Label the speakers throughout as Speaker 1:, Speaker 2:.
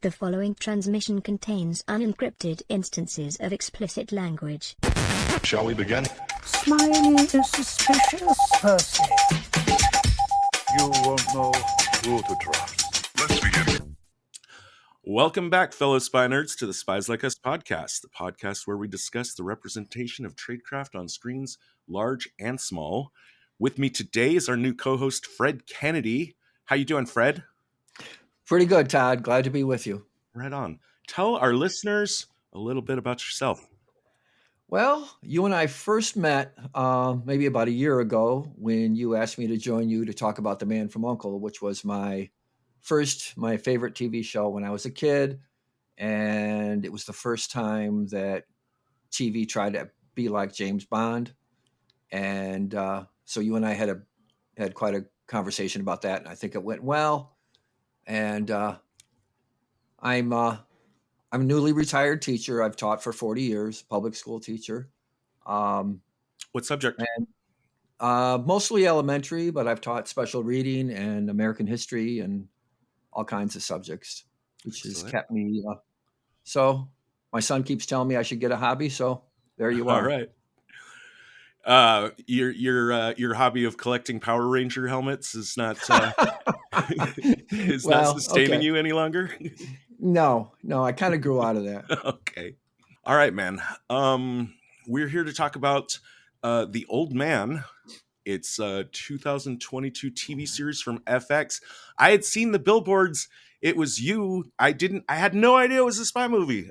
Speaker 1: The following transmission contains unencrypted instances of explicit language.
Speaker 2: Shall we begin?
Speaker 3: Smiley is suspicious, Percy.
Speaker 2: You won't know who to trust. Let's begin.
Speaker 4: Welcome back, fellow spy nerds, to the Spies Like Us podcast, the podcast where we discuss the representation of tradecraft on screens, large and small. With me today is our new co-host, Fred Kennedy. How you doing, Fred?
Speaker 3: Pretty good, Todd. Glad to be with you.
Speaker 4: Right on. Tell our listeners a little bit about yourself.
Speaker 3: Well, you and I first met maybe about a year ago when you asked me to join you to talk about The Man from U.N.C.L.E., which was my favorite TV show when I was a kid. And it was the first time that TV tried to be like James Bond. And so you and I had quite a conversation about that, and I think it went well. And I'm a newly retired teacher. I've taught for 40 years, public school teacher.
Speaker 4: What subject?
Speaker 3: And mostly elementary, but I've taught special reading and American history and all kinds of subjects, which has kept me. So my son keeps telling me I should get a hobby. So there you are.
Speaker 4: All right. Your hobby of collecting Power Ranger helmets is not not sustaining you any longer.
Speaker 3: No, I kind of grew out of that.
Speaker 4: Okay. All right, man. We're here to talk about The Old Man. It's a 2022 TV series from FX. I had seen the billboards. It was you. I had no idea it was a spy movie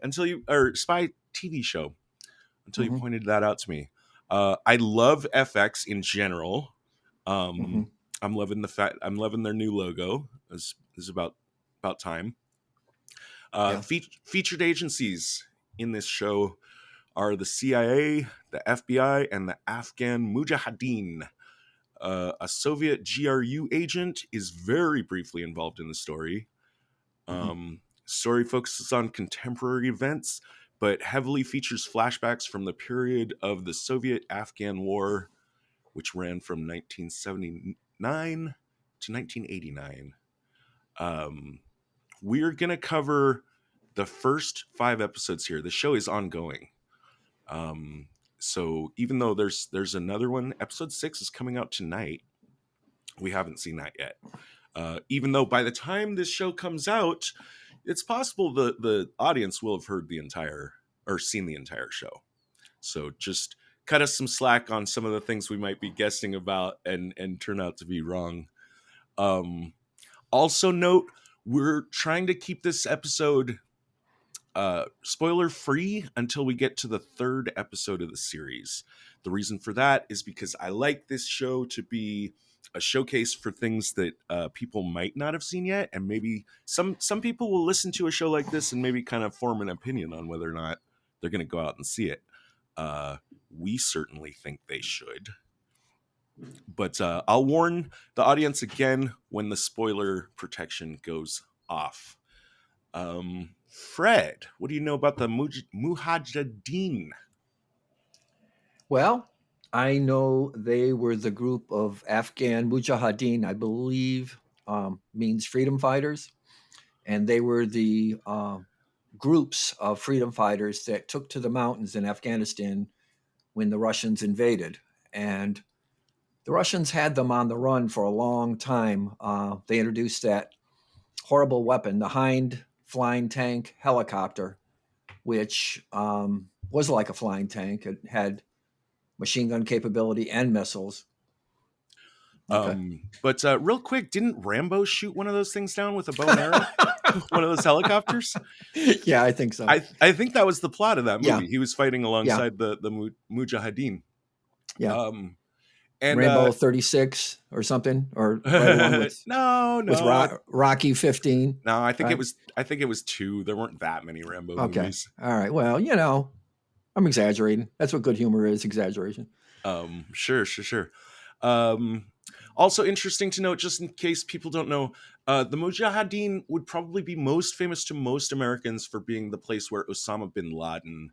Speaker 4: spy TV show until you pointed that out to me. I love FX in general. I'm loving their new logo. It's about time. Featured agencies in this show are the CIA, the FBI, and the Afghan Mujahideen. A Soviet GRU agent is very briefly involved in the story. Story focuses on contemporary events, but heavily features flashbacks from the period of the Soviet-Afghan War, which ran from 1979 to 1989. We're going to cover the first 5 episodes here. The show is ongoing. So even though there's another one, episode 6 is coming out tonight. We haven't seen that yet. Even though by the time this show comes out, it's possible the audience will have heard the entire or seen the entire show. So just cut us some slack on some of the things we might be guessing about and turn out to be wrong. Also note, we're trying to keep this episode spoiler free until we get to the 3rd episode of the series. The reason for that is because I like this show to be a showcase for things that people might not have seen yet, and maybe some people will listen to a show like this and maybe kind of form an opinion on whether or not they're going to go out and see it. We certainly think they should, but I'll warn the audience again when the spoiler protection goes off. Fred, what do you know about the Mujahideen?
Speaker 3: Well, I know they were the group of Afghan Mujahideen, I believe means freedom fighters. And they were the groups of freedom fighters that took to the mountains in Afghanistan when the Russians invaded. And the Russians had them on the run for a long time. They introduced that horrible weapon, the Hind flying tank helicopter, which was like a flying tank. It had machine gun capability and missiles. Okay.
Speaker 4: But real quick, didn't Rambo shoot one of those things down with a bow and arrow? One of those helicopters?
Speaker 3: Yeah, I think so.
Speaker 4: I think that was the plot of that movie.
Speaker 3: Yeah.
Speaker 4: He was fighting alongside the Mujahideen.
Speaker 3: Yeah.
Speaker 4: And
Speaker 3: Rambo 36 or something, or right along with with Rocky 15.
Speaker 4: No, I think it was 2. There weren't that many Rambo movies.
Speaker 3: All right. Well, I'm exaggerating. That's what good humor is, exaggeration.
Speaker 4: Sure. Also interesting to note, just in case people don't know, the Mujahideen would probably be most famous to most Americans for being the place where Osama bin Laden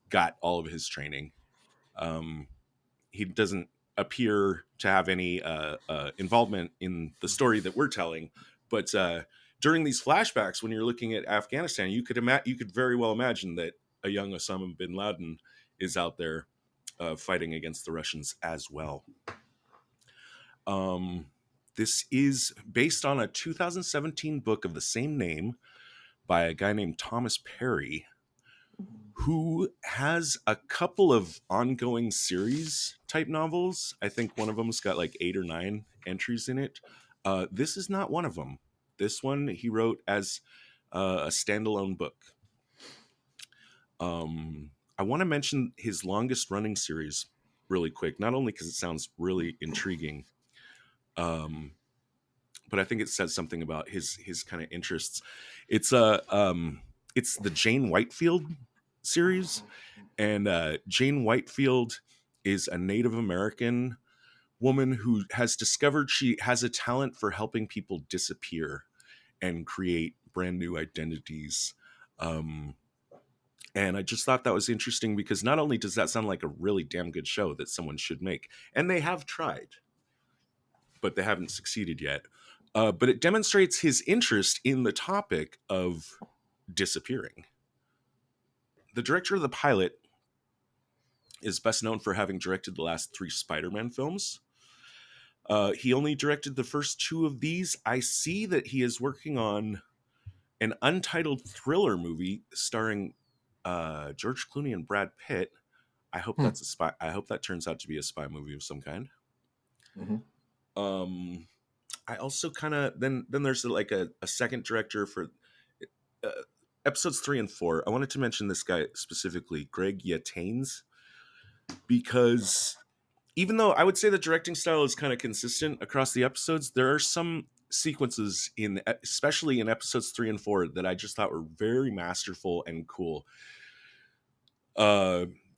Speaker 4: got all of his training. He doesn't appear to have any involvement in the story that we're telling, but during these flashbacks, when you're looking at Afghanistan, you could very well imagine that a young Osama bin Laden is out there fighting against the Russians as well. This is based on a 2017 book of the same name by a guy named Thomas Perry, who has a couple of ongoing series type novels. I think one of them's got like 8 or 9 entries in it. This is not one of them. This one he wrote as a standalone book. I want to mention his longest running series really quick, not only because it sounds really intriguing, but I think it says something about his kind of interests. It's the Jane Whitefield series, and Jane Whitefield is a Native American woman who has discovered she has a talent for helping people disappear and create brand new identities. And I just thought that was interesting because not only does that sound like a really damn good show that someone should make, and they have tried, but they haven't succeeded yet. But it demonstrates his interest in the topic of disappearing. The director of the pilot is best known for having directed the last 3 Spider-Man films. He only directed the first 2 of these. I see that he is working on an untitled thriller movie starring George Clooney and Brad Pitt. I hope that's a spy. I hope that turns out to be a spy movie of some kind. I also kind of then there's like a second director for episodes 3 and 4. I wanted to mention this guy specifically, Greg Yataines, because even though I would say the directing style is kind of consistent across the episodes, there are some sequences especially in episodes 3 and 4 that I just thought were very masterful and cool.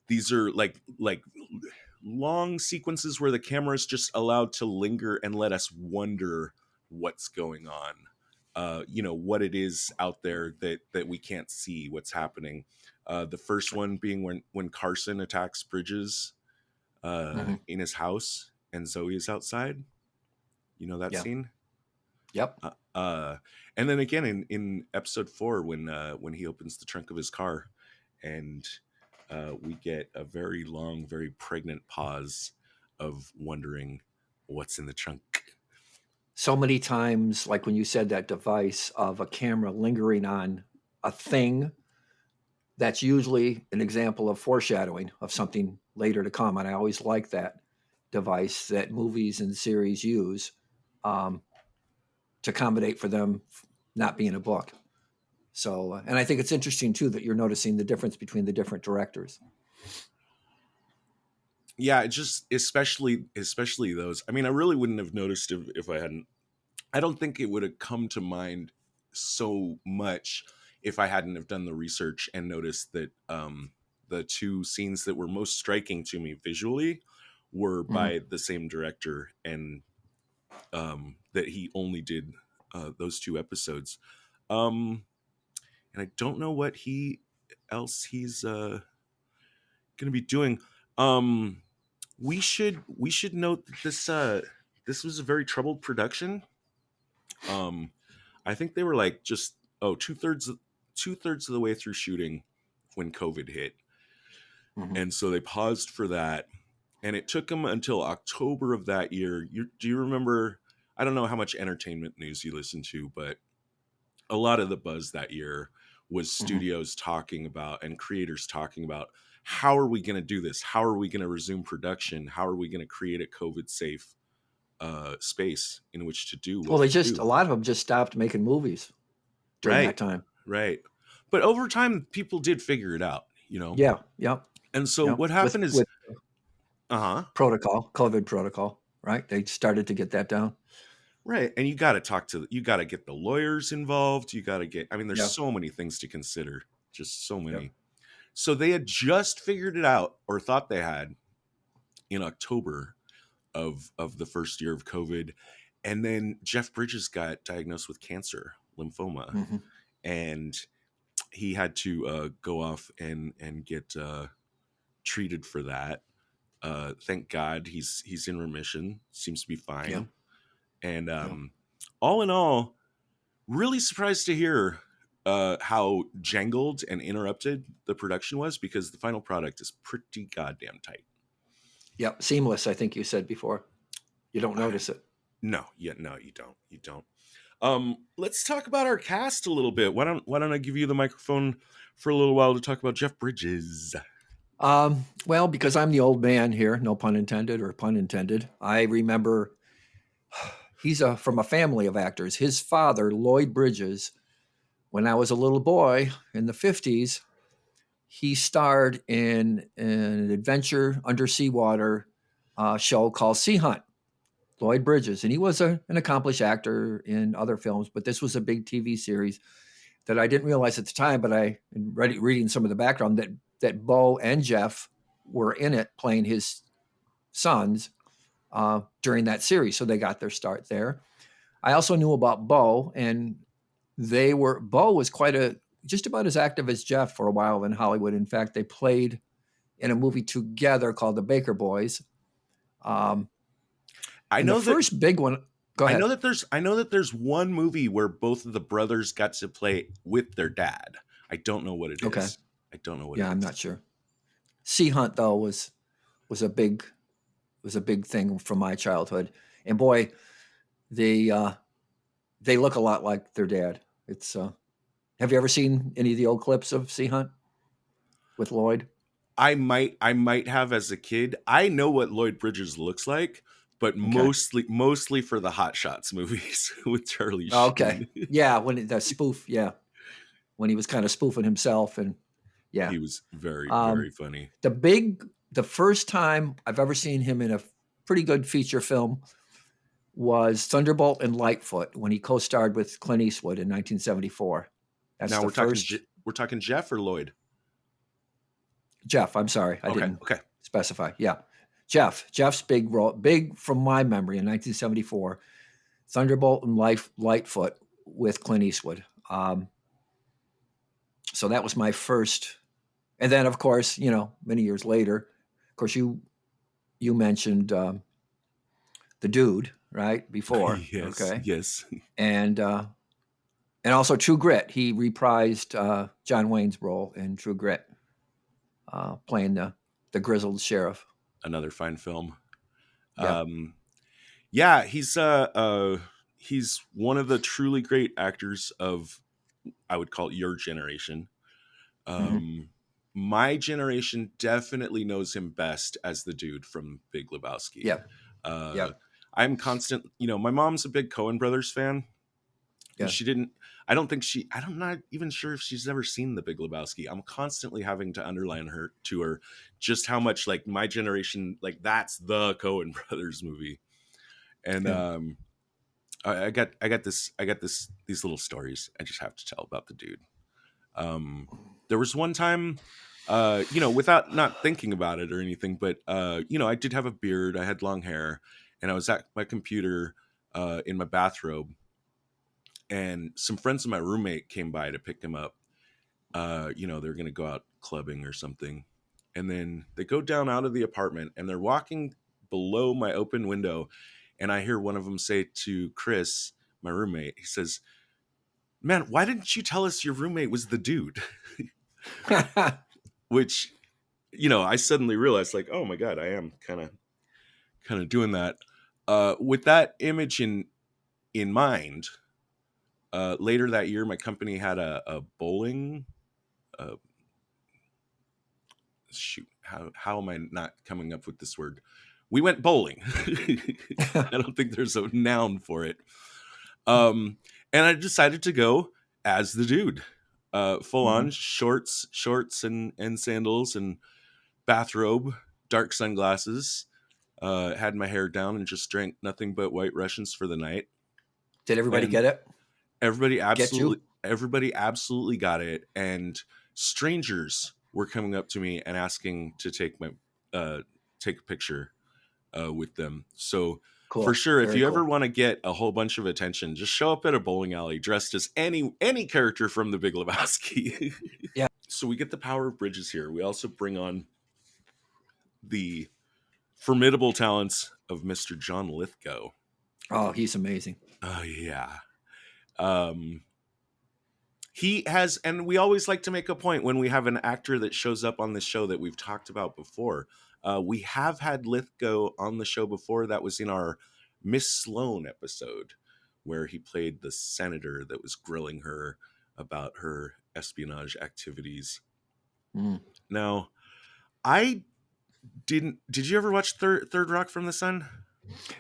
Speaker 4: These are like long sequences where the camera is just allowed to linger and let us wonder what's going on. What it is out there that we can't see what's happening. The first one being when Carson attacks Bridges in his house and Zoe is outside. You know that scene?
Speaker 3: Yep.
Speaker 4: And then again in episode 4 when he opens the trunk of his car and we get a very long, very pregnant pause of wondering what's in the trunk.
Speaker 3: So many times, like when you said that device of a camera lingering on a thing, that's usually an example of foreshadowing of something later to come. And I always like that device that movies and series use to accommodate for them not being a book. So, and I think it's interesting too that you're noticing the difference between the different directors.
Speaker 4: Yeah, just especially those. I mean, I really wouldn't have noticed if I hadn't. I don't think it would have come to mind so much if I hadn't have done the research and noticed that the 2 scenes that were most striking to me visually were by the same director, and that he only did those 2 episodes. And I don't know what else he's going to be doing. We should note that this was a very troubled production. I think they were like just two-thirds of the way through shooting when COVID hit. And so they paused for that, and it took them until October of that year. Do you remember? I don't know how much entertainment news you listen to, but a lot of the buzz that year was studios talking about and creators talking about, how are we going to do this? How are we going to resume production? How are we going to create a COVID safe space in which to do what
Speaker 3: a lot of them just stopped making movies during that time.
Speaker 4: Right. But over time, people did figure it out,
Speaker 3: Yeah. Yep.
Speaker 4: And so what happened is
Speaker 3: COVID protocol, right? They started to get that down.
Speaker 4: Right. And you got to get the lawyers involved. There's so many things to consider, just so many. Yep. So they had just figured it out, or thought they had, in October of the first year of COVID. And then Jeff Bridges got diagnosed with cancer, lymphoma. And he had to go off and get treated for that. Thank God he's in remission, seems to be fine. Yeah. And all in all, Really surprised to hear how jangled and interrupted the production was, because the final product is pretty goddamn tight.
Speaker 3: Yep, seamless. I think you said before. You don't notice it.
Speaker 4: No, you don't. You don't. Let's talk about our cast a little bit. Why don't I give you the microphone for a little while to talk about Jeff Bridges?
Speaker 3: Well, because I'm the old man here, no pun intended or pun intended. I remember he's from a family of actors. His father, Lloyd Bridges, when I was a little boy in the 50s, he starred in an adventure undersea water show called Sea Hunt. Lloyd Bridges, and he was an accomplished actor in other films, but this was a big TV series that I didn't realize at the time. But reading some of the background, that Bo and Jeff were in it playing his sons during that series, so they got their start there. I also knew about Bo, and Bo was just about as active as Jeff for a while in Hollywood. In fact, they played in a movie together called The Baker Boys.
Speaker 4: I
Speaker 3: And
Speaker 4: know
Speaker 3: the first big one. Go ahead.
Speaker 4: I know that there's one movie where both of the brothers got to play with their dad. I don't know what it is.
Speaker 3: Okay.
Speaker 4: I don't know what
Speaker 3: Yeah,
Speaker 4: it is.
Speaker 3: I'm not sure. Sea Hunt though was a big thing from my childhood. And boy, they look a lot like their dad. It's have you ever seen any of the old clips of Sea Hunt with Lloyd?
Speaker 4: I might have as a kid. I know what Lloyd Bridges looks like, but
Speaker 3: Okay.
Speaker 4: mostly for the Hot Shots movies with Charlie
Speaker 3: Oh, okay.
Speaker 4: Sheen.
Speaker 3: Yeah, the spoof, yeah. When he was kind of spoofing himself, and yeah.
Speaker 4: He was very,
Speaker 3: Um,
Speaker 4: very funny.
Speaker 3: the first time I've ever seen him in a pretty good feature film was Thunderbolt and Lightfoot, when he co-starred with Clint Eastwood in 1974. That's
Speaker 4: Now
Speaker 3: the
Speaker 4: we're talking
Speaker 3: first.
Speaker 4: we're talking Jeff or Lloyd?
Speaker 3: Jeff, I'm sorry, I
Speaker 4: Okay,
Speaker 3: didn't
Speaker 4: okay.
Speaker 3: specify. Yeah, Jeff's big role, big from my memory in 1974. Thunderbolt and Lightfoot with Clint Eastwood. So that was my first, and then of course, many years later, of course, you mentioned the Dude right before,
Speaker 4: Yes,
Speaker 3: okay,
Speaker 4: yes.
Speaker 3: and also True Grit. He reprised John Wayne's role in True Grit, playing the grizzled sheriff.
Speaker 4: Another fine film.
Speaker 3: Yep.
Speaker 4: Yeah, he's one of the truly great actors of, I would call it, your generation.
Speaker 3: Mm-hmm.
Speaker 4: My generation definitely knows him best as the dude from Big Lebowski.
Speaker 3: Yep.
Speaker 4: Uh,
Speaker 3: Yep.
Speaker 4: I'm constant, my mom's a big Coen Brothers fan. And
Speaker 3: Yeah.
Speaker 4: I'm not even sure if she's ever seen The Big Lebowski. I'm constantly having to underline to her just how much, like, my generation, like, that's the Coen Brothers movie. And
Speaker 3: Yeah.
Speaker 4: I got these little stories I just have to tell about the dude. There was one time, without not thinking about it or anything, but I did have a beard, I had long hair, and I was at my computer in my bathrobe, and some friends of my roommate came by to pick him up. They're gonna go out clubbing or something, and then they go down out of the apartment, and they're walking below my open window, and I hear one of them say to Chris, my roommate, he says, "Man, why didn't you tell us your roommate was the dude?" Which, I suddenly realized, like, oh my God, I am kind of doing that. With that image in mind, later that year, my company had a bowling. Shoot, how am I not coming up with this word? We went bowling. I don't think there's a noun for it. And I decided to go as the dude, full on shorts and sandals and bathrobe, dark sunglasses, had my hair down, and just drank nothing but White Russians for the night.
Speaker 3: Did everybody
Speaker 4: And
Speaker 3: get it?
Speaker 4: everybody
Speaker 3: Get you?
Speaker 4: absolutely got it. And strangers were coming up to me and asking to take a picture with them. So for
Speaker 3: Cool.
Speaker 4: sure, if
Speaker 3: Very
Speaker 4: you ever
Speaker 3: cool.
Speaker 4: want to get a whole bunch of attention, just show up at a bowling alley dressed as any character from The Big Lebowski.
Speaker 3: Yeah.
Speaker 4: So we get the power of Bridges here. We also bring on the formidable talents of Mr. John Lithgow.
Speaker 3: Oh, he's amazing.
Speaker 4: Oh yeah. He has, and we always like to make a point when we have an actor that shows up on the show that we've talked about before. We have had Lithgow on the show before. That was in our Miss Sloane episode, where he played the senator that was grilling her about her espionage activities. Now, I didn't. Did you ever watch Third Rock from the Sun?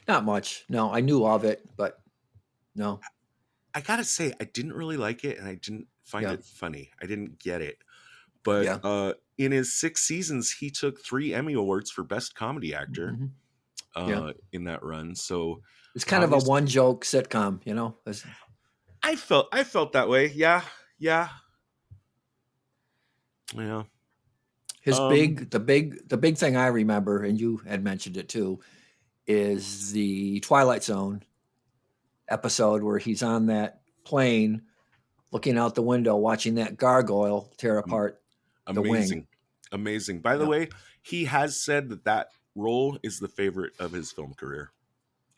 Speaker 3: Not much. No, I knew of it, but no.
Speaker 4: I gotta say, I didn't really like it, and I didn't find
Speaker 3: Yeah.
Speaker 4: it funny. I didn't get it. But
Speaker 3: Yeah.
Speaker 4: in his 6 seasons, he took 3 Emmy Awards for Best Comedy Actor
Speaker 3: Yeah.
Speaker 4: in that run. So
Speaker 3: It's kind of a
Speaker 4: obviously-
Speaker 3: one joke sitcom, you know.
Speaker 4: I felt that way. Yeah.
Speaker 3: His the big thing I remember, and you had mentioned it too, is the Twilight Zone episode where he's on that plane looking out the window watching that gargoyle tear apart the wing.
Speaker 4: Amazing. By the way, he has said that role is the favorite of his film career.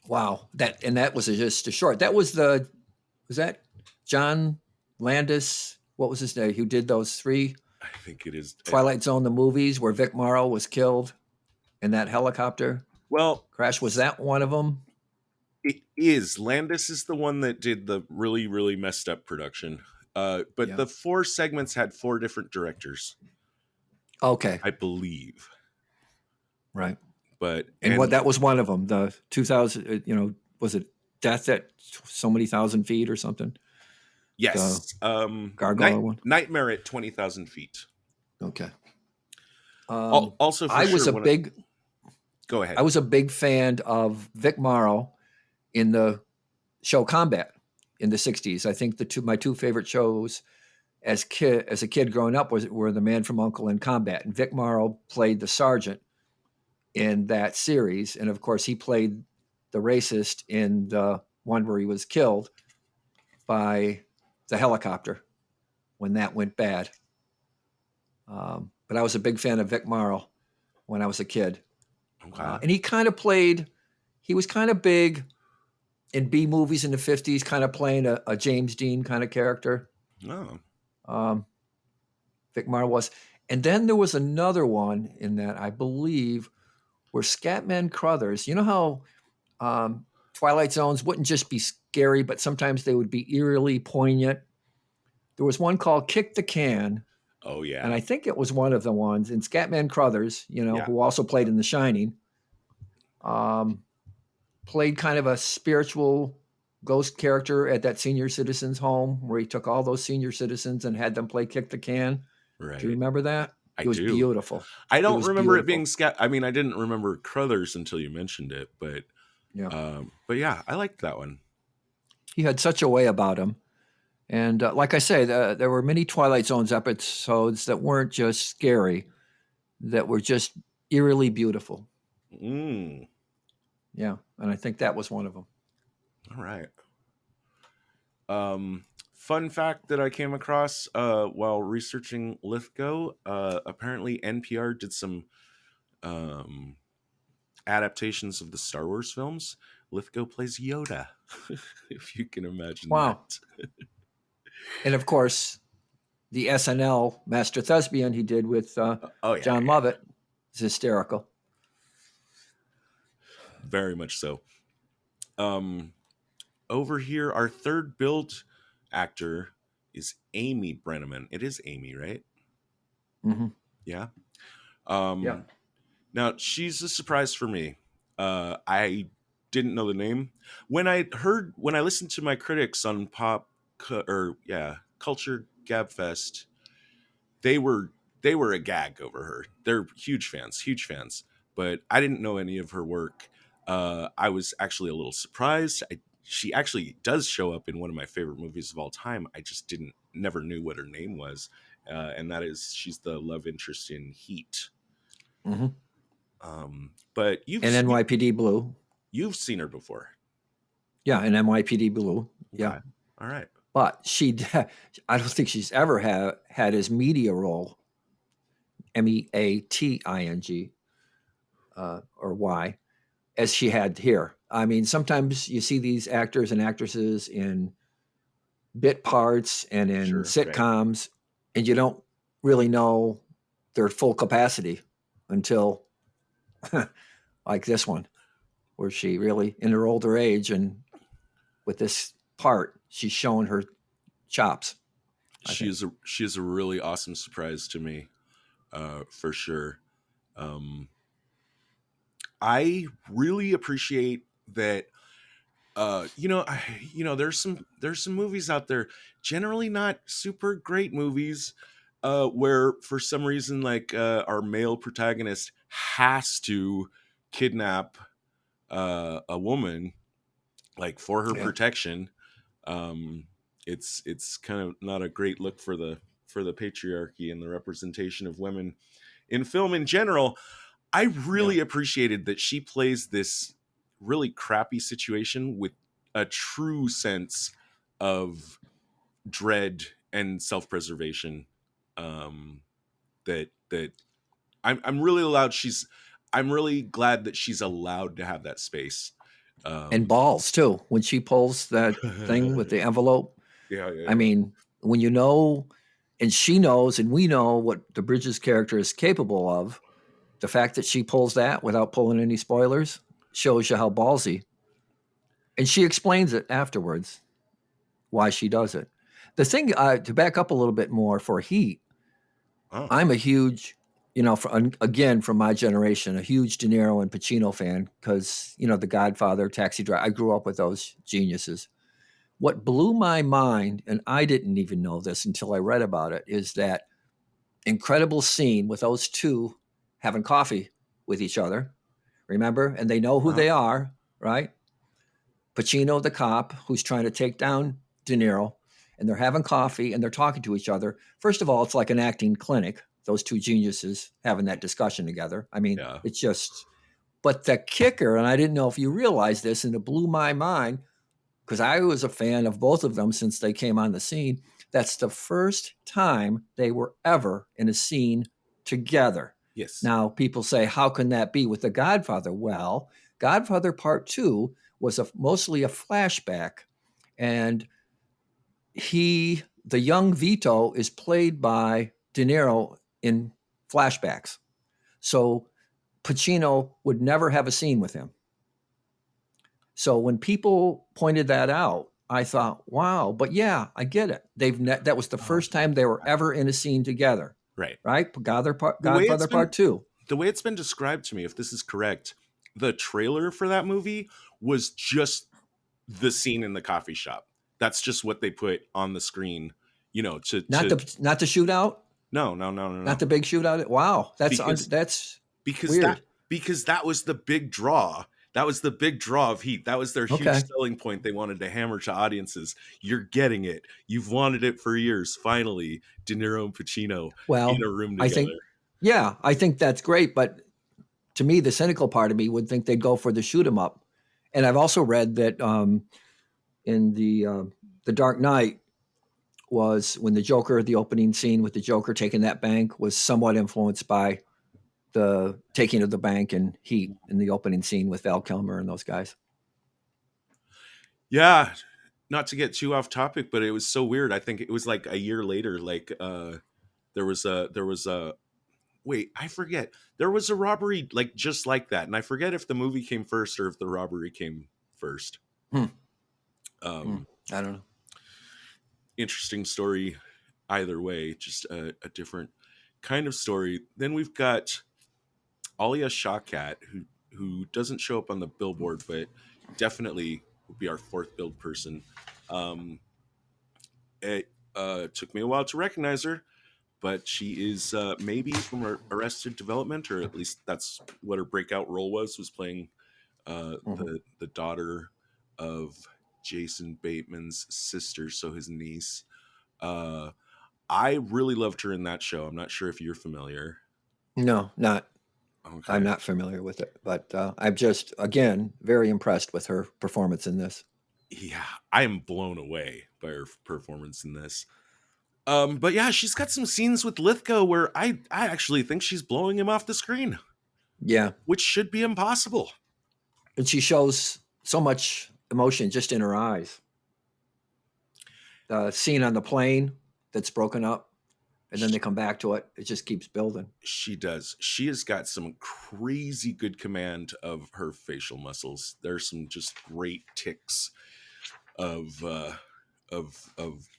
Speaker 3: Wow. That was just a short. Was that John Landis? What was his name? Who did those 3?
Speaker 4: I think it is
Speaker 3: Twilight Zone, the movies where Vic Morrow was killed in that helicopter crash. Was that one of them?
Speaker 4: It is. Landis is the one that did the really, really messed up production. But the 4 segments had 4 different directors.
Speaker 3: Okay.
Speaker 4: I believe.
Speaker 3: Right.
Speaker 4: But
Speaker 3: what that was one of them. The 2000, was it Death at so many thousand feet or something?
Speaker 4: Yes.
Speaker 3: Gargoyle one.
Speaker 4: Nightmare at 20,000 feet.
Speaker 3: Okay.
Speaker 4: Also,
Speaker 3: I was
Speaker 4: Go ahead.
Speaker 3: I was a big fan of Vic Morrow in the show Combat in the 60s. I think my 2 favorite shows as a kid growing up were The Man from U.N.C.L.E. and Combat. And Vic Morrow played the sergeant in that series. And of course, he played the racist in the one where he was killed by the helicopter when that went bad. But I was a big fan of Vic Morrow when I was a kid.
Speaker 4: Okay.
Speaker 3: And he was kind of big in B movies in the 50s, kind of playing a James Dean kind of character.
Speaker 4: Oh.
Speaker 3: Vic Morrow was. And then there was another one in that, I believe, where Scatman Crothers, you know how Twilight Zones wouldn't just be scary, but sometimes they would be eerily poignant. There was one called Kick the Can.
Speaker 4: Oh, yeah.
Speaker 3: And I think it was one of the ones. And Scatman Crothers, who also played in The Shining, played kind of a spiritual ghost character at that senior citizens home where he took all those senior citizens and had them play Kick the Can.
Speaker 4: Right.
Speaker 3: Do you remember that?
Speaker 4: It
Speaker 3: was beautiful.
Speaker 4: I don't remember it being I mean, I didn't remember Crothers until you mentioned it, but yeah, I liked that one.
Speaker 3: He had such a way about him. And like I say, there were many Twilight Zones episodes that weren't just scary, that were just eerily beautiful. Yeah, and I think that was one of them.
Speaker 4: All right. Fun fact that I came across while researching Lithgow, apparently NPR did some adaptations of the Star Wars films. Lithgow plays Yoda, if you can imagine that.
Speaker 3: And of course, the SNL Master Thespian he did with John Lovett is hysterical.
Speaker 4: Very much so. Over here, our third billed actor is Amy Brenneman. It is Amy, right?
Speaker 3: Mm-hmm.
Speaker 4: Yeah.
Speaker 3: Yeah.
Speaker 4: Now, she's a surprise for me. I didn't know the name. When I listened to my critics on Culture Gabfest, they were a gag over her. They're huge fans. But I didn't know any of her work. I was actually a little surprised. She actually does show up in one of my favorite movies of all time. I just never knew what her name was, and that is she's the love interest in Heat.
Speaker 3: Mm-hmm.
Speaker 4: But
Speaker 3: NYPD Blue.
Speaker 4: You've seen her before.
Speaker 3: Yeah, in NYPD Blue. Yeah.
Speaker 4: Okay. All right.
Speaker 3: But I don't think she's ever had his media role, MEATING, or Y, as she had here. I mean, sometimes you see these actors and actresses in bit parts and in
Speaker 4: Sure, right.
Speaker 3: sitcoms, and you don't really know their full capacity until like this one, where she really, in her older age and with this part, she's showing her chops.
Speaker 4: She is a really awesome surprise to me, for sure. I really appreciate that. There's some movies out there, generally not super great movies, where for some reason, like, our male protagonist has to kidnap a woman, like, for her protection. It's kind of not a great look for the patriarchy and the representation of women in film in general. I really appreciated that she plays this really crappy situation with a true sense of dread and self-preservation. That I'm really I'm really glad that she's allowed to have that space.
Speaker 3: And balls too. When she pulls that thing with the envelope,
Speaker 4: yeah.
Speaker 3: I mean, when you know, and she knows, and we know what the Bridges character is capable of, the fact that she pulls that without pulling any spoilers shows you how ballsy. And she explains it afterwards why she does it. The thing, to back up a little bit more for Heat, I'm a huge, again, from my generation, a huge De Niro and Pacino fan because, The Godfather, Taxi Driver, I grew up with those geniuses. What blew my mind, and I didn't even know this until I read about it, is that incredible scene with those two having coffee with each other. Remember? And they know who they are, right? Pacino, the cop, who's trying to take down De Niro, and they're having coffee and they're talking to each other. First of all, it's like an acting clinic, those two geniuses having that discussion together. I mean, it's just, but the kicker, and I didn't know if you realized this, and it blew my mind, because I was a fan of both of them since they came on the scene. That's the first time they were ever in a scene together.
Speaker 4: Yes.
Speaker 3: Now, people say, how can that be with The Godfather? Well, Godfather Part 2 was mostly a flashback. And the young Vito is played by De Niro in flashbacks. So Pacino would never have a scene with him. So when people pointed that out, I thought, wow, but yeah, I get it. That was the first time they were ever in a scene together.
Speaker 4: Right.
Speaker 3: Godfather Part 2.
Speaker 4: The way it's been described to me, if this is correct, the trailer for that movie was just the scene in the coffee shop. That's just what they put on the screen, not the
Speaker 3: shootout.
Speaker 4: No.
Speaker 3: Not the big shootout. Wow, that's weird.
Speaker 4: Because that was the big draw. That was the big draw of Heat. That was their huge selling point they wanted to hammer to audiences. You're getting it. You've wanted it for years. Finally, De Niro and Pacino in a room together.
Speaker 3: I think that's great. But to me, the cynical part of me would think they'd go for the shoot 'em up. And I've also read that in the Dark Knight was when the opening scene with the Joker taking that bank was somewhat influenced by the taking of the bank and Heat in the opening scene with Val Kilmer and those guys.
Speaker 4: Yeah, not to get too off topic, but it was so weird. I think it was like a year later, like there was a wait, I forget. There was a robbery like just like that, and I forget if the movie came first or if the robbery came first.
Speaker 3: I don't know.
Speaker 4: Interesting story either way, just a different kind of story. Then we've got Alia Shawkat, who doesn't show up on the billboard, but definitely will be our fourth build person. It took me a while to recognize her, but she is maybe from Arrested Development, or at least that's what her breakout role was playing the daughter of Jason Bateman's sister, so his niece. I really loved her in that show. I'm not sure if you're familiar.
Speaker 3: No, not.
Speaker 4: Okay.
Speaker 3: I'm not familiar with it, but I'm just, again, very impressed with her performance in this.
Speaker 4: Yeah, I am blown away by her performance in this. But yeah, she's got some scenes with Lithgow where I actually think she's blowing him off the screen.
Speaker 3: Yeah.
Speaker 4: Which should be impossible.
Speaker 3: And she shows so much emotion just in her eyes. The scene on the plane that's broken up, and then they come back to it. It just keeps building.
Speaker 4: She does. She has got some crazy good command of her facial muscles. There's some just great ticks of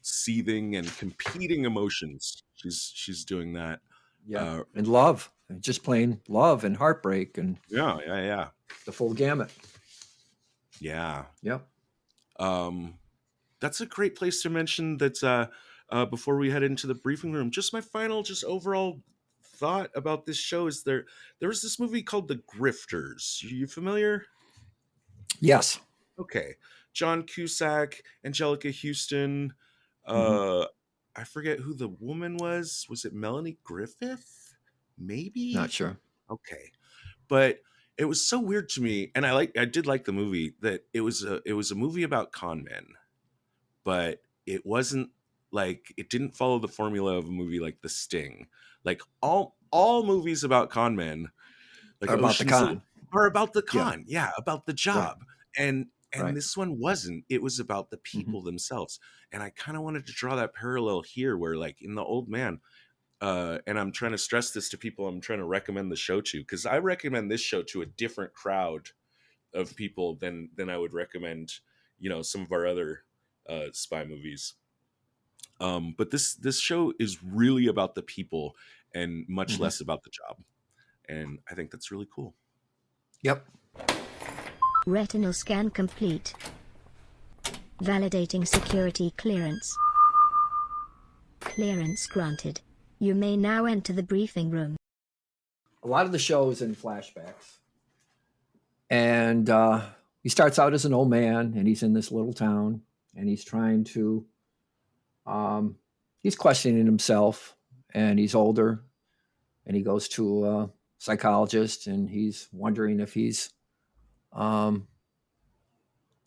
Speaker 4: seething and competing emotions. She's doing that.
Speaker 3: Yeah, and love, and just plain love and heartbreak and
Speaker 4: Yeah.
Speaker 3: the full gamut.
Speaker 4: Yeah.
Speaker 3: Yep.
Speaker 4: That's a great place to mention that before we head into the briefing room. Just my final, just overall thought about this show is there was this movie called The Grifters. You familiar?
Speaker 3: Yes.
Speaker 4: Okay. John Cusack, Angelica Houston.
Speaker 3: Mhm.
Speaker 4: I forget who the woman was. Was it Melanie Griffith?
Speaker 3: Not
Speaker 4: Maybe.
Speaker 3: sure.
Speaker 4: Okay. But it was so weird to me, and I did like the movie, that it was a movie about con men, but it wasn't like, it didn't follow the formula of a movie like The Sting. Like all movies about con men, like
Speaker 3: Or about the
Speaker 4: Ocean's,
Speaker 3: con.
Speaker 4: are about the
Speaker 3: Yeah.
Speaker 4: con, yeah, about the
Speaker 3: Right.
Speaker 4: job. And
Speaker 3: Right.
Speaker 4: this one wasn't. It was about the
Speaker 3: Mhm.
Speaker 4: people themselves. And I kind of wanted to draw that parallel here, where like in The Old Man, and I'm trying to stress this to people I'm trying to recommend the show to, because I recommend this show to a different crowd of people than I would recommend, some of our other spy movies. But this show is really about the people and much
Speaker 3: Mhm.
Speaker 4: less about the job, and I think that's really cool.
Speaker 3: Yep.
Speaker 1: Retinal scan complete. Validating security clearance. Clearance granted. You may now enter the briefing room.
Speaker 3: A lot of the show is in flashbacks. And he starts out as an old man, and he's in this little town, and he's trying to, he's questioning himself, and he's older, and he goes to a psychologist, and he's wondering if he's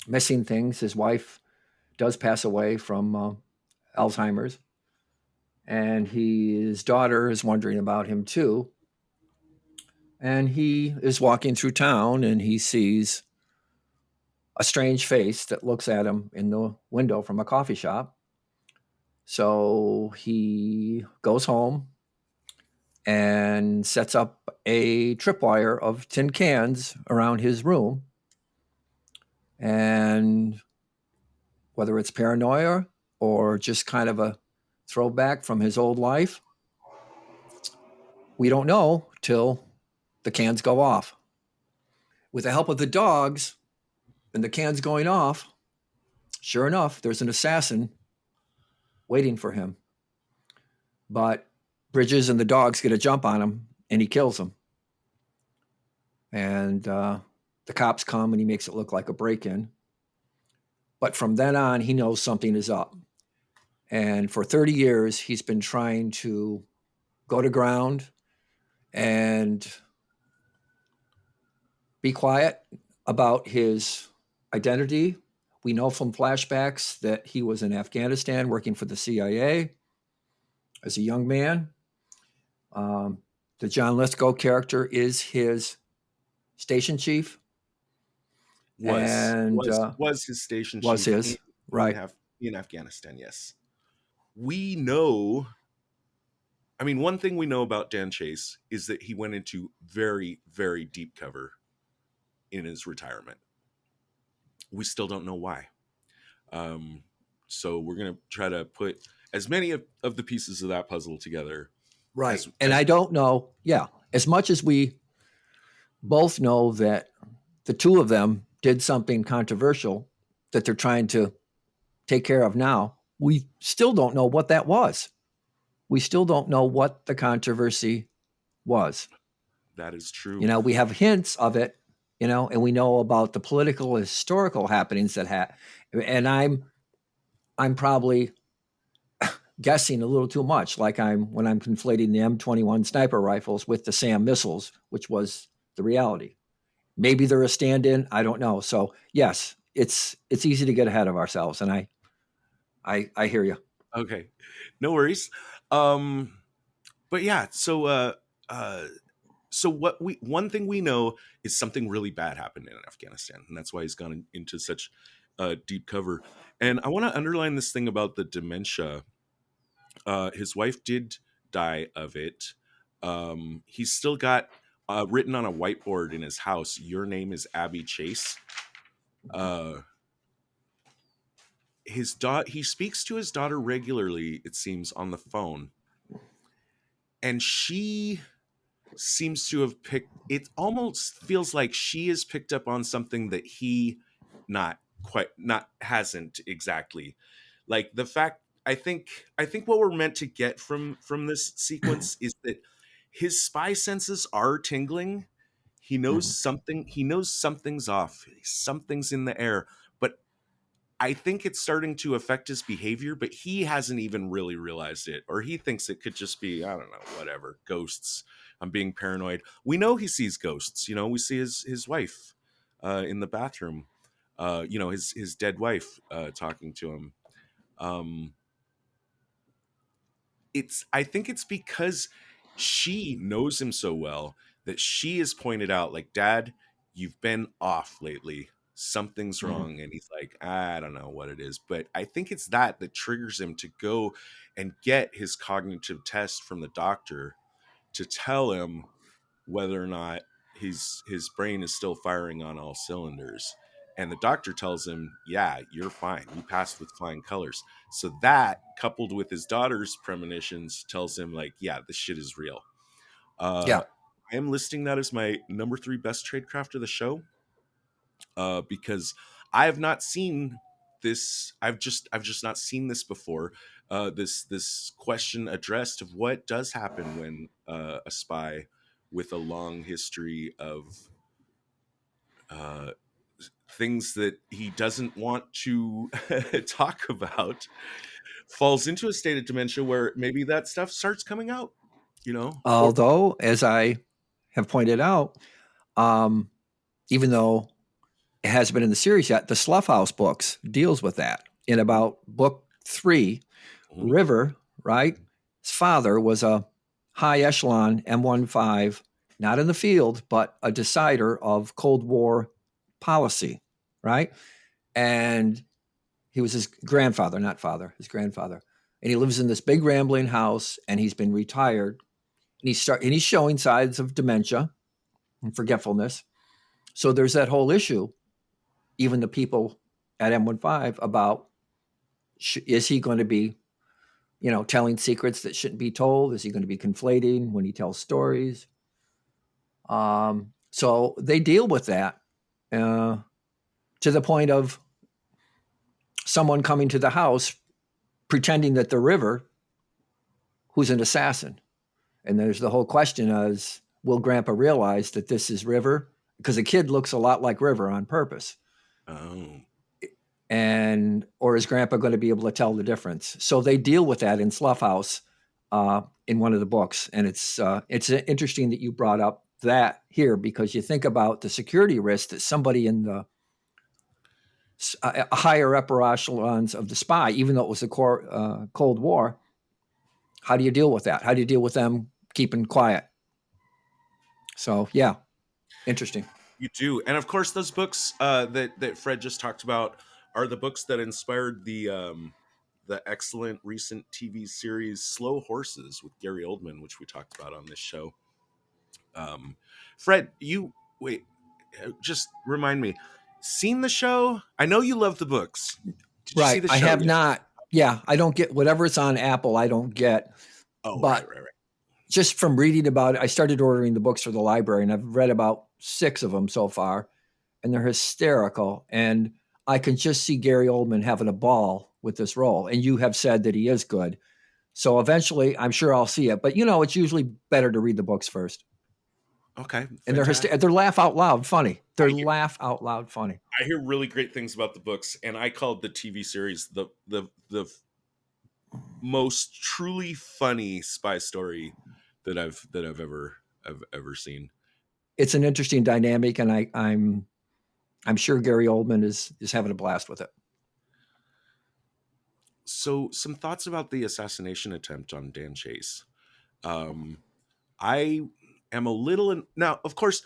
Speaker 3: missing things. His wife does pass away from Alzheimer's, and his daughter is wondering about him too. And he is walking through town, and he sees a strange face that looks at him in the window from a coffee shop. So he goes home and sets up a tripwire of tin cans around his room. And whether it's paranoia or just kind of a throwback from his old life, we don't know till the cans go off. With the help of the dogs and the cans going off, sure enough, there's an assassin waiting for him. But Bridges and the dogs get a jump on him, and he kills them. And the cops come, and he makes it look like a break-in. But from then on, he knows something is up. And for 30 years, he's been trying to go to ground and be quiet about his identity. We know from flashbacks that he was in Afghanistan working for the CIA as a young man. The John Lithgow character is his station chief.
Speaker 4: Was his station
Speaker 3: was
Speaker 4: chief
Speaker 3: his, right.
Speaker 4: in Afghanistan? Yes. We know. I mean, one thing we know about Dan Chase is that he went into very, very deep cover in his retirement. We still don't know why. So we're going to try to put as many of the pieces of that puzzle together.
Speaker 3: Right. And I don't know. Yeah. As much as we both know that the two of them did something controversial that they're trying to take care of now, we still don't know what that was. We still don't know what the controversy was.
Speaker 4: That is true.
Speaker 3: We have hints of it, and we know about the political, historical happenings that and I'm probably guessing a little too much, like when I'm conflating the M21 sniper rifles with the SAM missiles, which was the reality. Maybe they're a stand-in. I don't know. So yes, it's easy to get ahead of ourselves, and I hear you.
Speaker 4: Okay, no worries. But yeah, so one thing we know is something really bad happened in Afghanistan, and that's why he's gone into such deep cover. And I want to underline this thing about the dementia. His wife did die of it. He's still got written on a whiteboard in his house, "Your name is Abby Chase." He speaks to his daughter regularly, it seems, on the phone, and she seems to have picked it. Almost feels like she has picked up on something that he not hasn't exactly. Like the fact, I think what we're meant to get from this sequence is that his spy senses are tingling.
Speaker 3: Mhm.
Speaker 4: He knows something's off, something's in the air, but I think it's starting to affect his behavior, but he hasn't even really realized it, or he thinks it could just be, I don't know, whatever, ghosts. I'm being paranoid. We know he sees ghosts. We see his wife in the bathroom. His dead wife talking to him. Um, I think it's because she knows him so well that she has pointed out, like, "Dad, you've been off lately. Something's
Speaker 3: Mhm.
Speaker 4: wrong." And he's like, "I don't know what it is." But I think it's that triggers him to go and get his cognitive test from the doctor to tell him whether or not his brain is still firing on all cylinders. And the doctor tells him, "Yeah, you're fine. You passed with flying colors." So that, coupled with his daughter's premonitions, tells him, like, yeah, this shit is real.
Speaker 3: Yeah.
Speaker 4: I am listing that as my number 3 best tradecraft of the show, because I have not seen this. I've just not seen this before. This question addressed of what does happen when a spy with a long history of uh, things that he doesn't want to talk about falls into a state of dementia where maybe that stuff starts coming out, or
Speaker 3: Although, as I have pointed out, um, even though it hasn't been in the series yet, the Slough House books deals with that. In about book 3,
Speaker 4: Mhm.
Speaker 3: River, right? His father was a high echelon M15, not in the field, but a decider of Cold War policy, right? And he was his grandfather, not father, his grandfather. And he lives in this big rambling house, and he's been retired. And he's showing signs of dementia and forgetfulness. So there's that whole issue, even the people at M15, about is he going to be, telling secrets that shouldn't be told? Is he going to be conflating when he tells stories? So they deal with that to the point of someone coming to the house pretending that the River, who's an assassin. And there's the whole question is, will Grandpa realize that this is River? Because the kid looks a lot like River on purpose.
Speaker 4: Oh.
Speaker 3: Or is Grandpa going to be able to tell the difference? So they deal with that in Slough House in one of the books. And it's interesting that you brought up that here, because you think about the security risk that somebody in the higher upper echelons of the spy, even though it was the Cold War, how do you deal with that? How do you deal with them keeping quiet? So, yeah, interesting.
Speaker 4: You do. And of course, those books that Fred just talked about are the books that inspired the excellent recent TV series Slow Horses with Gary Oldman, which we talked about on this show. Fred, just remind me, seen the show? I know you love the books. Did you see
Speaker 3: Right.
Speaker 4: the
Speaker 3: I
Speaker 4: show
Speaker 3: have
Speaker 4: yet?
Speaker 3: not. Yeah, I don't get whatever's on Apple, I don't get.
Speaker 4: Oh, right,
Speaker 3: But
Speaker 4: right, right.
Speaker 3: just from reading about it, I started ordering the books for the library, and I've read about 6 of them so far, and they're hysterical. And I can just see Gary Oldman having a ball with this role. And you have said that he is good. So eventually, I'm sure I'll see it. But it's usually better to read the books first.
Speaker 4: Okay,
Speaker 3: And
Speaker 4: fantastic.
Speaker 3: they're laugh out loud funny. They're
Speaker 4: I hear,
Speaker 3: laugh out loud funny.
Speaker 4: I hear really great things about the books, and I called the TV series the most truly funny spy story that I've ever seen.
Speaker 3: It's an interesting dynamic, and I'm sure Gary Oldman is having a blast with it.
Speaker 4: So, some thoughts about the assassination attempt on Dan Chase. Um, I am a little now, of course,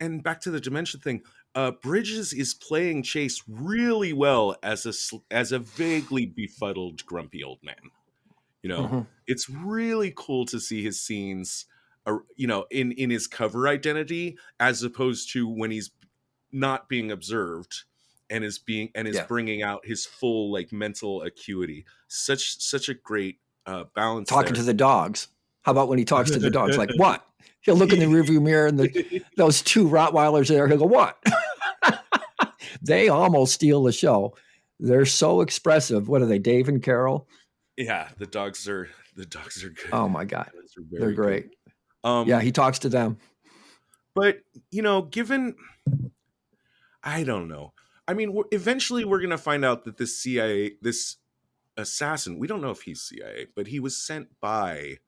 Speaker 4: and back to the dementia thing. Bridges is playing Chase really well as a vaguely befuddled, grumpy old man. You know,
Speaker 3: hmm
Speaker 4: it's really cool to see his scenes, in his cover identity, as opposed to when he's not being observed and is
Speaker 3: Yeah.
Speaker 4: bringing out his full like mental acuity. Such a great balance
Speaker 3: Talking to
Speaker 4: there.
Speaker 3: the dogs. How about when he talks to the dogs? Like, what? He'll look in the rearview mirror and those two Rottweilers there. He'll go, what? They almost steal the show. They're so expressive. What are they, Dave and Carol?
Speaker 4: Yeah, the dogs are good.
Speaker 3: Oh my God.
Speaker 4: The dogs are
Speaker 3: They're
Speaker 4: very good.
Speaker 3: great. Yeah, he talks to them.
Speaker 4: But given, I don't know. I mean, eventually we're gonna find out that this CIA, this assassin, we don't know if he's CIA, but he was sent by,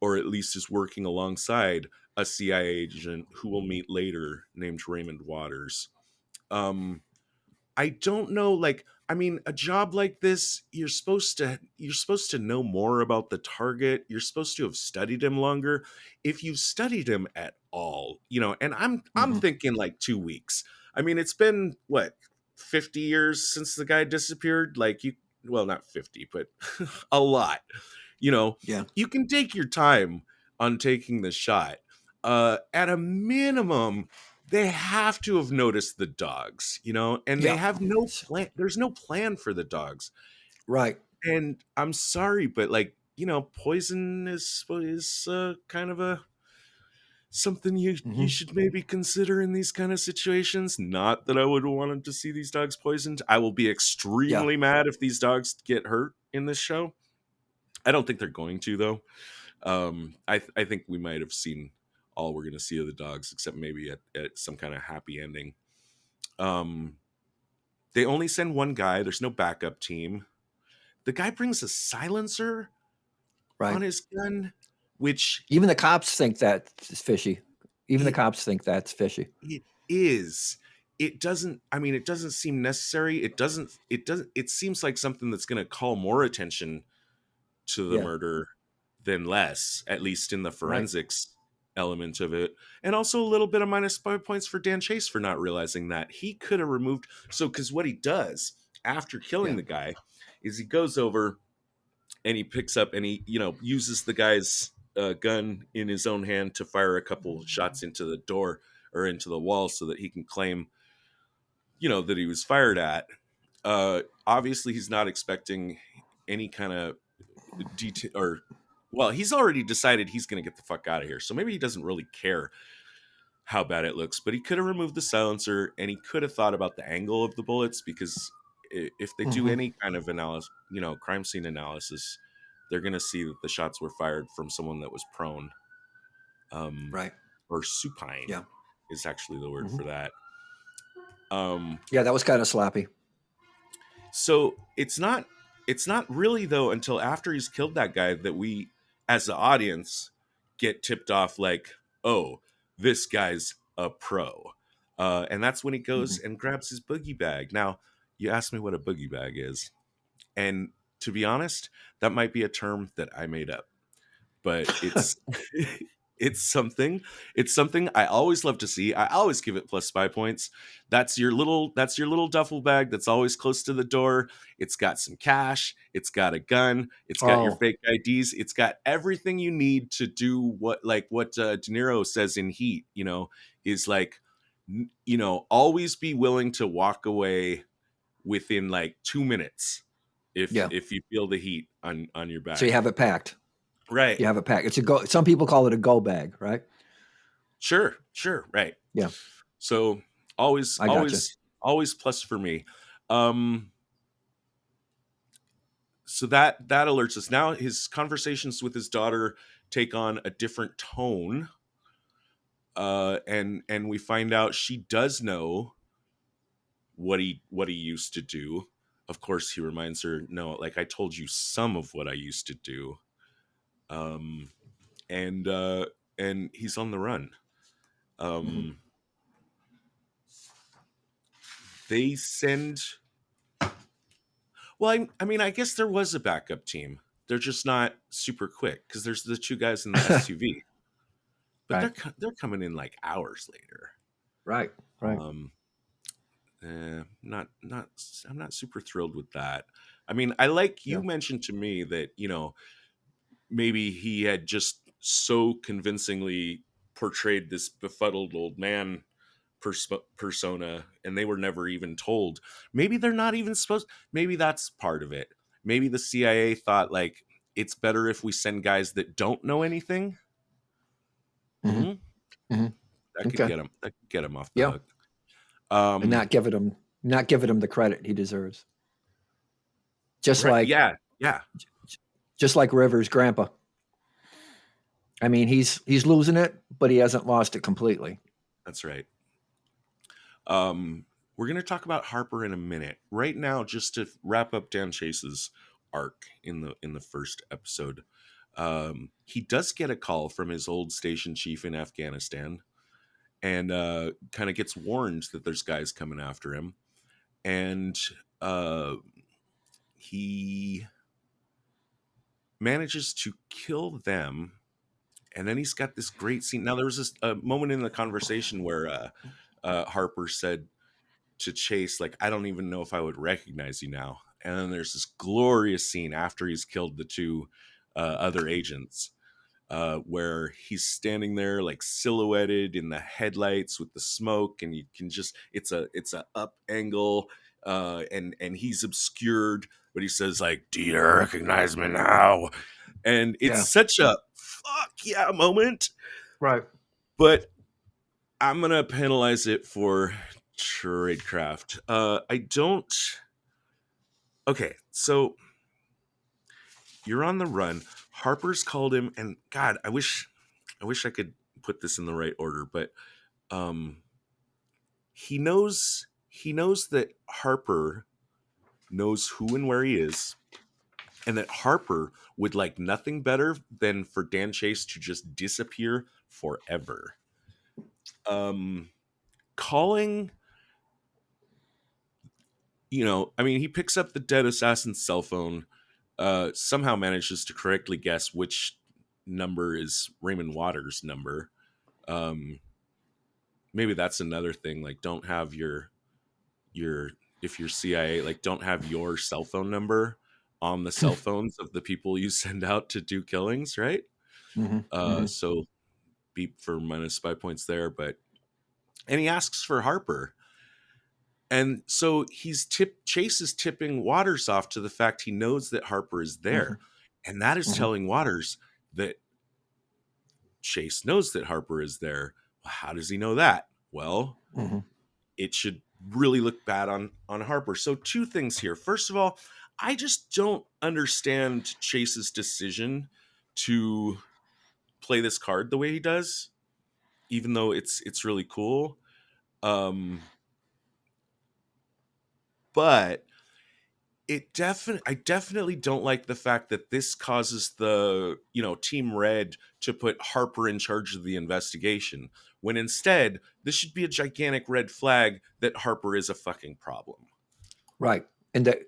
Speaker 4: or at least is working alongside, a CIA agent who we'll meet later, named Raymond Waters. Um, I don't know, like, I mean, a job like this, you're supposed to know more about the target. You're supposed to have studied him longer. If you've studied him at all, and I'm
Speaker 3: hmm
Speaker 4: thinking like 2 weeks. I mean, it's been what, 50 years since the guy disappeared? Like, well, not 50, but a lot.
Speaker 3: Yeah.
Speaker 4: You can take your time on taking the shot. At a minimum, they have to have noticed the dogs, and they
Speaker 3: Yeah.
Speaker 4: have no plan. There's no plan for the dogs.
Speaker 3: Right.
Speaker 4: And I'm sorry, but like, poison is kind of a something you
Speaker 3: hmm
Speaker 4: should maybe consider in these kind of situations. Not that I would want to see these dogs poisoned. I will be
Speaker 3: Yeah.
Speaker 4: extremely mad if these dogs get hurt in this show. I don't think they're going to, though. I think we might have seen all we're going to see of the dogs, except maybe at some kind of happy ending. Um, they only send one guy. There's no backup team. The guy brings a silencer
Speaker 3: Right.
Speaker 4: on his gun, which
Speaker 3: Even the cops think that's fishy. Even the
Speaker 4: it
Speaker 3: cops think that's fishy.
Speaker 4: it is. It doesn't. I mean, it doesn't seem necessary. It doesn't. It doesn't. It seems like something that's going to call more attention to the
Speaker 3: Yeah.
Speaker 4: murder than less, at least in the
Speaker 3: Right.
Speaker 4: forensics element of it. And also a little bit of minus 5 points for Dan Chase for not realizing that. He could have removed. So, because what he does after killing
Speaker 3: Yeah.
Speaker 4: the guy is he goes over and he picks up and he, uses the guy's gun in his own hand to fire a couple shots into the door or into the wall so that he can claim, that he was fired at. Obviously, he's not expecting any kind of detail, or well, he's already decided he's going to get the fuck out of here, so maybe he doesn't really care how bad it looks, but he could have removed the silencer and he could have thought about the angle of the bullets, because if they do
Speaker 3: hmm
Speaker 4: any kind of analysis, crime scene analysis, they're going to see that the shots were fired from someone that was prone,
Speaker 3: Right.
Speaker 4: or supine
Speaker 3: Yeah.
Speaker 4: is actually the word
Speaker 3: hmm
Speaker 4: for that. um
Speaker 3: Yeah, that was kind of sloppy.
Speaker 4: So it's not really, though, until after he's killed that guy that we, as the audience, get tipped off like, oh, this guy's a pro. And that's when he
Speaker 3: hmm
Speaker 4: goes and grabs his boogie bag. Now, you asked me what a boogie bag is. And to be honest, that might be a term that I made up, but it's it's something I always love to see. I always give it plus 5 points. That's your little duffel bag that's always close to the door. It's got some cash, it's got a gun, it's got your
Speaker 3: Oh,
Speaker 4: fake IDs, it's got everything you need to do what De Niro says in Heat, is like, always be willing to walk away within like 2 minutes if
Speaker 3: yeah.
Speaker 4: if you feel the heat on your
Speaker 3: So you
Speaker 4: back.
Speaker 3: have it packed.
Speaker 4: Right.
Speaker 3: You have it packed. It's a go. Some people call it a go bag, right?
Speaker 4: Sure, right.
Speaker 3: Yeah,
Speaker 4: So always,
Speaker 3: I gotcha.
Speaker 4: always, always plus for me. Um, so that alerts us. Now his conversations with his daughter take on a different tone. And we find out she does know what he used to do. Of course, he reminds her, no, like, I told you some of what I used to do. Um, and he's on the run.
Speaker 3: hmm
Speaker 4: Um, they send. Well, I mean, I guess there was a backup team. They're just not super quick because there's the two guys in the SUV, but
Speaker 3: Right.
Speaker 4: they're coming in like hours later.
Speaker 3: Right. Right.
Speaker 4: Um, not I'm not super thrilled with that. I mean, I like you
Speaker 3: Yeah.
Speaker 4: mentioned to me that, maybe he had just so convincingly portrayed this befuddled old man persona, and they were never even told. Maybe they're not even supposed. Maybe that's part of it. Maybe the CIA thought, like, it's better if we send guys that don't know anything.
Speaker 3: Hmm.
Speaker 4: Hmm?
Speaker 3: Hmm.
Speaker 4: That could
Speaker 3: Okay.
Speaker 4: get him. That could get him off the
Speaker 3: Yeah.
Speaker 4: hook.
Speaker 3: And not giving him the credit he deserves. Just
Speaker 4: Right?
Speaker 3: like
Speaker 4: Yeah. Yeah.
Speaker 3: just like Rivers' grandpa. I mean, he's losing it, but he hasn't lost it completely.
Speaker 4: That's right. We're gonna talk about Harper in a minute. Right now, just to wrap up Dan Chase's arc in the first episode, he does get a call from his old station chief in Afghanistan, and kind of gets warned that there's guys coming after him, and he manages to kill them. And then he's got this great scene. Now, there was this moment in the conversation where Harper said to Chase, like, I don't even know if I would recognize you now. And then there's this glorious scene after he's killed the two other agents, where he's standing there like silhouetted in the headlights with the smoke, and you can just it's a up angle, and he's obscured, but he says, like, do you recognize me now? And it's
Speaker 3: Yeah.
Speaker 4: such a fuck yeah moment.
Speaker 3: Right.
Speaker 4: But I'm gonna penalize it for tradecraft. I don't. Okay, so you're on the run. Harper's called him, and God, I wish I could put this in the right order, but he knows that Harper knows who and where he is, and that Harper would like nothing better than for Dan Chase to just disappear forever. Calling, I mean, he picks up the dead assassin's cell phone, somehow manages to correctly guess which number is Raymond Waters' number. Maybe that's another thing. Like, don't have your if you're CIA, like, don't have your cell phone number on the cell phones of the people you send out to do killings, right? So beep for minus 5 points there. And he asks for Harper. And so Chase is tipping Waters off to the fact he knows that Harper is there. And that is telling Waters that Chase knows that Harper is there. Well, how does he know that? Well, it should really look bad on Harper. So two things here. First of all, I just don't understand Chase's decision to play this card the way he does, even though it's really cool. But I definitely don't like the fact that this causes the, Team Red to put Harper in charge of the investigation, when instead this should be a gigantic red flag that Harper is a fucking problem.
Speaker 3: Right. And that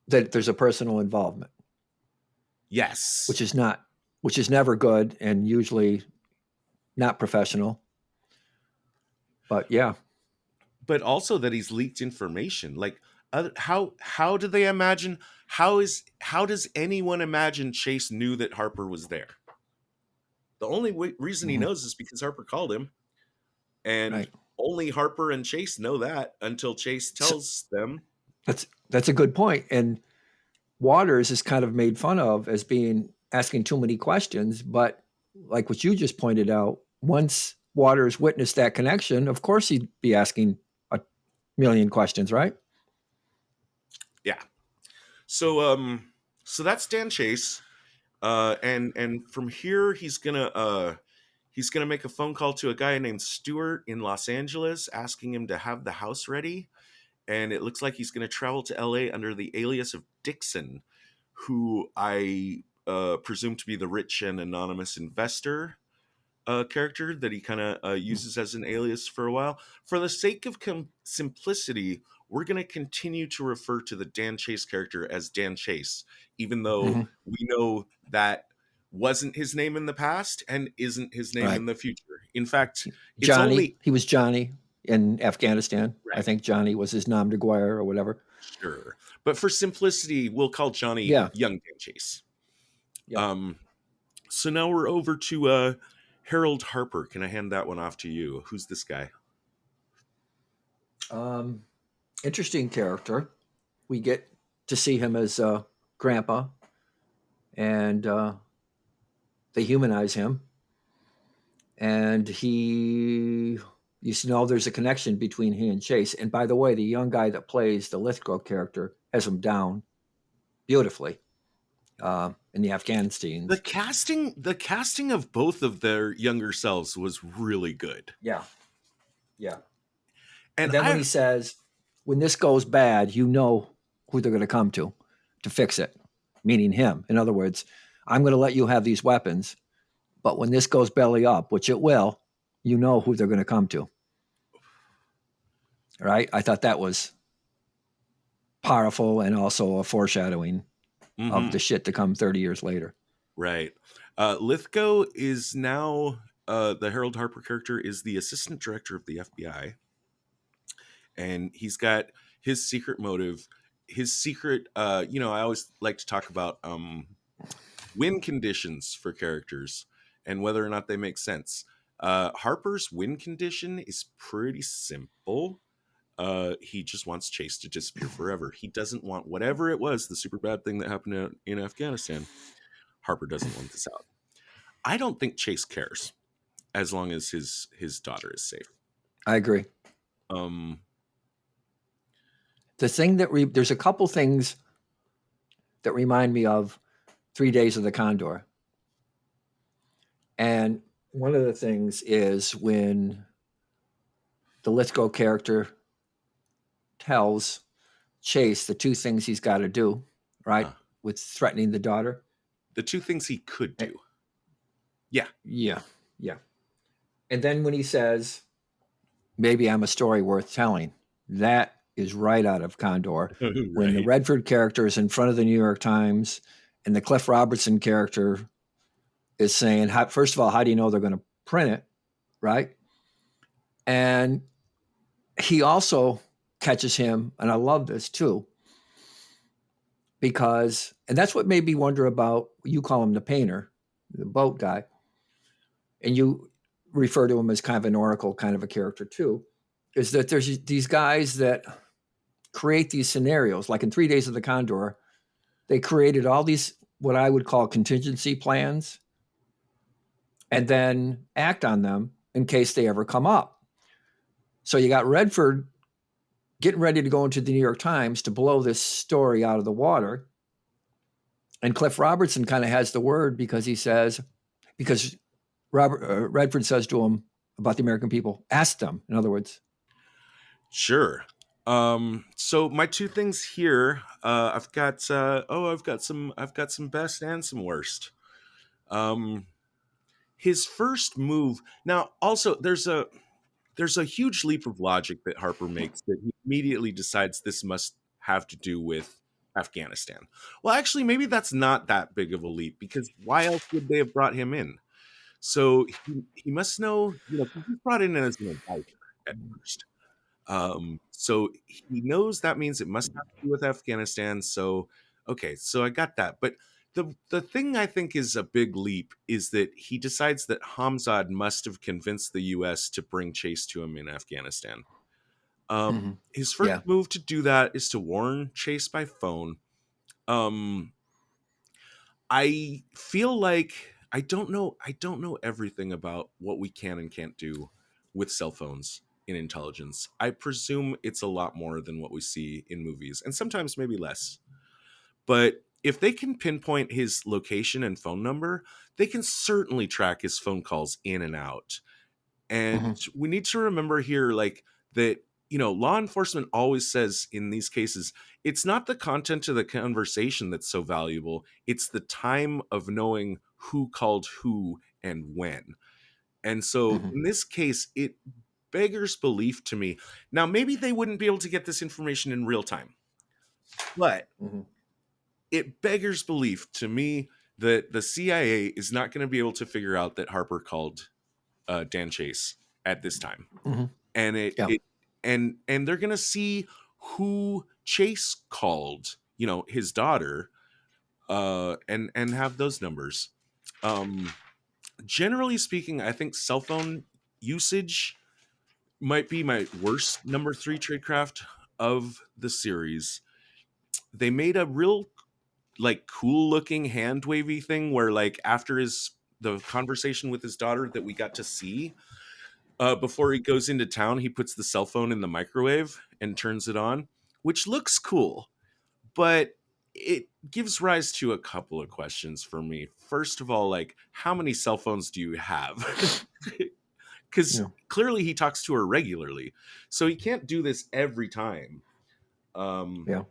Speaker 3: there's a personal involvement.
Speaker 4: Yes.
Speaker 3: Which is never good and usually not professional. But yeah.
Speaker 4: But also that he's leaked information. Like, how do they imagine? How does anyone imagine Chase knew that Harper was there? The only reason he knows is because Harper called him, and only Harper and Chase know that until Chase tells them.
Speaker 3: That's a good point. And Waters is kind of made fun of as being asking too many questions, but like what you just pointed out, once Waters witnessed that connection, of course he'd be asking a million questions, right?
Speaker 4: Yeah. So that's Dan Chase. And from here he's gonna make a phone call to a guy named Stewart in Los Angeles, asking him to have the house ready. And it looks like he's gonna travel to LA under the alias of Dixon, who I presume to be the rich and anonymous investor character that he kind of uses as an alias for a while. For the sake of simplicity, we're going to continue to refer to the Dan Chase character as Dan Chase, even though we know that wasn't his name in the past and isn't his name in the future. In fact,
Speaker 3: he was Johnny. in Afghanistan. I
Speaker 4: Right.
Speaker 3: think Johnny was his nom de guerre or whatever.
Speaker 4: Sure. But for simplicity, we'll call Johnny
Speaker 3: Yeah.
Speaker 4: Young Dan Chase.
Speaker 3: Yep.
Speaker 4: So now we're over to Harold Harper. Can I hand that one off to you? Who's this guy?
Speaker 3: Interesting character. We get to see him as Grandpa, and they humanize him. And you know, there's a connection between he and Chase. And by the way, the young guy that plays the Lithgow character has him down beautifully in the Afghan scenes.
Speaker 4: The casting of both of their younger selves was really good.
Speaker 3: Yeah.
Speaker 4: And
Speaker 3: then when he says, when this goes bad, you know who they're going to come to fix it, meaning him. In other words, I'm going to let you have these weapons, but when this goes belly up, which it will, you know who they're going to come to. Right? I thought that was powerful and also a foreshadowing of the shit to come 30 years later.
Speaker 4: Right. Lithgow is now, the Harold Harper character is the assistant director of the FBI. And he's got his secret motive, his secret, I always like to talk about win conditions for characters and whether or not they make sense. Harper's win condition is pretty simple. He just wants Chase to disappear forever. He doesn't want whatever it was, the super bad thing that happened in Afghanistan. Harper doesn't want this out. I don't think Chase cares as long as his daughter is safe.
Speaker 3: I agree. The thing that there's a couple things that remind me of 3 Days of the Condor. And one of the things is when the Lithgow character tells Chase the two things he's got to do, right? With threatening the daughter.
Speaker 4: The two things he could do. Yeah.
Speaker 3: And then when he says, maybe I'm a story worth telling, that is right out of Condor.
Speaker 4: Right.
Speaker 3: When the Redford character is in front of the New York Times and the Cliff Robertson character is saying, first of all, how do you know they're going to print it? Right. And he also catches him, and I love this too, because, and that's what made me wonder about, you call him the painter, the boat guy, and you refer to him as kind of an oracle kind of a character too, is that there's these guys that create these scenarios, like in 3 Days of the Condor, they created all these, what I would call contingency plans, and then act on them in case they ever come up. So you got Redford getting ready to go into the New York Times to blow this story out of the water. And Cliff Robertson kind of has the word because Redford says to him about the American people, ask them, in other words.
Speaker 4: Sure. So my two things here, I've got some best and some worst. His first move. Now, also there's a huge leap of logic that Harper makes that he immediately decides this must have to do with Afghanistan. Well, actually, maybe that's not that big of a leap, because why else would they have brought him in? So he must know, he's brought in as an advisor at first. So he knows that means it must have to do with Afghanistan. So, okay, so I got that. But the thing I think is a big leap is that he decides that Hamzad must have convinced the U.S. to bring Chase to him in Afghanistan. His first move to do that is to warn Chase by phone. I feel like I don't know everything about what we can and can't do with cell phones in intelligence. I presume it's a lot more than what we see in movies, and sometimes maybe less. But if they can pinpoint his location and phone number, they can certainly track his phone calls in and out. And we need to remember here, like, that, law enforcement always says in these cases, it's not the content of the conversation that's so valuable. It's the time of knowing who called who and when. And so in this case, it beggars belief to me. Now, maybe they wouldn't be able to get this information in real time, but it beggars belief to me that the CIA is not going to be able to figure out that Harper called Dan Chase at this time. and
Speaker 3: Yeah.
Speaker 4: and they're gonna see who Chase called, his daughter, and have those numbers. Generally speaking, I think cell phone usage might be my worst number 3 tradecraft of the series. They made a real like cool looking hand wavy thing where like after the conversation with his daughter that we got to see, before he goes into town, he puts the cell phone in the microwave and turns it on, which looks cool, but it gives rise to a couple of questions for me. First of all, like, how many cell phones do you have? Because
Speaker 3: Yeah.
Speaker 4: clearly he talks to her regularly, so he can't do this every time.
Speaker 3: Yeah.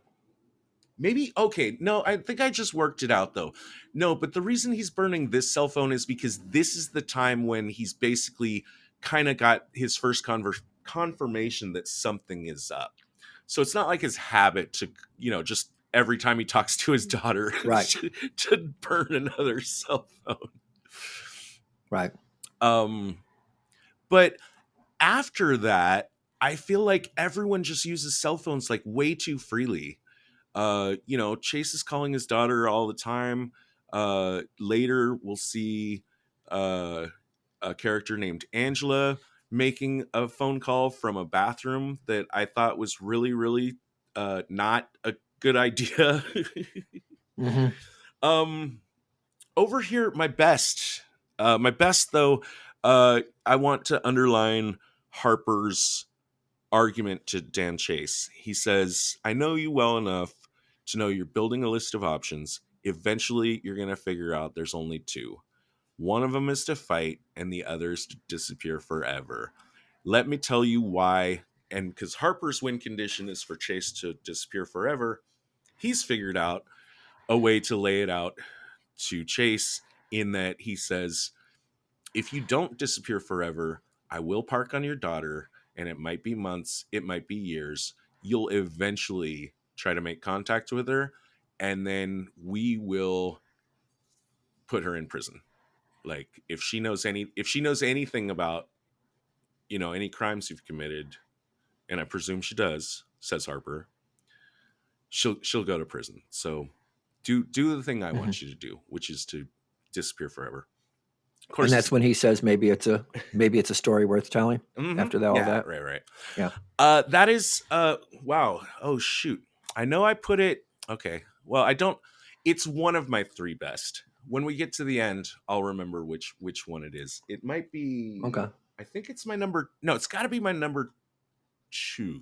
Speaker 4: Maybe, okay, no, I think I just worked it out though. No, but the reason he's burning this cell phone is because this is the time when he's basically kind of got his first confirmation that something is up. So it's not like his habit to, just every time he talks to his daughter,
Speaker 3: Right.
Speaker 4: to burn another cell phone.
Speaker 3: Right.
Speaker 4: But after that, I feel like everyone just uses cell phones like way too freely. Chase is calling his daughter all the time. Later, we'll see a character named Angela making a phone call from a bathroom that I thought was really, really not a good idea.
Speaker 3: Mm-hmm.
Speaker 4: Over here, my best though, I want to underline Harper's argument to Dan Chase. He says, I know you well enough to know you're building a list of options. Eventually, you're going to figure out there's only two. One of them is to fight, and the other is to disappear forever. Let me tell you why. And because Harper's win condition is for Chase to disappear forever, he's figured out a way to lay it out to Chase in that he says, if you don't disappear forever, I will park on your daughter, and it might be months, it might be years. You'll eventually try to make contact with her, and then we will put her in prison. Like if she knows anything about, any crimes you've committed, and I presume she does, says Harper, she'll go to prison. So do the thing I want you to do, which is to disappear forever. Of course,
Speaker 3: And that's when he says maybe it's a story worth telling.
Speaker 4: mm-hmm.
Speaker 3: After all that,
Speaker 4: right.
Speaker 3: Yeah.
Speaker 4: That is wow. Oh shoot. I know I put it okay. Well, I don't. It's one of my 3 best. When we get to the end, I'll remember which one it is. It might be
Speaker 3: Okay.
Speaker 4: I think it's my number. No, it's got to be my number 2.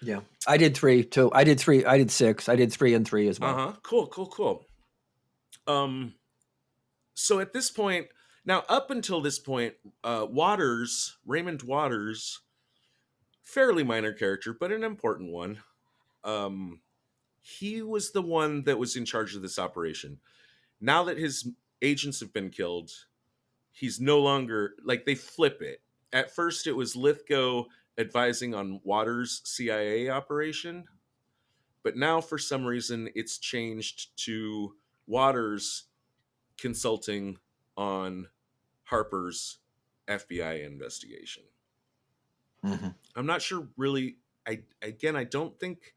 Speaker 3: Yeah. I did 3 too. I did 3. I did 6. I did 3 and 3 as well.
Speaker 4: Cool. So at this point, now up until this point, Raymond Waters, fairly minor character, but an important one. He was the one that was in charge of this operation. Now that his agents have been killed, he's no longer, like, they flip it. At first, it was Lithgow advising on Waters' CIA operation, but now for some reason it's changed to Waters consulting on Harper's FBI investigation.
Speaker 3: Mm-hmm.
Speaker 4: I'm not sure really. I don't think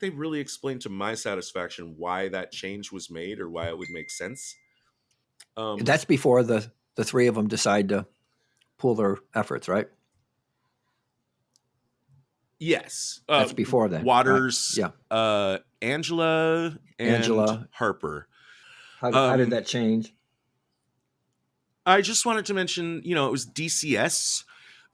Speaker 4: they really explained to my satisfaction why that change was made or why it would make sense.
Speaker 3: That's before the 3 of them decide to pool their efforts, right?
Speaker 4: Yes,
Speaker 3: That's before that.
Speaker 4: Waters,
Speaker 3: right? Yeah.
Speaker 4: Angela, and
Speaker 3: Angela.
Speaker 4: Harper.
Speaker 3: How did that change?
Speaker 4: I just wanted to mention, it was DCS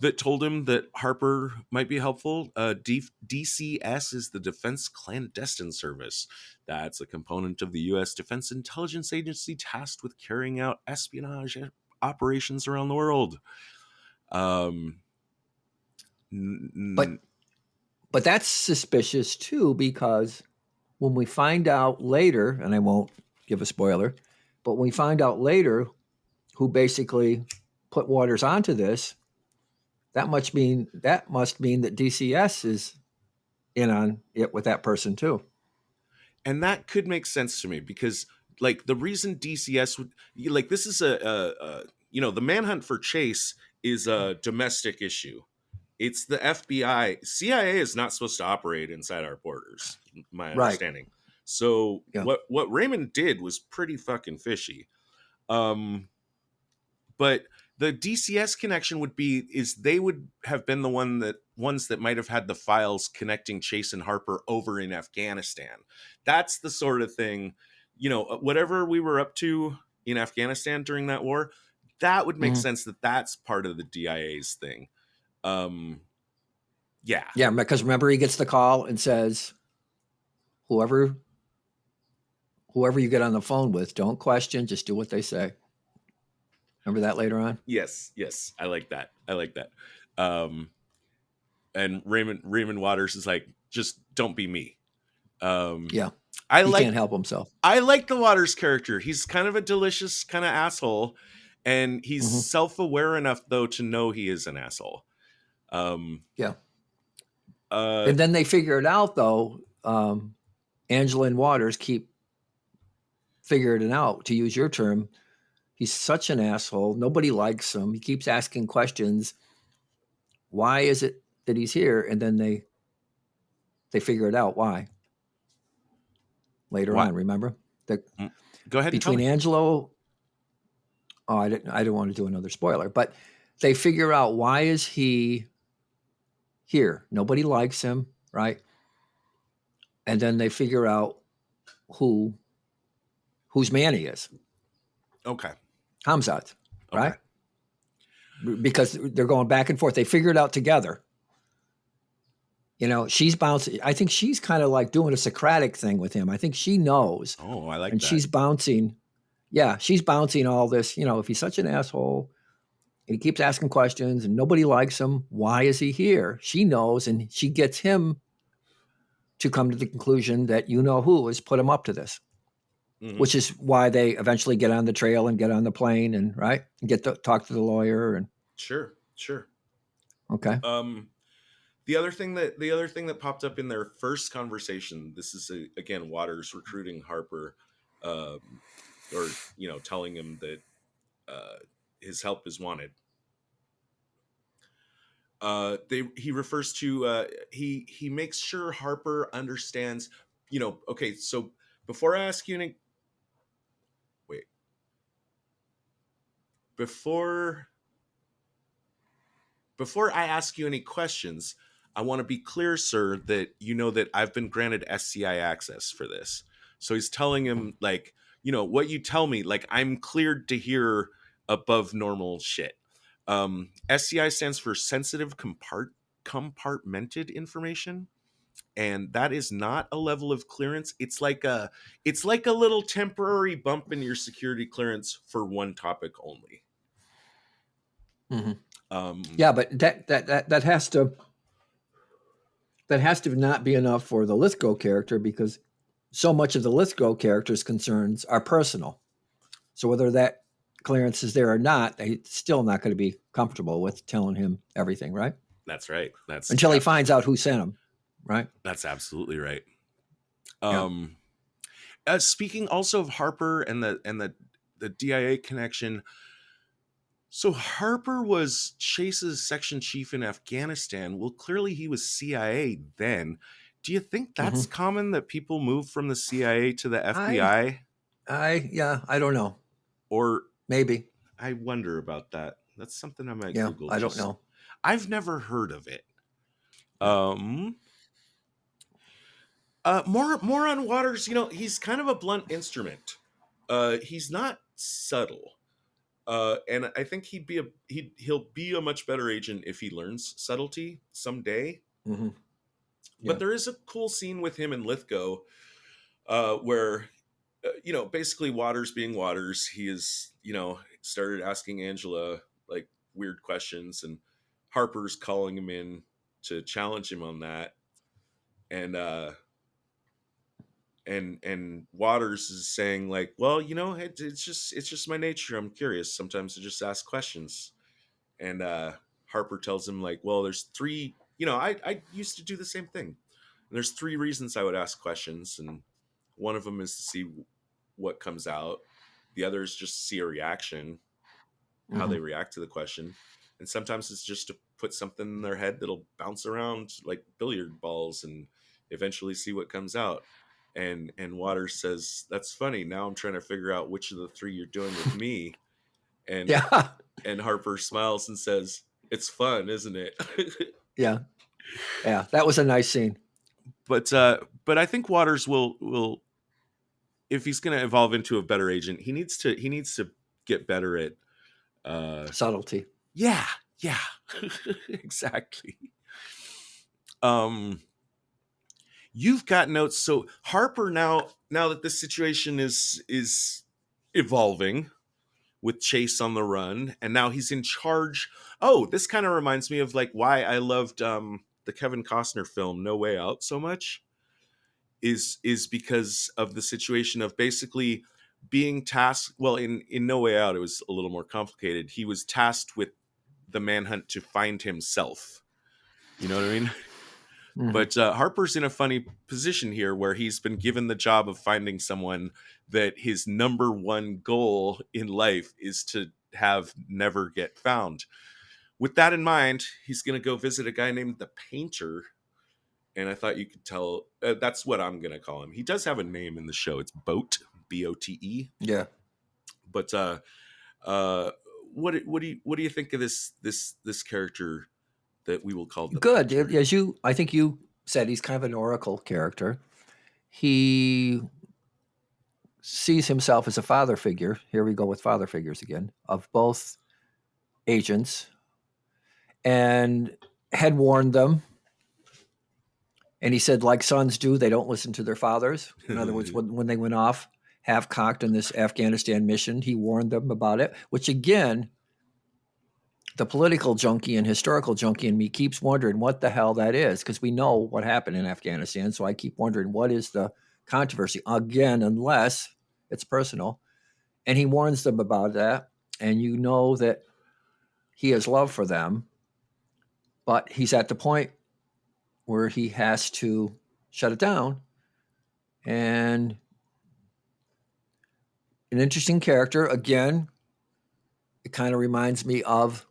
Speaker 4: that told him that Harper might be helpful. DCS is the Defense Clandestine Service. That's a component of the U.S. Defense Intelligence Agency tasked with carrying out espionage operations around the world.
Speaker 3: But that's suspicious too, because when we find out later, and I won't give a spoiler, but when we find out later who basically put Waters onto this, that must mean that DCS is in on it with that person too.
Speaker 4: And that could make sense to me because, like, the reason DCS would, like, this is the manhunt for Chase is a domestic issue. It's the FBI. CIA is not supposed to operate inside our borders, my
Speaker 3: Right.
Speaker 4: understanding. So
Speaker 3: Yeah.
Speaker 4: what Raymond did was pretty fucking fishy. But the DCS connection is they would have been the ones that might have had the files connecting Chase and Harper over in Afghanistan. That's the sort of thing, whatever we were up to in Afghanistan during that war, that would make sense that that's part of the DIA's thing. Yeah.
Speaker 3: Yeah, because remember he gets the call and says, whoever you get on the phone with, don't question, just do what they say. Remember that later on?
Speaker 4: Yes. I like that. And Raymond Waters is like, just don't be me.
Speaker 3: Yeah.
Speaker 4: He
Speaker 3: can't help himself.
Speaker 4: I like the Waters character. He's kind of a delicious kind of asshole, and he's self-aware enough though to know he is an asshole.
Speaker 3: Yeah. And then they figure it out though. Angela and Waters keep figuring it out, to use your term. He's such an asshole. Nobody likes him. He keeps asking questions. Why is it that he's here? And then they figure it out. Why? Later on, remember?
Speaker 4: Go ahead.
Speaker 3: Between Angelo. Oh, I didn't want to do another spoiler, but they figure out why is he here? Nobody likes him, right? And then they figure out whose man he is.
Speaker 4: Okay.
Speaker 3: Hamzat, right? Because they're going back and forth. They figure it out together. She's bouncing. I think she's kind of like doing a Socratic thing with him. I think she knows.
Speaker 4: Oh, I like
Speaker 3: and
Speaker 4: that.
Speaker 3: She's bouncing. Yeah, she's bouncing all this. If he's such an asshole, and he keeps asking questions and nobody likes him, why is he here? She knows, and she gets him to come to the conclusion that who has put him up to this, which is why they eventually get on the trail and get on the plane and get to talk to the lawyer and
Speaker 4: Sure.
Speaker 3: Okay.
Speaker 4: The other thing that popped up in their first conversation, this is again Waters recruiting Harper, or telling him that his help is wanted. He refers to he makes sure Harper understands. Okay, so before I ask you any, before I ask you any questions, I want to be clear, sir, that that I've been granted SCI access for this. So he's telling him, like, what you tell me, like, I'm cleared to hear above normal shit. SCI stands for sensitive compartmented information. And that is not a level of clearance. It's like a little temporary bump in your security clearance for one topic only.
Speaker 3: Yeah, but that has to not be enough for the Lithgow character, because so much of the Lithgow character's concerns are personal. So whether that clearance is there or not, they're still not going to be comfortable with telling him everything, right?
Speaker 4: That's right.
Speaker 3: Until he finds out who sent him, right?
Speaker 4: That's absolutely right. Speaking also of Harper and the DIA connection. So Harper was Chase's section chief in Afghanistan. Well, clearly he was CIA then. Do you think that's common that people move from the CIA to the FBI?
Speaker 3: I don't know.
Speaker 4: Or
Speaker 3: maybe.
Speaker 4: I wonder about that. That's something I might Google.
Speaker 3: I don't know.
Speaker 4: I've never heard of it. More on Waters. He's kind of a blunt instrument. He's not subtle. And I think he'll be a much better agent if he learns subtlety someday.
Speaker 3: Yeah.
Speaker 4: But there is a cool scene with him in Lithgow, where basically Waters being Waters, he is started asking Angela like weird questions, and Harper's calling him in to challenge him on that, and Waters is saying like, well, it's just my nature. I'm curious. Sometimes I just ask questions. And Harper tells him like, well, there's three, I used to do the same thing. And there's three reasons I would ask questions. And one of them is to see what comes out. The other is just to see a reaction, how they react to the question. and sometimes it's just to put something in their head that'll bounce around like billiard balls and eventually see what comes out. And Waters says, "That's funny. Now I'm trying to figure out which of the three you're doing with me." And
Speaker 3: Yeah.
Speaker 4: and Harper smiles and says, "It's fun, isn't it?"
Speaker 3: Yeah. Yeah. That was a nice scene.
Speaker 4: But I think Waters will, if he's going to evolve into a better agent, he needs to get better at
Speaker 3: Subtlety.
Speaker 4: yeah, exactly. You've got notes. So Harper, now that this situation is evolving with Chase on the run, and now he's in charge. Oh, this kind of reminds me of like why I loved the Kevin Costner film No Way Out so much. Is because of the situation of basically being tasked. Well, in No Way Out, it was a little more complicated. He was tasked with the manhunt to find himself. You know what I mean?
Speaker 3: Mhm.
Speaker 4: But Harper's in a funny position here where he's been given the job of finding someone that his number one goal in life is to have never get found. With that in mind, he's going to go visit a guy named the Painter. And I thought you could tell that's what I'm going to call him. He does have a name in the show. It's Bote, Bote.
Speaker 3: Yeah.
Speaker 4: But what do you think of this character that we will call the
Speaker 3: Good.
Speaker 4: Painter?
Speaker 3: As I think you said, he's kind of an oracle character. He sees himself as a father figure. Here we go with father figures again, of both agents, and had warned them. And he said, like sons do, they don't listen to their fathers. In other words, when they went off half-cocked in this Afghanistan mission, he warned them about it, which again, the political junkie and historical junkie in me keeps wondering what the hell that is, because we know what happened in Afghanistan. So I keep wondering, what is the controversy? Again, unless it's personal. And he warns them about that. And you know that he has love for them, but he's at the point where he has to shut it down. And an interesting character. Again, it kind of reminds me of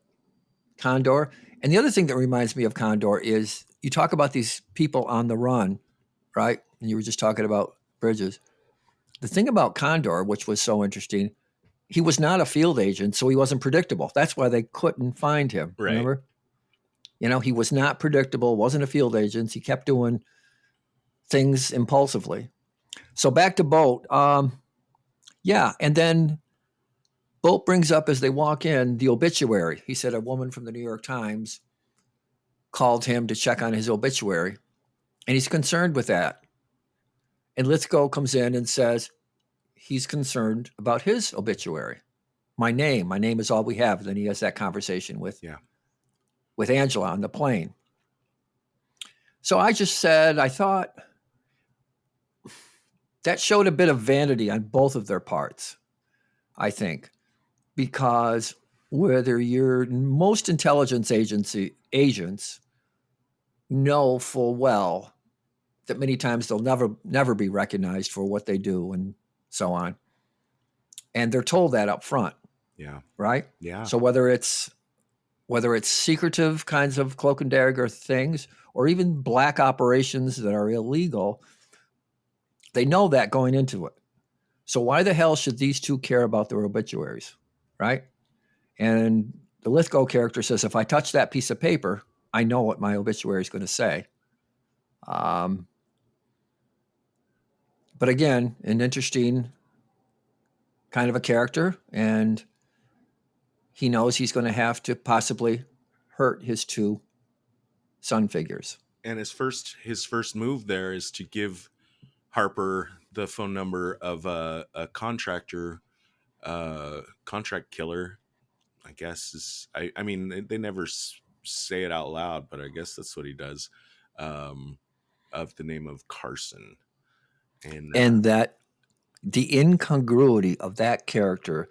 Speaker 3: Condor. And the other thing that reminds me of Condor is you talk about these people on the run, right? And you were just talking about Bridges. The thing about Condor, which was so interesting, he was not a field agent, so he wasn't predictable. That's why they couldn't find him.
Speaker 4: Right.
Speaker 3: Remember? You know, he was not predictable, wasn't a field agent. He kept doing things impulsively. So back to Bolt. Yeah. And then Bolt brings up as they walk in the obituary. He said a woman from the New York Times called him to check on his obituary, and he's concerned with that. And Lithgow comes in and says he's concerned about his obituary. My name is all we have. And then he has that conversation with Angela on the plane. So I just said, I thought that showed a bit of vanity on both of their parts, I think, because whether your most intelligence agents know full well that many times they'll never be recognized for what they do and so on. And they're told that up front.
Speaker 4: Yeah.
Speaker 3: Right?
Speaker 4: Yeah.
Speaker 3: So whether it's secretive kinds of cloak and dagger things or even black operations that are illegal, they know that going into it. So why the hell should these two care about their obituaries? Right? And the Lithgow character says, if I touch that piece of paper, I know what my obituary is going to say. But again, an interesting kind of a character, and he knows he's going to have to possibly hurt his two son figures.
Speaker 4: And his first move there is to give Harper the phone number of a contractor, contract killer, I guess is, I mean, they never say it out loud, but I guess that's what he does, of the name of Carson. And
Speaker 3: that the incongruity of that character,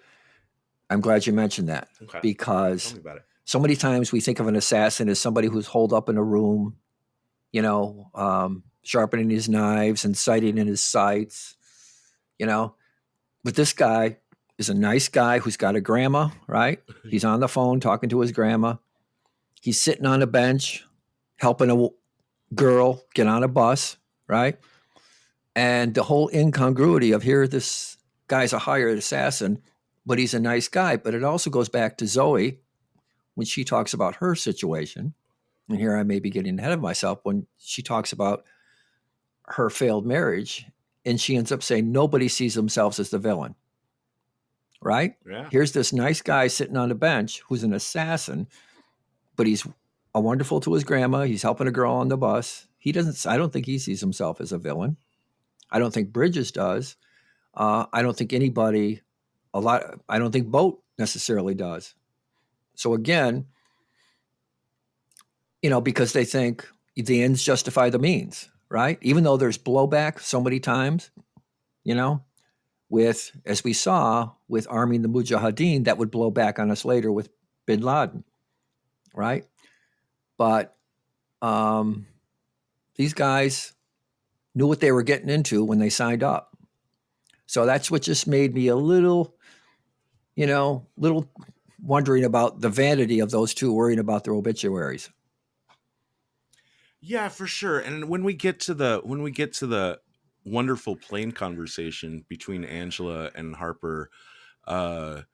Speaker 3: I'm glad you mentioned that.
Speaker 4: Okay.
Speaker 3: Because
Speaker 4: tell me about it.
Speaker 3: So many times we think of an assassin as somebody who's holed up in a room, sharpening his knives and sighting in his sights, But this guy is a nice guy who's got a grandma, right? He's on the phone talking to his grandma. He's sitting on a bench helping a girl get on a bus, right? And the whole incongruity of here, this guy's a hired assassin, but he's a nice guy. But it also goes back to Zoe when she talks about her situation. And here I may be getting ahead of myself when she talks about her failed marriage. And she ends up saying nobody sees themselves as the villain, right?
Speaker 4: Yeah.
Speaker 3: Here's this nice guy sitting on a bench who's an assassin, but he's wonderful to his grandma. He's helping a girl on the bus. I don't think he sees himself as a villain. I don't think Bridges does. I don't think I don't think Boat necessarily does. So again, because they think the ends justify the means, right? Even though there's blowback so many times, with, as we saw, with arming the Mujahideen, that would blow back on us later with bin Laden, right? But these guys knew what they were getting into when they signed up. So that's what just made me a little wondering about the vanity of those two worrying about their obituaries.
Speaker 4: Yeah, for sure. And when we get to the wonderful plane conversation between Angela and Harper, I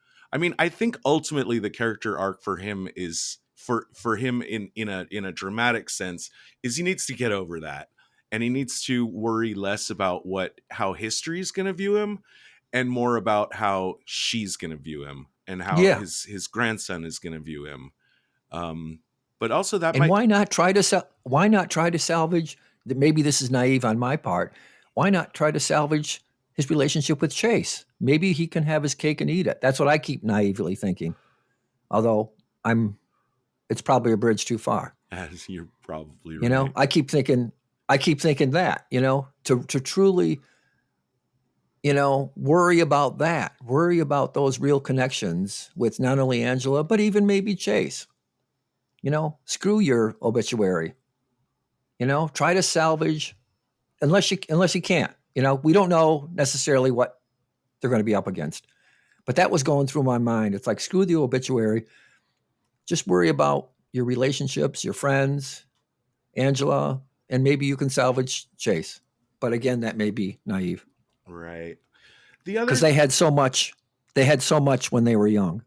Speaker 4: think ultimately the character arc for him is for him in a dramatic sense is he needs to get over that, and he needs to worry less about how history is going to view him and more about how she's going to view him and how his grandson is going to view him. But also that
Speaker 3: why not try to salvage, maybe this is naive on my part, why not try to salvage his relationship with Chase? Maybe he can have his cake and eat it. That's what I keep naively thinking. Although it's probably a bridge too far.
Speaker 4: As you're probably right.
Speaker 3: I keep thinking that, to truly, worry about those real connections with not only Angela, but even maybe Chase. Screw your obituary. Try to salvage, unless you can't. We don't know necessarily what they're going to be up against. But that was going through my mind. It's like, screw the obituary. Just worry about your relationships, your friends, Angela, and maybe you can salvage Chase. But again, that may be naive.
Speaker 4: Right.
Speaker 3: Because they had so much when they were young,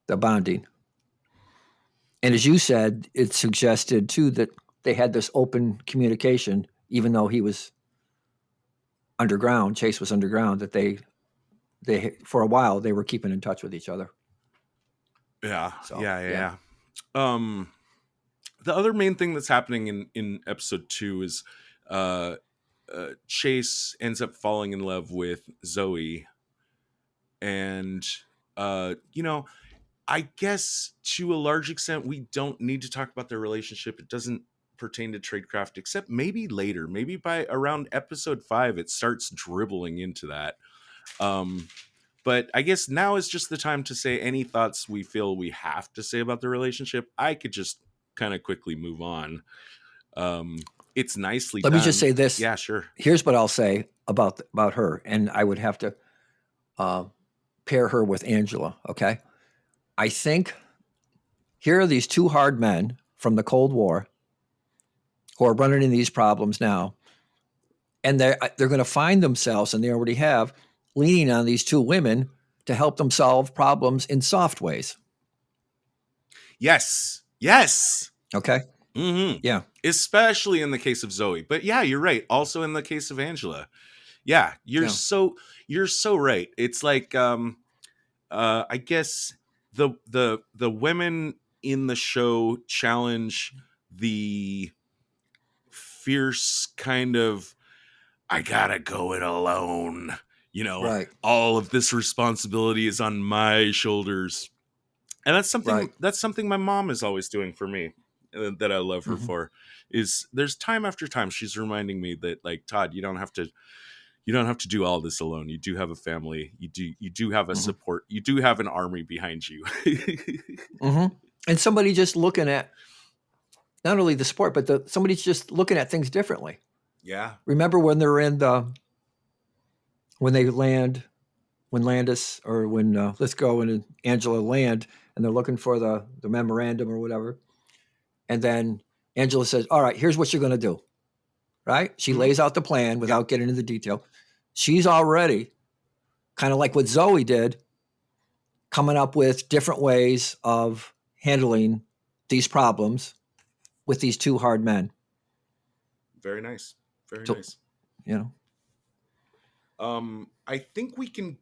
Speaker 3: the bonding. And as you said, it suggested too that they had this open communication, even though he was underground, Chase was underground, that they for a while they were keeping in touch with each other.
Speaker 4: Yeah.
Speaker 3: So,
Speaker 4: yeah. The other main thing that's happening in episode 2 is Chase ends up falling in love with Zoe. And, I guess to a large extent, we don't need to talk about their relationship. It doesn't pertain to tradecraft, except maybe later. Maybe by around episode 5, it starts dribbling into that. But I guess now is just the time to say any thoughts we feel we have to say about the relationship. I could just kind of quickly move on. It's nicely done.
Speaker 3: Let me just say this.
Speaker 4: Yeah, sure.
Speaker 3: Here's what I'll say about her, and I would have to pair her with Angela, okay? I think here are these two hard men from the Cold War who are running into these problems now, and they're going to find themselves, and they already have, leaning on these two women to help them solve problems in soft ways.
Speaker 4: Yes.
Speaker 3: Okay.
Speaker 4: Mm-hmm.
Speaker 3: Yeah.
Speaker 4: Especially in the case of Zoe, but yeah, you're right. Also in the case of Angela. Yeah, you're so right. It's like, I guess the women in the show challenge the fierce kind of, I gotta go it alone.
Speaker 3: Right.
Speaker 4: All of this responsibility is on my shoulders. And that's something my mom is always doing for me, that I love her for, is there's time after time she's reminding me that, like, Todd, you don't have to do all this alone. You do have a family. You do have a support. You do have an army behind you.
Speaker 3: And somebody just looking at not only the sport, but somebody's just looking at things differently.
Speaker 4: Yeah.
Speaker 3: Remember when they're when they land when Landis or when Lithgow and Angela land, and they're looking for the memorandum or whatever. And then Angela says, all right, here's what you're going to do. Right? She lays out the plan without getting into the detail. She's already, kind of like what Zoe did, coming up with different ways of handling these problems with these two hard men.
Speaker 4: Very nice. Very
Speaker 3: So,
Speaker 4: nice.
Speaker 3: You know,
Speaker 4: I think we can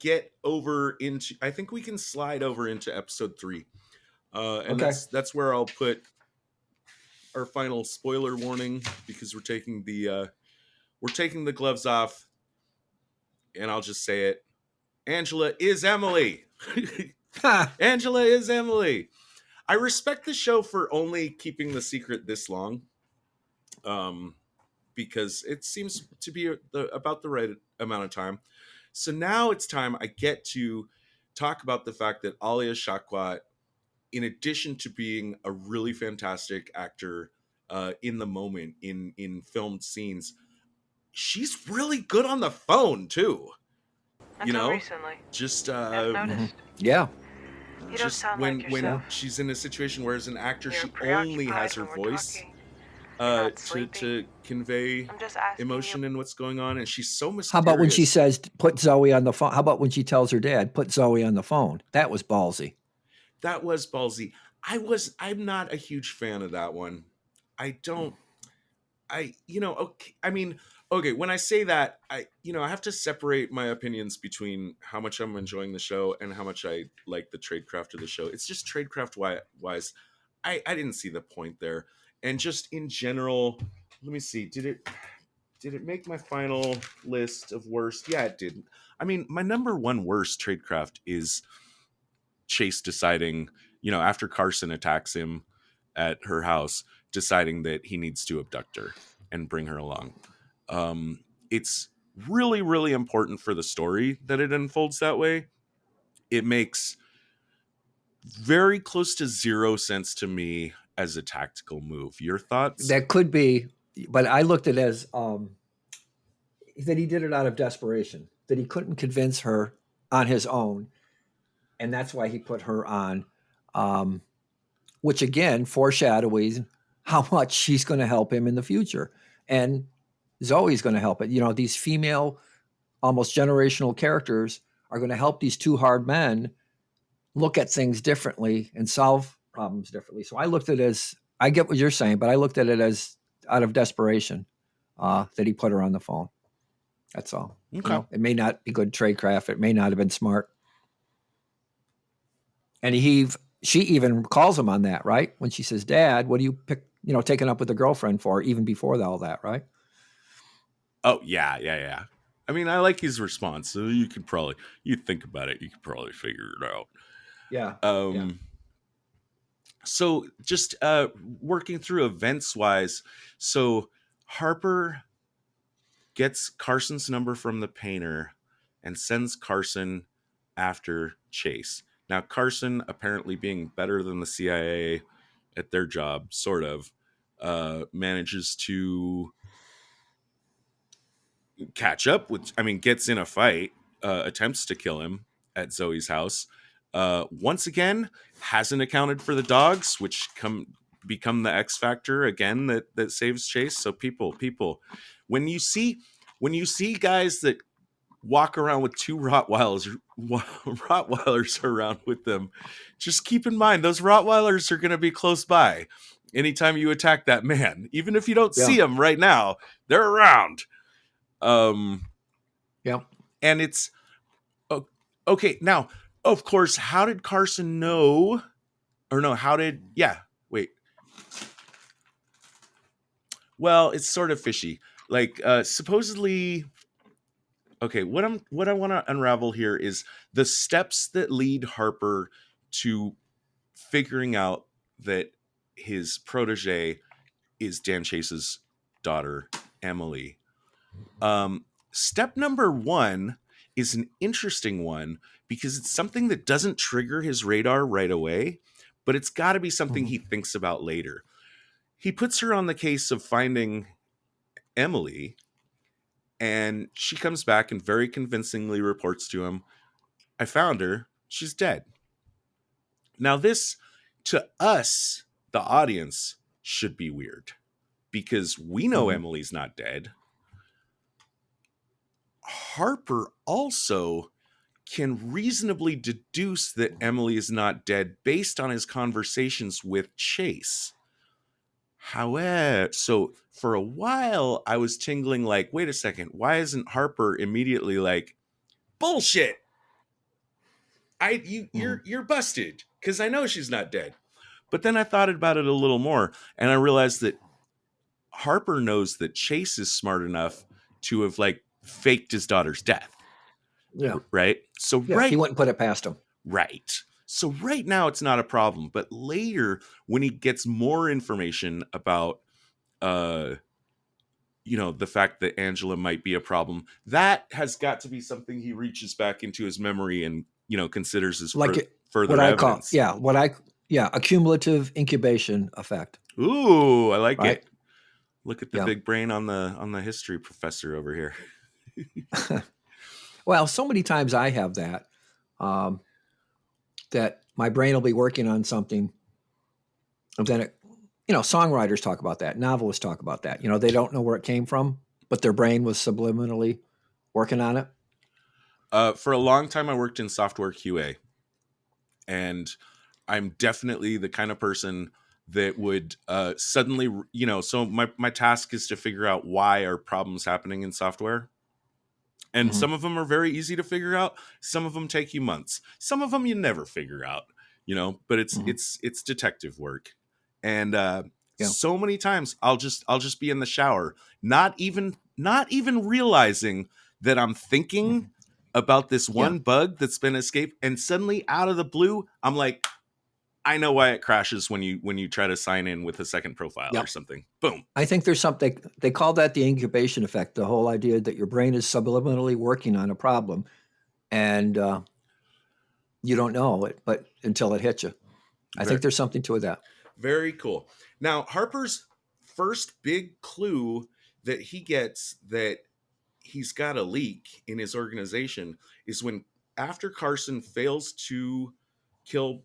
Speaker 4: we can slide over into episode 3. And
Speaker 3: Okay.
Speaker 4: that's where I'll put our final spoiler warning, because we're taking the gloves off, and I'll just say it. Angela is Emily. Angela is Emily. I respect the show for only keeping the secret this long. Because it seems to be about the right amount of time. So now it's time I get to talk about the fact that Alia Shawkat, in addition to being a really fantastic actor in the moment, in filmed scenes, she's really good on the phone too.
Speaker 5: Until recently.
Speaker 4: Just
Speaker 5: I've noticed.
Speaker 3: Yeah.
Speaker 5: You don't
Speaker 4: just
Speaker 5: sound
Speaker 4: when
Speaker 5: like yourself.
Speaker 4: she's in a situation where as an actor
Speaker 5: You're
Speaker 4: she only has her
Speaker 5: preoccupied when we're
Speaker 4: voice
Speaker 5: talking. You're not
Speaker 4: to
Speaker 5: sleeping.
Speaker 4: convey
Speaker 5: I'm just asking
Speaker 4: emotion in what's going on, and she's so mysterious.
Speaker 3: How about when she says, put Zoe on the phone? How about when she tells her dad, put Zoe on the phone? That was ballsy.
Speaker 4: That was ballsy. I'm not a huge fan of that one. Okay, when I say that, I have to separate my opinions between how much I'm enjoying the show and how much I like the tradecraft of the show. It's just tradecraft wise, I didn't see the point there. And just in general, let me see, did it make my final list of worst? Yeah, it did. I mean, my number one worst tradecraft is Chase deciding, after Carson attacks him at her house, deciding that he needs to abduct her and bring her along. It's really, really important for the story that it unfolds that way. It makes very close to zero sense to me as a tactical move. Your thoughts?
Speaker 3: That could be, but I looked at it as that he did it out of desperation, that he couldn't convince her on his own. And that's why he put her on, which again foreshadowing how much she's going to help him in the future. And Zoe's going to help it. These female, almost generational characters are going to help these two hard men look at things differently and solve problems differently. So I looked at it as, I get what you're saying, but I looked at it as out of desperation that he put her on the phone. That's all.
Speaker 4: Okay.
Speaker 3: It may not be good tradecraft. It may not have been smart. And she even calls him on that, right? When she says, Dad, what do you pick, taking up with a girlfriend for, even before all that, right?
Speaker 4: Oh, yeah. I mean, I like his response. So you think about it, you could probably figure it out.
Speaker 3: Yeah.
Speaker 4: So just working through events wise, so Harper gets Carson's number from the painter and sends Carson after Chase. Now, Carson, apparently being better than the CIA at their job, sort of, manages to catch up with, gets in a fight, attempts to kill him at Zoe's house. Once again, hasn't accounted for the dogs, which become the X factor again that saves Chase. So people, when you see guys that walk around with two Rottweilers around with them, just keep in mind those Rottweilers are going to be close by anytime you attack that man. Even if you don't see them right now, they're around.
Speaker 3: Yeah.
Speaker 4: And it's okay. Now, of course, how did Carson know? Or no, wait. Well, it's sort of fishy. Like, supposedly, okay, what I want to unravel here is the steps that lead Harper to figuring out that his protege is Dan Chase's daughter, Emily. Step number 1 is an interesting one because it's something that doesn't trigger his radar right away, but it's got to be something he thinks about later. He puts her on the case of finding Emily, and she comes back and very convincingly reports to him, I found her. She's dead. Now, this, to us, the audience, should be weird because we know Emily's not dead. Harper also can reasonably deduce that Emily is not dead based on his conversations with Chase. However, so for a while, I was tingling like, wait a second, why isn't Harper immediately like, bullshit? You're busted because I know she's not dead. But then I thought about it a little more, and I realized that Harper knows that Chase is smart enough to have like faked his daughter's death.
Speaker 3: Yeah.
Speaker 4: Right. So
Speaker 3: Yeah, he wouldn't put it past him.
Speaker 4: Right. So right now it's not a problem, but later when he gets more information about the fact that Angela might be a problem, that has got to be something he reaches back into his memory and considers as further
Speaker 3: what
Speaker 4: evidence.
Speaker 3: A cumulative incubation effect.
Speaker 4: Ooh, I like
Speaker 3: Right?
Speaker 4: it. Look at the big brain on the history professor over here.
Speaker 3: Well, so many times I have that, that my brain will be working on something, and then songwriters talk about that, novelists talk about that. They don't know where it came from, but their brain was subliminally working on it.
Speaker 4: For a long time, I worked in software QA, and I'm definitely the kind of person that would suddenly, so my task is to figure out why are problems happening in software. And some of them are very easy to figure out. Some of them take you months. Some of them you never figure out, but it's detective work. And so many times I'll just be in the shower, not even realizing that I'm thinking about this one bug that's been escaped. And suddenly out of the blue, I'm like, I know why it crashes when you try to sign in with a second profile or something. Boom.
Speaker 3: I think there's something, they call that the incubation effect, the whole idea that your brain is subliminally working on a problem and you don't know it, but until it hits you. I think there's something to that.
Speaker 4: Very cool. Now, Harper's first big clue that he gets that he's got a leak in his organization is when, after Carson fails to kill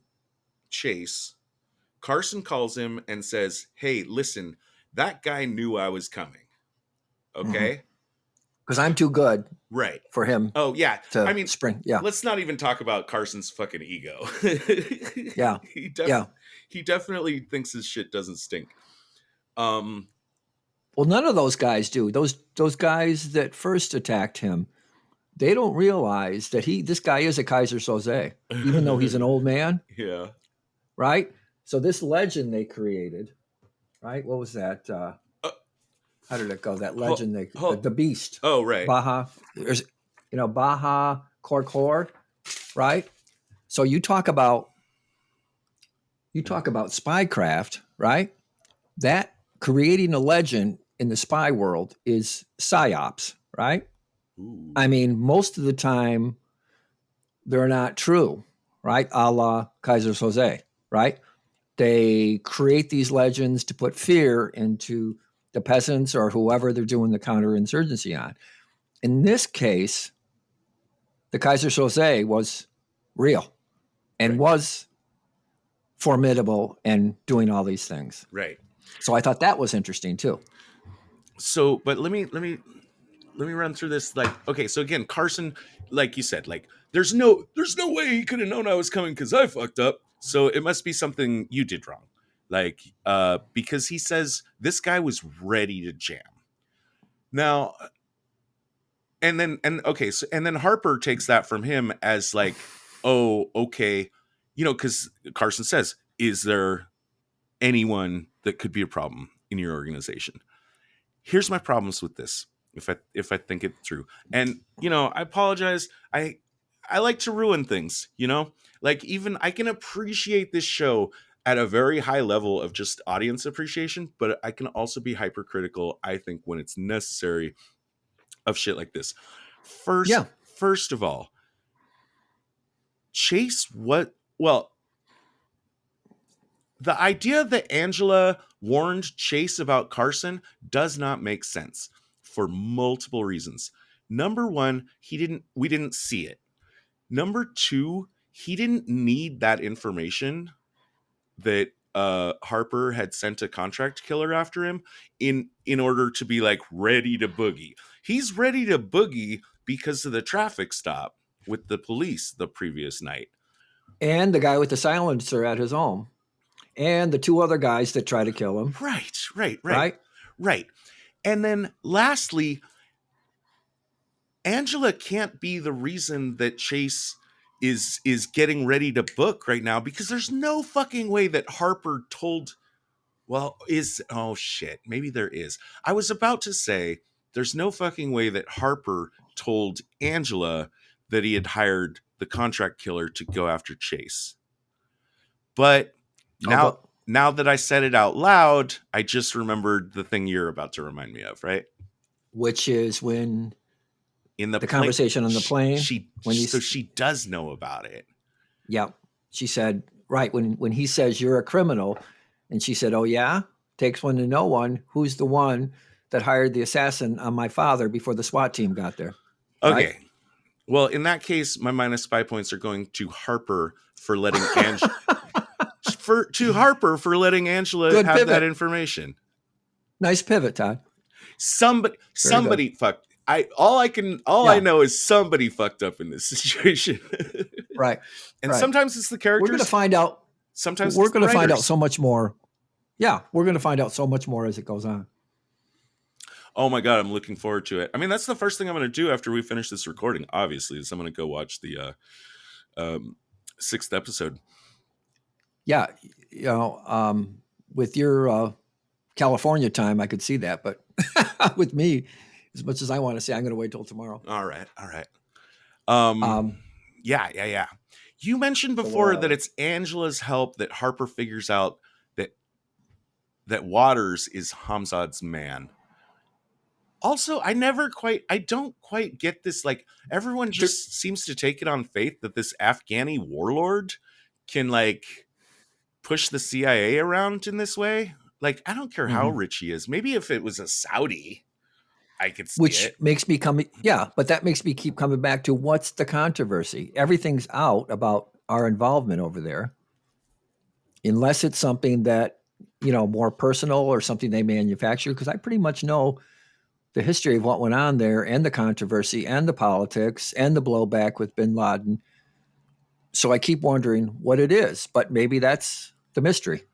Speaker 4: Chase, Carson calls him and says, hey, listen, that guy knew I was coming. Okay?
Speaker 3: Because I'm too good for him.
Speaker 4: Oh, yeah.
Speaker 3: I mean, spring. Yeah.
Speaker 4: Let's not even talk about Carson's fucking ego.
Speaker 3: Yeah.
Speaker 4: He definitely thinks his shit doesn't stink.
Speaker 3: Well, none of those guys do. Those guys that first attacked him, they don't realize that this guy is a Kaiser Soze, even though he's an old man.
Speaker 4: Yeah.
Speaker 3: Right? So this legend they created, right? What was that? How did it go? That legend, the beast.
Speaker 4: Oh, right.
Speaker 3: Baja. There's, Baja Corcor, right? So you talk about spycraft, right? That creating a legend in the spy world is psyops, right?
Speaker 4: Ooh.
Speaker 3: I mean, most of the time they're not true, right? A la Kaiser Soze, right? They create these legends to put fear into the peasants or whoever they're doing the counterinsurgency on. In this case, the Kaiser Soze was real and was formidable and doing all these things.
Speaker 4: Right.
Speaker 3: So I thought that was interesting too.
Speaker 4: So, but let me run through this. Like, okay, so again, Carson, like you said, like there's no way he could have known I was coming because I fucked up. So it must be something you did wrong. Like, because he says this guy was ready to jam. Now, and then Harper takes that from him as like, oh, okay, because Carson says, is there anyone that could be a problem in your organization? Here's my problems with this. If I think it through, and I apologize. I like to ruin things, like even I can appreciate this show at a very high level of just audience appreciation, but I can also be hypercritical, I think, when it's necessary of shit like this. First of all, Chase, the idea that Angela warned Chase about Carson does not make sense for multiple reasons. Number one, we didn't see it. Number two, he didn't need that information that Harper had sent a contract killer after him in order to be like ready to boogie. He's ready to boogie because of the traffic stop with the police the previous night.
Speaker 3: And the guy with the silencer at his home. And the two other guys that try to kill him.
Speaker 4: Right. And then lastly, Angela can't be the reason that Chase is getting ready to book right now, because there's no fucking way that Harper told, maybe there is. I was about to say there's no fucking way that Harper told Angela that he had hired the contract killer to go after Chase. But now that I said it out loud, I just remembered the thing you're about to remind me of, right?
Speaker 3: Which is when
Speaker 4: in the
Speaker 3: conversation on the plane.
Speaker 4: So she does know about it.
Speaker 3: Yeah. She said, right, when he says you're a criminal, and she said, oh yeah, takes one to know one. Who's the one that hired the assassin on my father before the SWAT team got there?
Speaker 4: Okay.
Speaker 3: Right?
Speaker 4: Well, in that case, my minus spy points are going to Harper for letting Angela
Speaker 3: Good
Speaker 4: have
Speaker 3: pivot.
Speaker 4: that information.
Speaker 3: Nice pivot, Todd.
Speaker 4: Somebody fucked. I know is somebody fucked up in this situation.
Speaker 3: Right.
Speaker 4: And
Speaker 3: right.
Speaker 4: sometimes it's the characters.
Speaker 3: We're going to find out.
Speaker 4: Sometimes
Speaker 3: we're going to find out
Speaker 4: writers.
Speaker 3: so much more. Yeah, we're going to find out so much more as it goes on.
Speaker 4: Oh my God, I'm looking forward to it. I mean, that's the first thing I'm going to do after we finish this recording, obviously, is I'm going to go watch the 6th episode.
Speaker 3: Yeah, with your California time, I could see that. But with me, as much as I want to say, I'm going to wait till tomorrow.
Speaker 4: All right. Yeah. You mentioned before that it's Angela's help that Harper figures out that Waters is Hamzad's man. Also, I don't quite get this. Like, everyone just seems to take it on faith that this Afghani warlord can like push the CIA around in this way. Like, I don't care how rich he is. Maybe if it was a Saudi, I could see it.
Speaker 3: Makes me but that makes me keep coming back to what's the controversy? Everything's out about our involvement over there. Unless it's something that, more personal or something they manufacture, because I pretty much know the history of what went on there and the controversy and the politics and the blowback with bin Laden. So I keep wondering what it is, but maybe that's the mystery,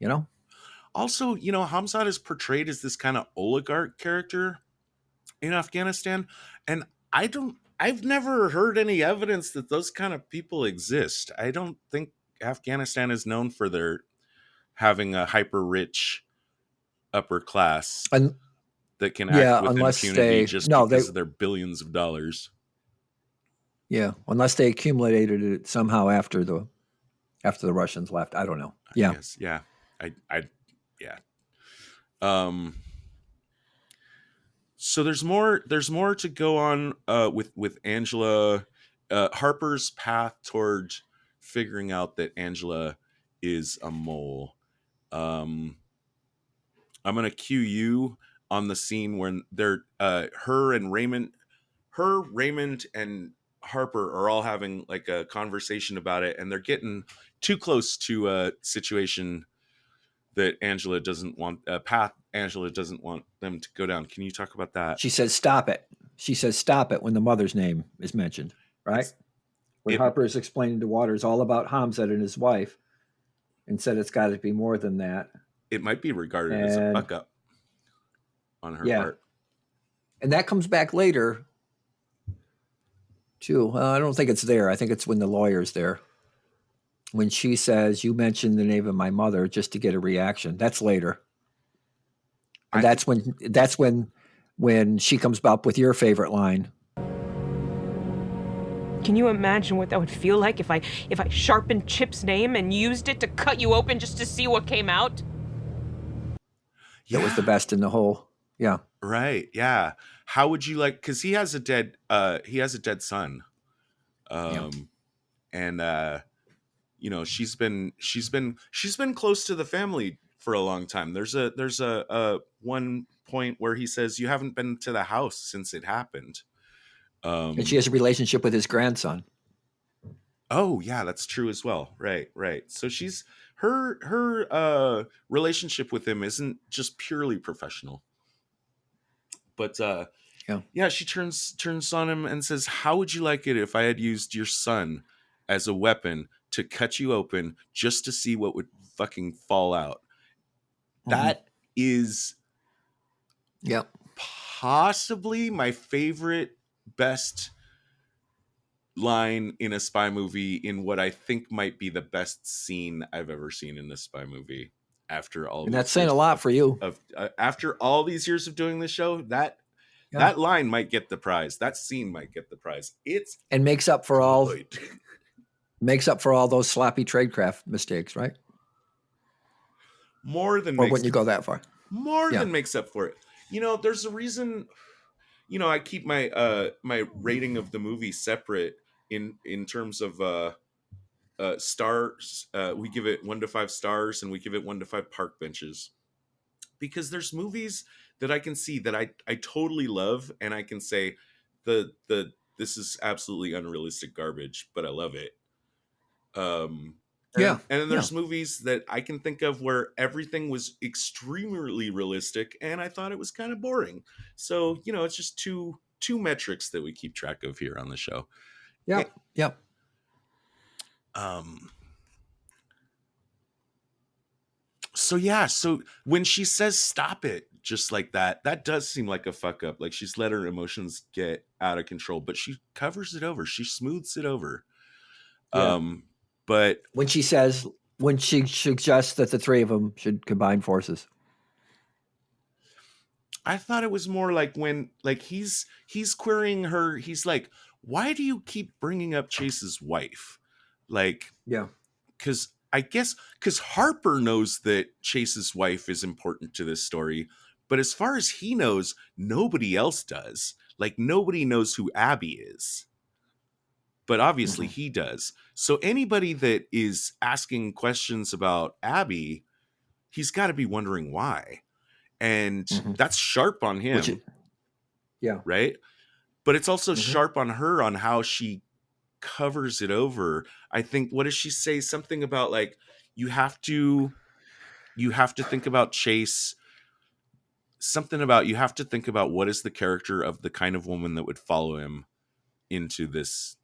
Speaker 4: Also, Hamzad is portrayed as this kind of oligarch character in Afghanistan. And I've never heard any evidence that those kind of people exist. I don't think Afghanistan is known for their having a hyper rich upper class that can act with impunity because of their billions of dollars.
Speaker 3: Yeah, unless they accumulated it somehow after the Russians left. I don't know. Yeah.
Speaker 4: Yes, yeah. So there's more to go on with Angela. Harper's path toward figuring out that Angela is a mole. I'm gonna cue you on the scene when they're Raymond and Harper are all having like a conversation about it, and they're getting too close to a situation that Angela doesn't want, a path Angela doesn't want them to go down. Can you talk about that?
Speaker 3: She says, stop it. She says, stop it when the mother's name is mentioned, right? When Harper is explaining to Waters all about Hamzad and his wife and said it's got to be more than that.
Speaker 4: It might be regarded as a fuck up on her part.
Speaker 3: And that comes back later, too. I don't think it's there. I think it's when the lawyer's there. When she says, you mentioned the name of my mother just to get a reaction. That's later. And that's when she comes up with your favorite line.
Speaker 6: Can you imagine what that would feel like if I sharpened Chip's name and used it to cut you open just to see what came out?
Speaker 3: Yeah. It was the best in the whole. Yeah.
Speaker 4: Right. Yeah. How would you like, because he has a dead son. And she's been close to the family for a long time. There's a one point where he says, you haven't been to the house since it happened.
Speaker 3: And she has a relationship with his grandson.
Speaker 4: Oh yeah, that's true as well. Right. So she's her relationship with him isn't just purely professional. But
Speaker 3: Yeah.
Speaker 4: yeah, she turns on him and says, "How would you like it if I had used your son as a weapon to cut you open just to see what would fucking fall out?" That is
Speaker 3: Yep.
Speaker 4: possibly my favorite, best line in a spy movie, in what I think might be the best scene I've ever seen in a spy movie. After all
Speaker 3: And that's
Speaker 4: these
Speaker 3: saying
Speaker 4: years
Speaker 3: a lot for you.
Speaker 4: of after all these years of doing this show, that
Speaker 3: Yeah.
Speaker 4: line might get the prize. That scene might get the prize. It's
Speaker 3: And makes up for all
Speaker 4: good.
Speaker 3: those sloppy tradecraft mistakes, right?
Speaker 4: More than
Speaker 3: Or
Speaker 4: makes
Speaker 3: wouldn't you go that far?
Speaker 4: more
Speaker 3: Yeah.
Speaker 4: than makes up for it. You know, there's a reason. You know, I keep my my rating of the movie separate in terms of stars. We give it 1 to 5 stars, and we give it 1 to 5 park benches, because there's movies that I can see that I totally love, and I can say the this is absolutely unrealistic garbage, but I love it.
Speaker 3: Yeah.
Speaker 4: And then
Speaker 3: Yeah.
Speaker 4: there's movies that I can think of where everything was extremely realistic, and I thought it was kind of boring. So, you know, it's just two metrics that we keep track of here on the show.
Speaker 3: Yep. Yep.
Speaker 4: So yeah, so when she says stop it just like that, that does seem like a fuck up. Like she's let her emotions get out of control, but she covers it over. She smooths it over.
Speaker 3: Yeah.
Speaker 4: But
Speaker 3: When she suggests that the three of them should combine forces.
Speaker 4: I thought it was more like when like he's querying her, he's like, "Why do you keep bringing up Chase's wife?" Like,
Speaker 3: Yeah.
Speaker 4: cuz I guess cuz Harper knows that Chase's wife is important to this story, but as far as he knows, nobody else does. Like nobody knows who Abby is. But obviously he does. So anybody that is asking questions about Abby, he's got to be wondering why. And that's sharp on him,
Speaker 3: Yeah.
Speaker 4: right? But it's also sharp on her on how she covers it over. I think, what does she say? Something about like you have to think about Chase. Something about you have to think about what is the character of the kind of woman that would follow him into this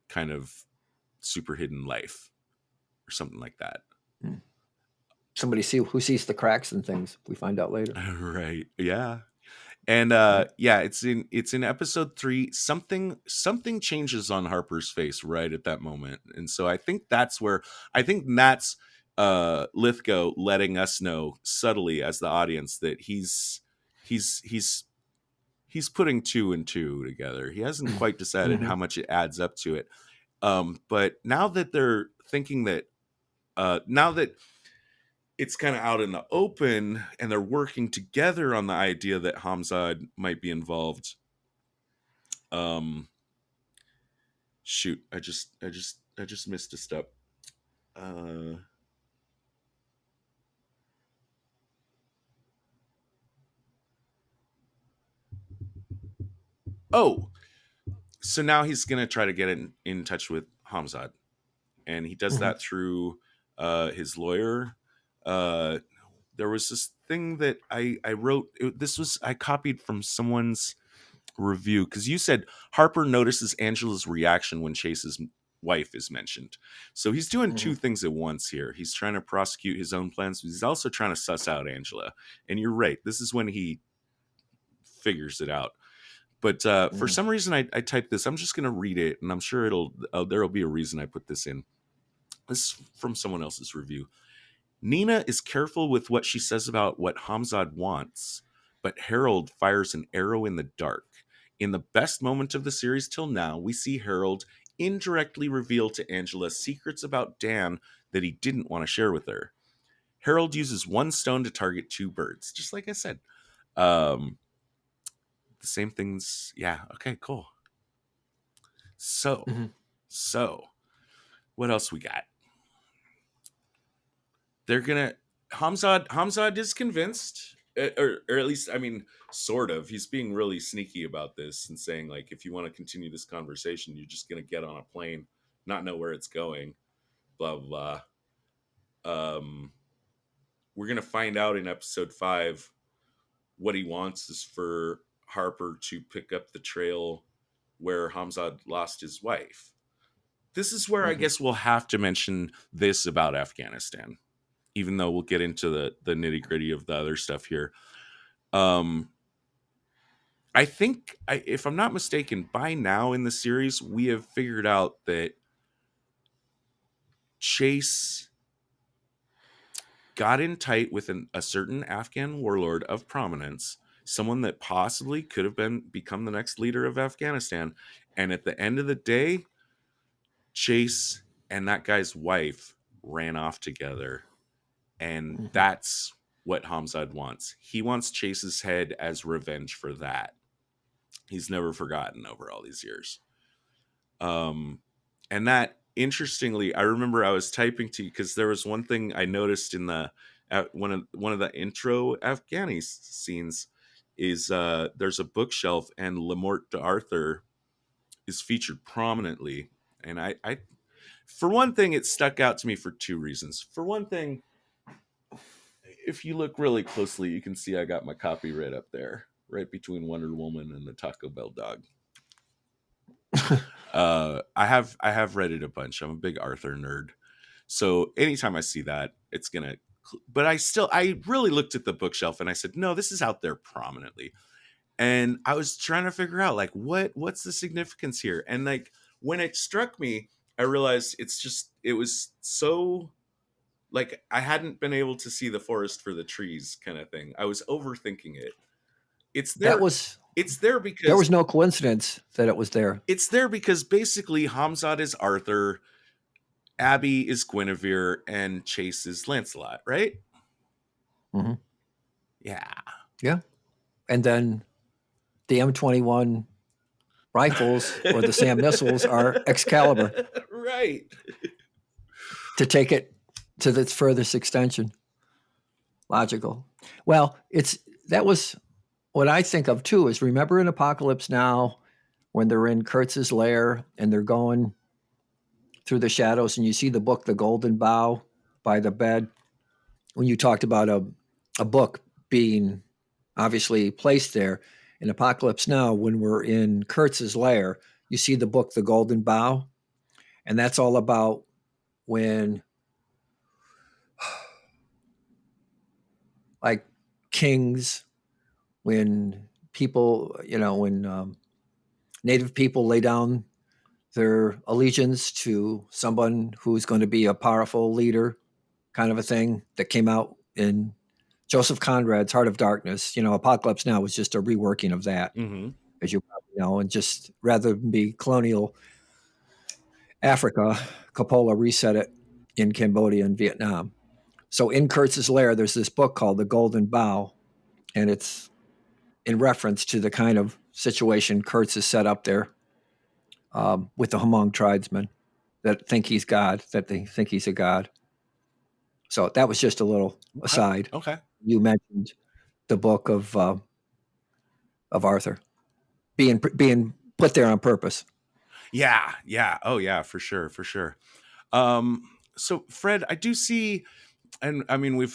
Speaker 4: kind of super hidden life, or something like that.
Speaker 3: Somebody who sees the cracks and things. We find out later.
Speaker 4: Right. Yeah. And yeah, it's in episode 3. Something changes on Harper's face right at that moment. And so I think that's Lithgow letting us know subtly as the audience that he's putting 2 and 2 together. He hasn't quite decided how much it adds up to it. But now that they're thinking that now that it's kind of out in the open and they're working together on the idea that Hamzad might be involved. Shoot, I just missed a step. Oh, so now he's going to try to get in touch with Hamzad, and he does that through his lawyer. There was this thing that I wrote. I copied from someone's review, because you said Harper notices Angela's reaction when Chase's wife is mentioned. So he's doing 2 things at once here. He's trying to prosecute his own plans, but he's also trying to suss out Angela. And you're right. This is when he figures it out. But for some reason, I typed this. I'm just going to read it, and I'm sure there'll be a reason I put this in. This is from someone else's review. Nina is careful with what she says about what Hamzad wants, but Harold fires an arrow in the dark. In the best moment of the series till now, we see Harold indirectly reveal to Angela secrets about Dan that he didn't want to share with her. Harold uses 1 stone to target 2 birds, just like I said. The same things. Yeah. Okay, cool. So, what else we got? They're gonna Hamzad is convinced, or at least, I mean, sort of. He's being really sneaky about this and saying, like, if you want to continue this conversation, you're just gonna get on a plane not know where it's going. Blah blah blah. We're gonna find out in episode 5 what he wants is for Harper to pick up the trail where Hamzad lost his wife. This is where I guess we'll have to mention this about Afghanistan, even though we'll get into the nitty gritty of the other stuff here. I think, if I'm not mistaken, by now in the series, we have figured out that Chase got in tight with a certain Afghan warlord of prominence, someone that possibly could have become the next leader of Afghanistan. And at the end of the day, Chase and that guy's wife ran off together. And that's what Hamzad wants. He wants Chase's head as revenge for that. He's never forgotten over all these years. And that, interestingly, I remember I was typing to you because there was one thing I noticed in the one of the intro Afghani scenes is there's a bookshelf and Lamort d'Arthur is featured prominently. And I for one thing, it stuck out to me for 2 reasons. For one thing, if you look really closely, you can see I got my copy right up there, right between Wonder Woman and the Taco Bell dog. I have read it a bunch. I'm a big Arthur nerd, so anytime I see that, it's gonna. But I really looked at the bookshelf and I said, no, this is out there prominently, and I was trying to figure out like what's the significance here, and like when it struck me, I realized it was so. Like I hadn't been able to see the forest for the trees kind of thing. I was overthinking it. It's there. It's there because
Speaker 3: there was no coincidence that it was there.
Speaker 4: It's there because basically Hamzad is Arthur, Abby is Guinevere, and Chase is Lancelot, right?
Speaker 3: Mm-hmm.
Speaker 4: Yeah.
Speaker 3: And then the M21 rifles or the SAM missiles are Excalibur.
Speaker 4: Right.
Speaker 3: To take it to its furthest extension. Logical. Well, that was what I think of too, is remember in Apocalypse Now when they're in Kurtz's lair and they're going through the shadows and you see the book, The Golden Bough, by the bed. When you talked about a book being obviously placed there in Apocalypse Now, when we're in Kurtz's lair, you see the book, The Golden Bough. And that's all about when like kings, when people, when Native people lay down their allegiance to someone who's going to be a powerful leader, kind of a thing that came out in Joseph Conrad's Heart of Darkness. Apocalypse Now was just a reworking of that, as you probably know, and just rather than be colonial Africa, Coppola reset it in Cambodia and Vietnam. So in Kurtz's lair, there's this book called The Golden Bough, and it's in reference to the kind of situation Kurtz has set up there with the Hmong tribesmen that think he's God, that they think he's a god. So that was just a little aside.
Speaker 4: Okay.
Speaker 3: You mentioned the book of Arthur being put there on purpose.
Speaker 4: Yeah. Oh yeah, for sure. So Fred, I do see, and I mean, we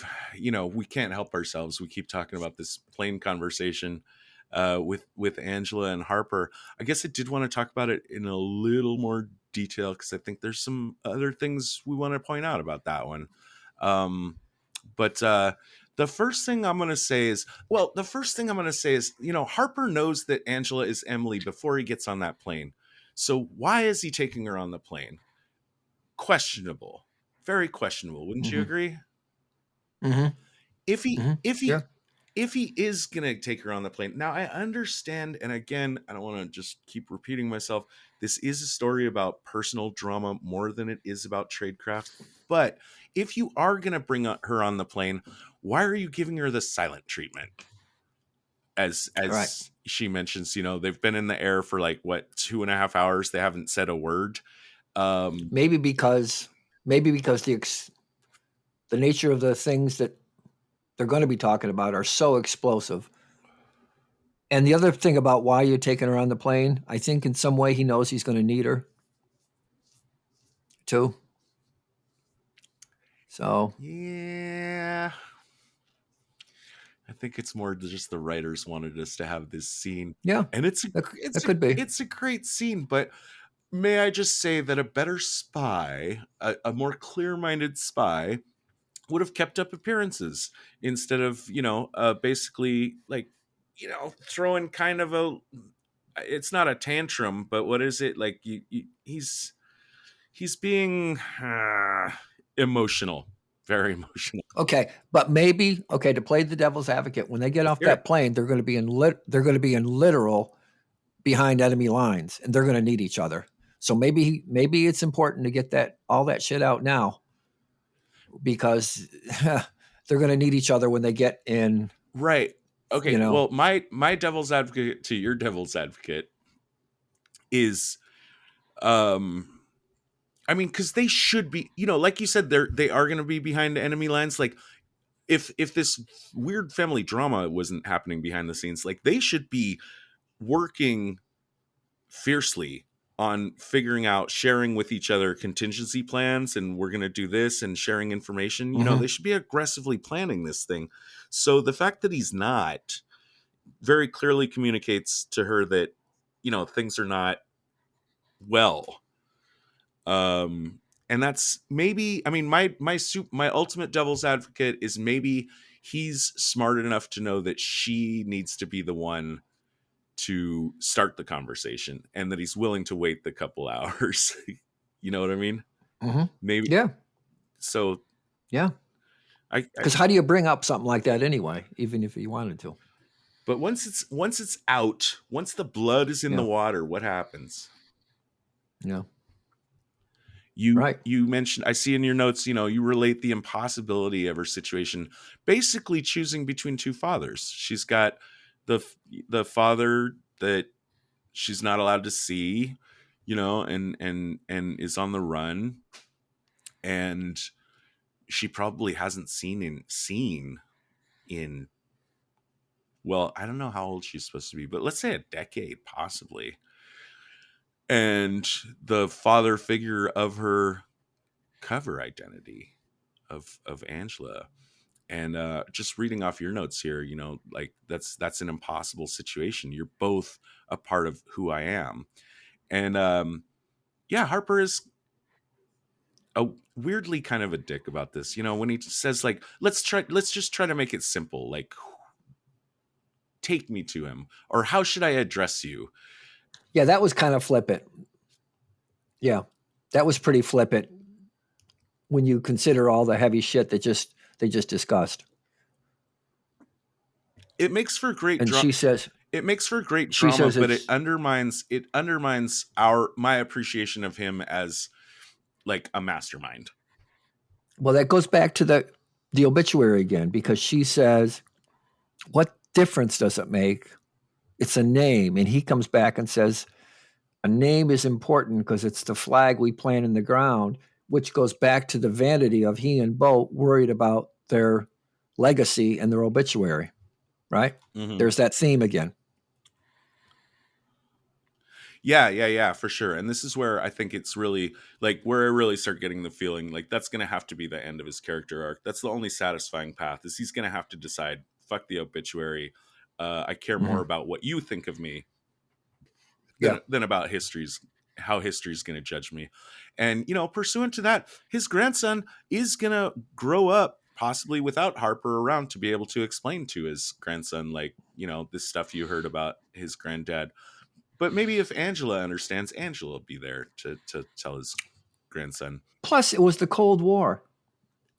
Speaker 4: can't help ourselves. We keep talking about this plane conversation with Angela and Harper. I guess I did want to talk about it in a little more detail because I think there's some other things we want to point out about that one. But the first thing I'm going to say is, Harper knows that Angela is Emily before he gets on that plane. So why is he taking her on the plane? Questionable. Very questionable. Wouldn't you agree?
Speaker 3: Mm-hmm.
Speaker 4: If he is going to take her on the plane. Now, I understand, and again, I don't want to just keep repeating myself. This is a story about personal drama more than it is about tradecraft. But if you are going to bring her on the plane, why are you giving her the silent treatment? As right. She mentions, they've been in the air for 2.5 hours. They haven't said a word.
Speaker 3: Maybe because the nature of the things that they're going to be talking about are so explosive. And the other thing about why you're taking her on the plane, I think in some way he knows he's going to need her. too. So
Speaker 4: Yeah. I think it's more just the writers wanted us to have this scene.
Speaker 3: yeah,
Speaker 4: And
Speaker 3: that could be.
Speaker 4: it's a great scene, but may I just say that a better spy, a more clear-minded spy, would have kept up appearances instead of, basically like, throwing kind of a, it's not a tantrum, but what is it? Like he's being emotional, very emotional.
Speaker 3: Okay, but maybe to play the devil's advocate, when they get
Speaker 4: Let's
Speaker 3: off
Speaker 4: hear
Speaker 3: that
Speaker 4: it.
Speaker 3: plane, they're going to be in literal behind enemy lines, and they're going to need each other. So maybe it's important to get all that shit out now, because they're going to need each other when they get in.
Speaker 4: Right. Okay.
Speaker 3: You know.
Speaker 4: Well, my devil's advocate to your devil's advocate is, I mean, because they should be, like you said, they are going to be behind enemy lines. Like, if this weird family drama wasn't happening behind the scenes, like they should be working fiercely on figuring out, sharing with each other contingency plans, and we're going to do this, and sharing information. They should be aggressively planning this thing. So the fact that he's not very clearly communicates to her that, things are not well. And that's maybe, I mean, my ultimate devil's advocate is maybe he's smart enough to know that she needs to be the one to start the conversation, and that he's willing to wait the couple hours. You know what I mean? Maybe.
Speaker 3: Yeah.
Speaker 4: So
Speaker 3: Yeah. Because how do you bring up something like that anyway, even if you wanted to?
Speaker 4: But once it's out, once the blood is in the water, what happens?
Speaker 3: Yeah.
Speaker 4: You mentioned, I see in your notes, you relate the impossibility of her situation, basically choosing between two fathers. She's got the father that she's not allowed to see, and is on the run, and she probably hasn't seen in well, I don't know how old she's supposed to be, but let's say a decade possibly. And the father figure of her cover identity of Angela. And just reading off your notes here, like that's an impossible situation. You're both a part of who I am. And Harper is a weirdly kind of a dick about this. When he says, like, let's just try to make it simple, like, take me to him, or how should I address you?
Speaker 3: Yeah, that was kind of flippant. Yeah, that was pretty flippant when you consider all the heavy shit that they just discussed.
Speaker 4: It makes for great
Speaker 3: and
Speaker 4: drama.
Speaker 3: She says
Speaker 4: it makes for great drama, but it undermines my appreciation of him as like a mastermind.
Speaker 3: Well, that goes back to the obituary again, because she says, what difference does it make? It's a name. And he comes back and says, a name is important because it's the flag we plant in the ground, which goes back to the vanity of he and Bo worried about their legacy and their obituary, right? Mm-hmm. There's that theme again.
Speaker 4: Yeah, for sure. And this is where I think it's really, like, where I really start getting the feeling like that's going to have to be the end of his character arc. That's the only satisfying path, is he's going to have to decide, fuck the obituary. I care more about what you think of me than about how history's going to judge me. And, pursuant to that, his grandson is going to grow up possibly without Harper around to be able to explain to his grandson, like, this stuff you heard about his granddad. But maybe if Angela understands, Angela will be there to tell his grandson.
Speaker 3: Plus, it was the Cold War.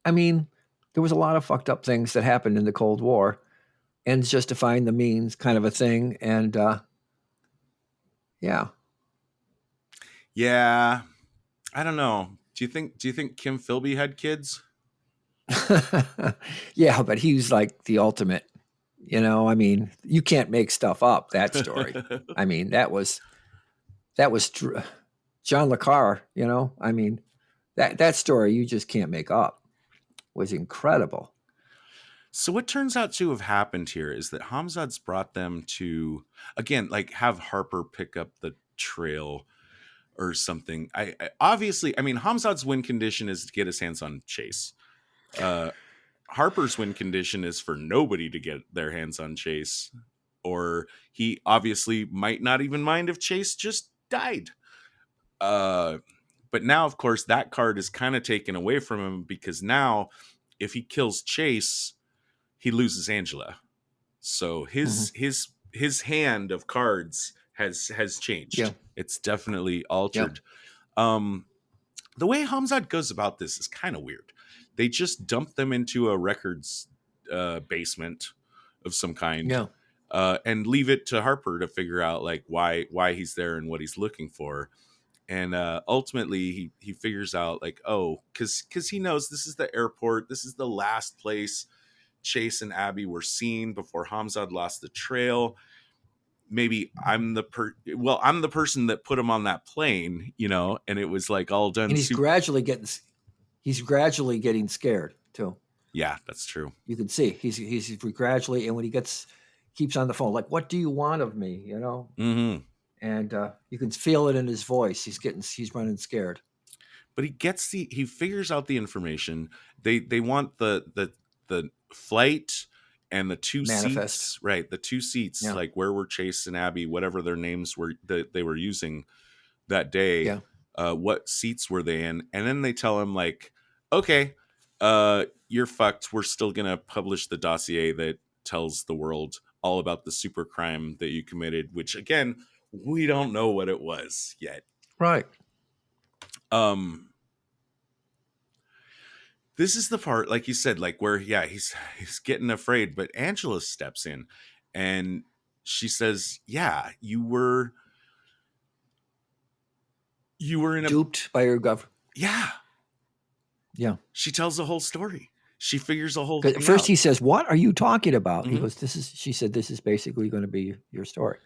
Speaker 3: I mean, there was a lot of fucked up things that happened in the Cold War. Ends justifying the means kind of a thing. And yeah.
Speaker 4: I don't know. Do you think Kim Philby had kids?
Speaker 3: Yeah, but he's like the ultimate. I mean, you can't make stuff up, that story. I mean, that was John Le Carre, I mean, that story you just can't make up. Was incredible.
Speaker 4: So what turns out to have happened here is that Hamzad's brought them to, again, like, have Harper pick up the trail or something. I obviously, I mean, Hamzad's win condition is to get his hands on Chase. Harper's win condition is for nobody to get their hands on Chase, or he obviously might not even mind if Chase just died. But now, of course, that card is kind of taken away from him, because now if he kills Chase, he loses Angela. So his hand of cards has changed.
Speaker 3: Yeah.
Speaker 4: It's definitely altered. The way Hamzad goes about this is kind of weird. They just dump them into a records basement of some kind.
Speaker 3: Yeah.
Speaker 4: And leave it to Harper to figure out like why he's there and what he's looking for. And ultimately he figures out like, oh, because he knows this is the airport. This is the last place Chase and Abby were seen before Hamzad lost the trail. Maybe I'm the person that put him on that plane, you know, and it was like all done.
Speaker 3: And he's gradually getting scared too.
Speaker 4: Yeah, that's true.
Speaker 3: You can see he's gradually, and when he keeps on the phone, like, what do you want of me? You know?
Speaker 4: Mm-hmm.
Speaker 3: And you can feel it in his voice. He's running scared.
Speaker 4: But he figures out the information. They want the flight and the two
Speaker 3: Manifest.
Speaker 4: seats, right? The two seats, like where were Chase and Abby, whatever their names were that they were using that day.
Speaker 3: Yeah.
Speaker 4: What seats were they in? And then they tell him like, okay, you're fucked. We're still gonna publish the dossier that tells the world all about the super crime that you committed, which again, we don't know what it was yet.
Speaker 3: Right.
Speaker 4: This is the part, like you said, like where, he's getting afraid, but Angela steps in and she says, yeah, you were in
Speaker 3: duped by your government.
Speaker 4: Yeah.
Speaker 3: Yeah.
Speaker 4: She tells the whole story. She figures the whole thing
Speaker 3: At first
Speaker 4: out.
Speaker 3: he says, what are you talking about?
Speaker 4: Mm-hmm.
Speaker 3: He goes, she said, this is basically going to be your story.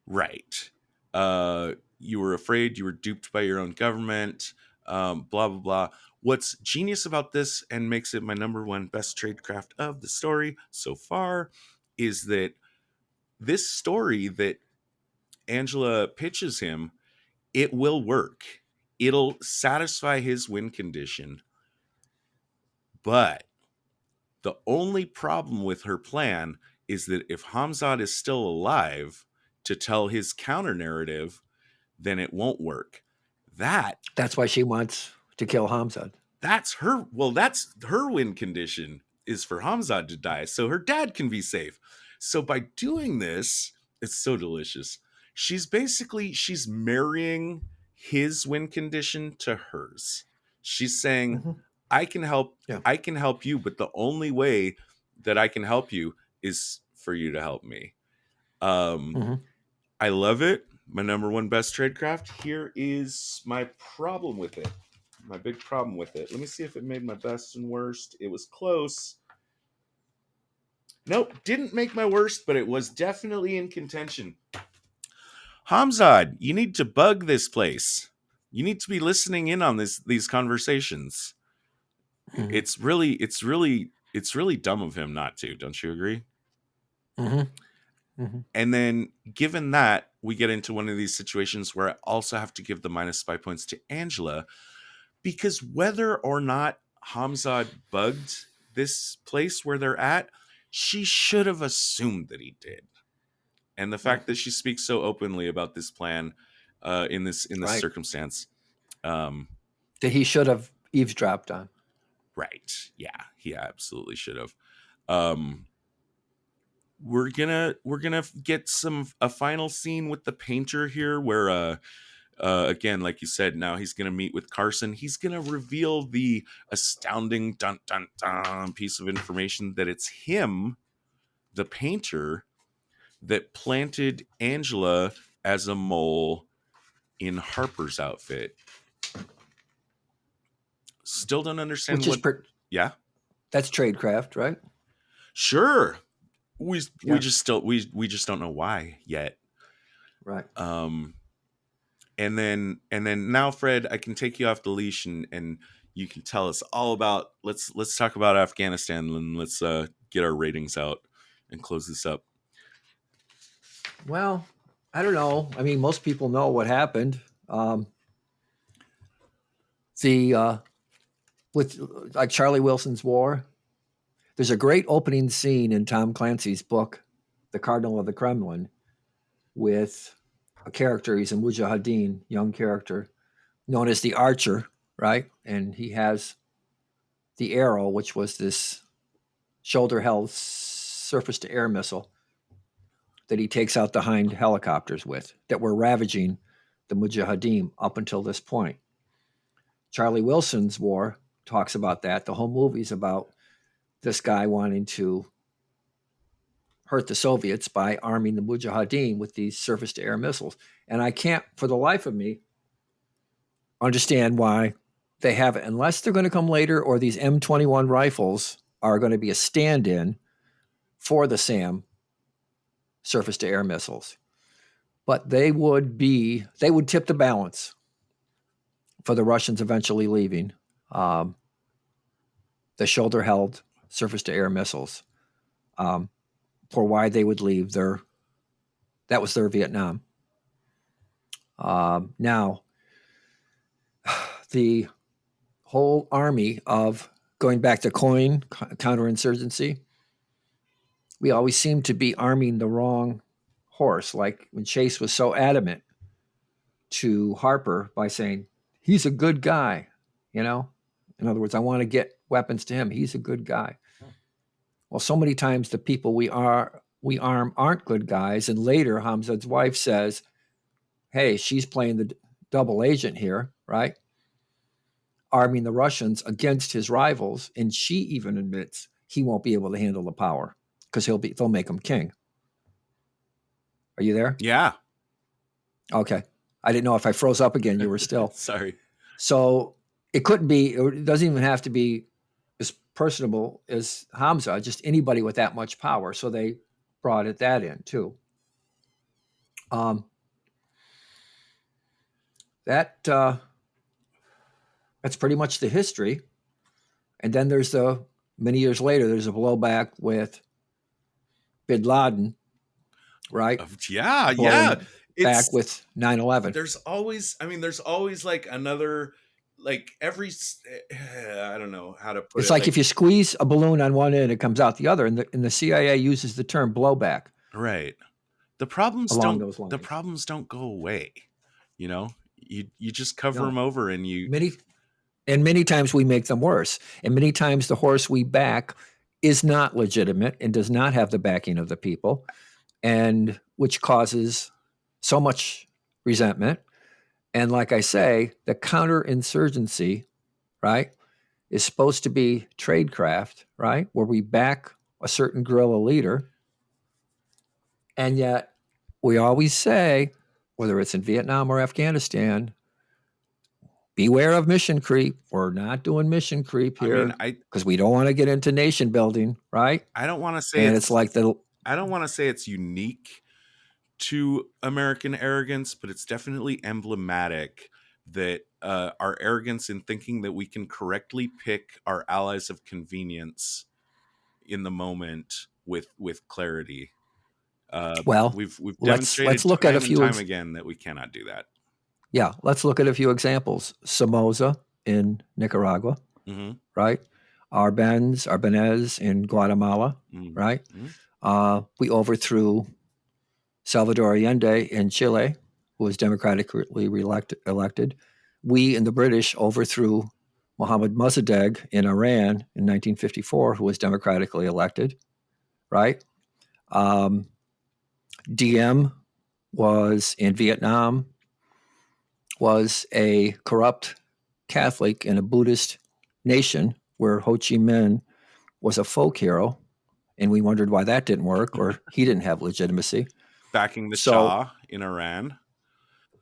Speaker 4: Right. You were afraid, you were duped by your own government, blah, blah, blah. What's genius about this and makes it my number one best tradecraft of the story so far is that this story that Angela pitches him, it will work. It'll satisfy his win condition. But the only problem with her plan is that if Hamzad is still alive to tell his counter narrative, then it won't work. That's
Speaker 3: why she wants to kill Hamzad.
Speaker 4: That's her win condition, is for Hamzad to die so her dad can be safe. So by doing this, it's so delicious. She's marrying his win condition to hers. She's saying, I can help you, but the only way that I can help you is for you to help me. I love it. My number one best tradecraft. Here is my problem with it. My big problem with it. Let me see if it made my best and worst. It was close. Nope, didn't make my worst, but it was definitely in contention. Hamzad, you need to bug this place. You need to be listening in on these conversations. It's really dumb of him not to. Don't you agree? And then, given that, we get into one of these situations where I also have to give the minus spy points to Angela, because whether or not Hamzad bugged this place where they're at, she should have assumed that he did. And the fact that she speaks so openly about this plan in this circumstance,
Speaker 3: that he should have eavesdropped on.
Speaker 4: Right? Yeah, he absolutely should have. We're gonna get a final scene with the painter here, where again, like you said, now he's gonna meet with Carson. He's gonna reveal the astounding dun dun dun piece of information that it's him, the painter, that planted Angela as a mole in Harper's outfit. Still don't understand
Speaker 3: that's tradecraft, right?
Speaker 4: Sure. We just don't know why yet.
Speaker 3: Right.
Speaker 4: And then now, Fred, I can take you off the leash and you can tell us all about, let's talk about Afghanistan, and let's get our ratings out and close this up.
Speaker 3: Well, I don't know. I mean, most people know what happened. With like Charlie Wilson's War, there's a great opening scene in Tom Clancy's book, The Cardinal of the Kremlin, with a character. He's a Mujahideen, young character, known as the Archer, right? And he has the Arrow, which was this shoulder-held surface-to-air missile that he takes out the Hind helicopters with that were ravaging the Mujahideen up until this point. Charlie Wilson's War talks about that. The whole movie's about this guy wanting to hurt the Soviets by arming the Mujahideen with these surface-to-air missiles. And I can't, for the life of me, understand why they have it, unless they're going to come later or these M21 rifles are going to be a stand-in for the SAM surface-to-air missiles. But they would tip the balance for the Russians eventually leaving the shoulder-held surface-to-air missiles for why they would leave that was their Vietnam. Now, the whole army of going back to COIN, counterinsurgency, we always seem to be arming the wrong horse. Like when Chase was so adamant to Harper by saying, he's a good guy, In other words, I want to get weapons to him. He's a good guy. Well, so many times the people we arm aren't good guys. And later Hamzad's wife says, hey, she's playing the double agent here, right? Arming the Russians against his rivals. And she even admits he won't be able to handle the power because they'll make him king. Are you there?
Speaker 4: Yeah.
Speaker 3: Okay. I didn't know if I froze up again. You were still.
Speaker 4: Sorry.
Speaker 3: So it doesn't even have to be as personable as Hamza, just anybody with that much power. So they brought that in too. That's pretty much the history. And then many years later, there's a blowback with Bin Laden, right?
Speaker 4: Yeah.
Speaker 3: Back with 9/11.
Speaker 4: There's always like another, like every, I don't know how to put it.
Speaker 3: It's like if you squeeze a balloon on one end, it comes out the other. And the CIA uses the term blowback.
Speaker 4: Right. The problems
Speaker 3: along those lines.
Speaker 4: The problems don't go away. You just cover them over and
Speaker 3: many times we make them worse. And many times the horse we back is not legitimate and does not have the backing of the people, and which causes so much resentment. And like I say, the counterinsurgency, right, is supposed to be tradecraft, right, where we back a certain guerrilla leader. And yet we always say, whether it's in Vietnam or Afghanistan, beware of mission creep. We're not doing mission creep here because we don't want to get into nation building, right?
Speaker 4: I don't want to say I don't want to say it's unique to American arrogance, but it's definitely emblematic that our arrogance in thinking that we can correctly pick our allies of convenience in the moment with clarity. We've demonstrated
Speaker 3: let's look at a few
Speaker 4: time again that we cannot do that.
Speaker 3: Yeah, let's look at a few examples. Somoza in Nicaragua, right? Arbenez in Guatemala, right? We overthrew Salvador Allende in Chile, who was democratically elected. We and the British overthrew Mohammad Mossadegh in Iran in 1954, who was democratically elected, right? Diem was in Vietnam, was a corrupt Catholic in a Buddhist nation where Ho Chi Minh was a folk hero, and we wondered why that didn't work, or he didn't have legitimacy.
Speaker 4: Backing the Shah in Iran.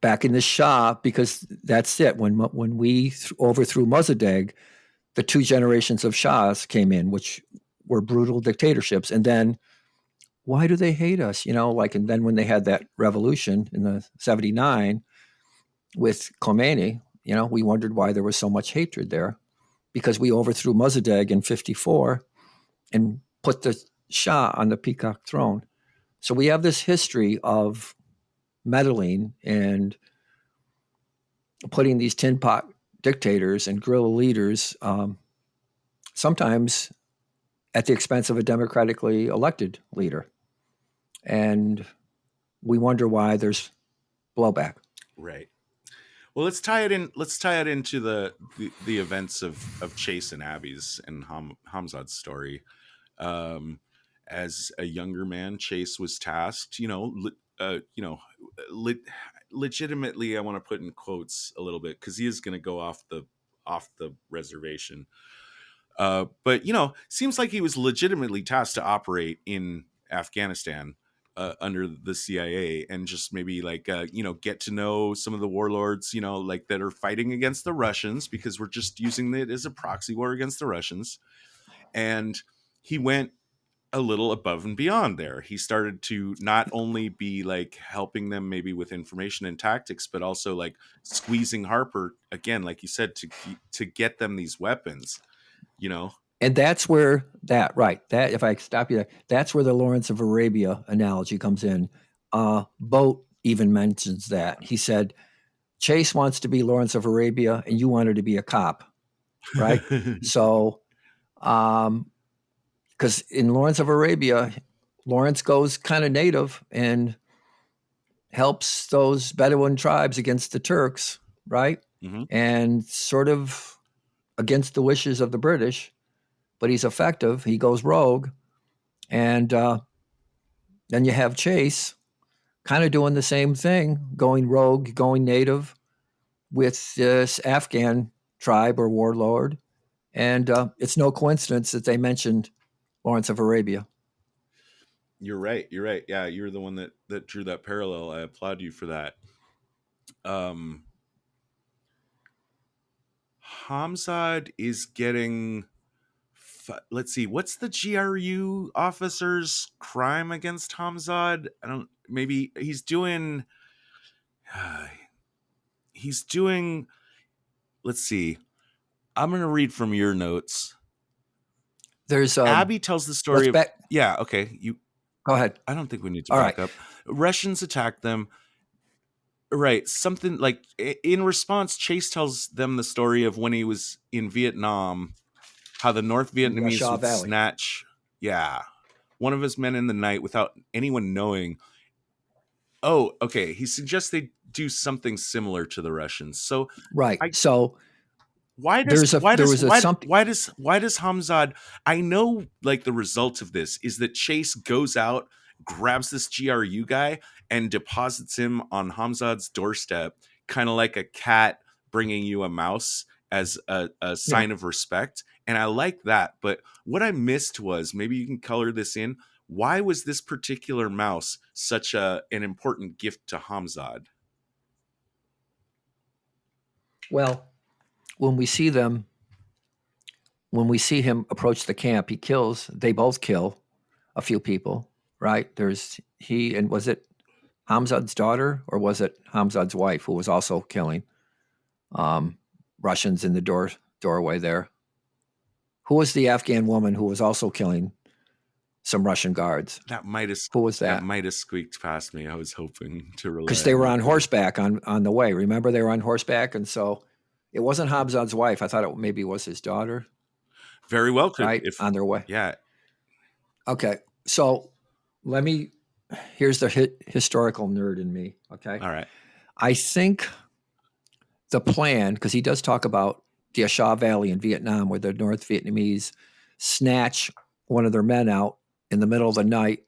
Speaker 3: Backing the Shah, because that's it. When we overthrew Mossadegh, the two generations of Shahs came in, which were brutal dictatorships. And then, why do they hate us? And then when they had that revolution in the 79 with Khomeini, we wondered why there was so much hatred there, because we overthrew Mossadegh in 54 and put the Shah on the peacock throne. So we have this history of meddling and putting these tin pot dictators and guerrilla leaders, sometimes at the expense of a democratically elected leader. And we wonder why there's blowback.
Speaker 4: Right. Well, let's tie it in. Let's tie it into the events of Chase and Abby's and Hamzad's story. As a younger man, Chase was tasked, legitimately. I want to put in quotes a little bit because he is going to go off the reservation. But seems like he was legitimately tasked to operate in Afghanistan under the CIA and just maybe get to know some of the warlords, that are fighting against the Russians, because we're just using it as a proxy war against the Russians. And he went a little above and beyond there. He started to not only be helping them maybe with information and tactics, but also squeezing Harper again, like you said, to get them these weapons.
Speaker 3: And that's where that if I stop you there, that's where the Lawrence of Arabia analogy comes in. Boat even mentions that. He said, Chase wants to be Lawrence of Arabia and you wanted to be a cop, right? So, because in Lawrence of Arabia, Lawrence goes kind of native and helps those Bedouin tribes against the Turks, right?
Speaker 4: Mm-hmm.
Speaker 3: And sort of against the wishes of the British, but he's effective. He goes rogue. And then you have Chase kind of doing the same thing, going rogue, going native with this Afghan tribe or warlord. And it's no coincidence that they mentioned Lawrence of Arabia.
Speaker 4: You're right. Yeah, you're the one that drew that parallel. I applaud you for that. Hamzad is getting... let's see, what's the GRU officer's crime against Hamzad? Maybe he's doing... let's see. I'm going to read from your notes.
Speaker 3: There's
Speaker 4: Abby tells the story of... yeah, okay. You
Speaker 3: go ahead.
Speaker 4: I don't think we need to back up. Russians attacked them. Right. Something like in response, Chase tells them the story of when he was in Vietnam, how the North Vietnamese would snatch one of his men in the night without anyone knowing. Oh, okay. He suggests they do something similar to the Russians. So
Speaker 3: so
Speaker 4: why does Hamzad... I know the result of this is that Chase goes out, grabs this GRU guy and deposits him on Hamzad's doorstep, kind of like a cat bringing you a mouse as a sign of respect. And I like that. But what I missed was, maybe you can color this in, why was this particular mouse such an important gift to Hamzad?
Speaker 3: Well, when we see him approach the camp, they both kill a few people, right? There's he, and was it Hamzad's daughter or was it Hamzad's wife who was also killing Russians in the doorway there? Who was the Afghan woman who was also killing some Russian guards? Who was that?
Speaker 4: That might have squeaked past me. I was hoping to relate.
Speaker 3: Because they were on horseback on the way. Remember, they were on horseback, and so it wasn't Hamzad's wife. I thought it maybe was his daughter.
Speaker 4: Very well could.
Speaker 3: Right, on their way.
Speaker 4: Yeah.
Speaker 3: Okay, so here's the historical nerd in me, okay?
Speaker 4: All right.
Speaker 3: I think the plan, because he does talk about the Asha Valley in Vietnam, where the North Vietnamese snatch one of their men out in the middle of the night,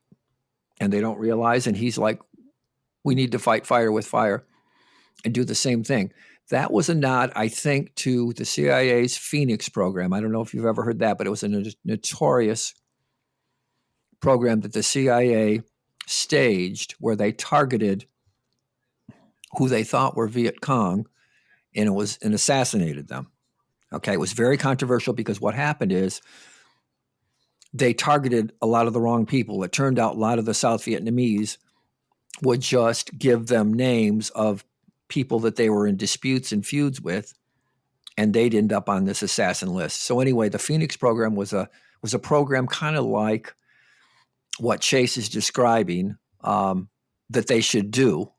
Speaker 3: and they don't realize, and he's like, we need to fight fire with fire and do the same thing. That was a nod, I think, to the CIA's Phoenix program. I don't know if you've ever heard that, but it was a notorious program that the CIA staged where they targeted who they thought were Viet Cong and assassinated them. Okay, it was very controversial because what happened is they targeted a lot of the wrong people. It turned out a lot of the South Vietnamese would just give them names of people that they were in disputes and feuds with, and they'd end up on this assassin list. So anyway, the Phoenix program was a program kind of like what Chase is describing that they should do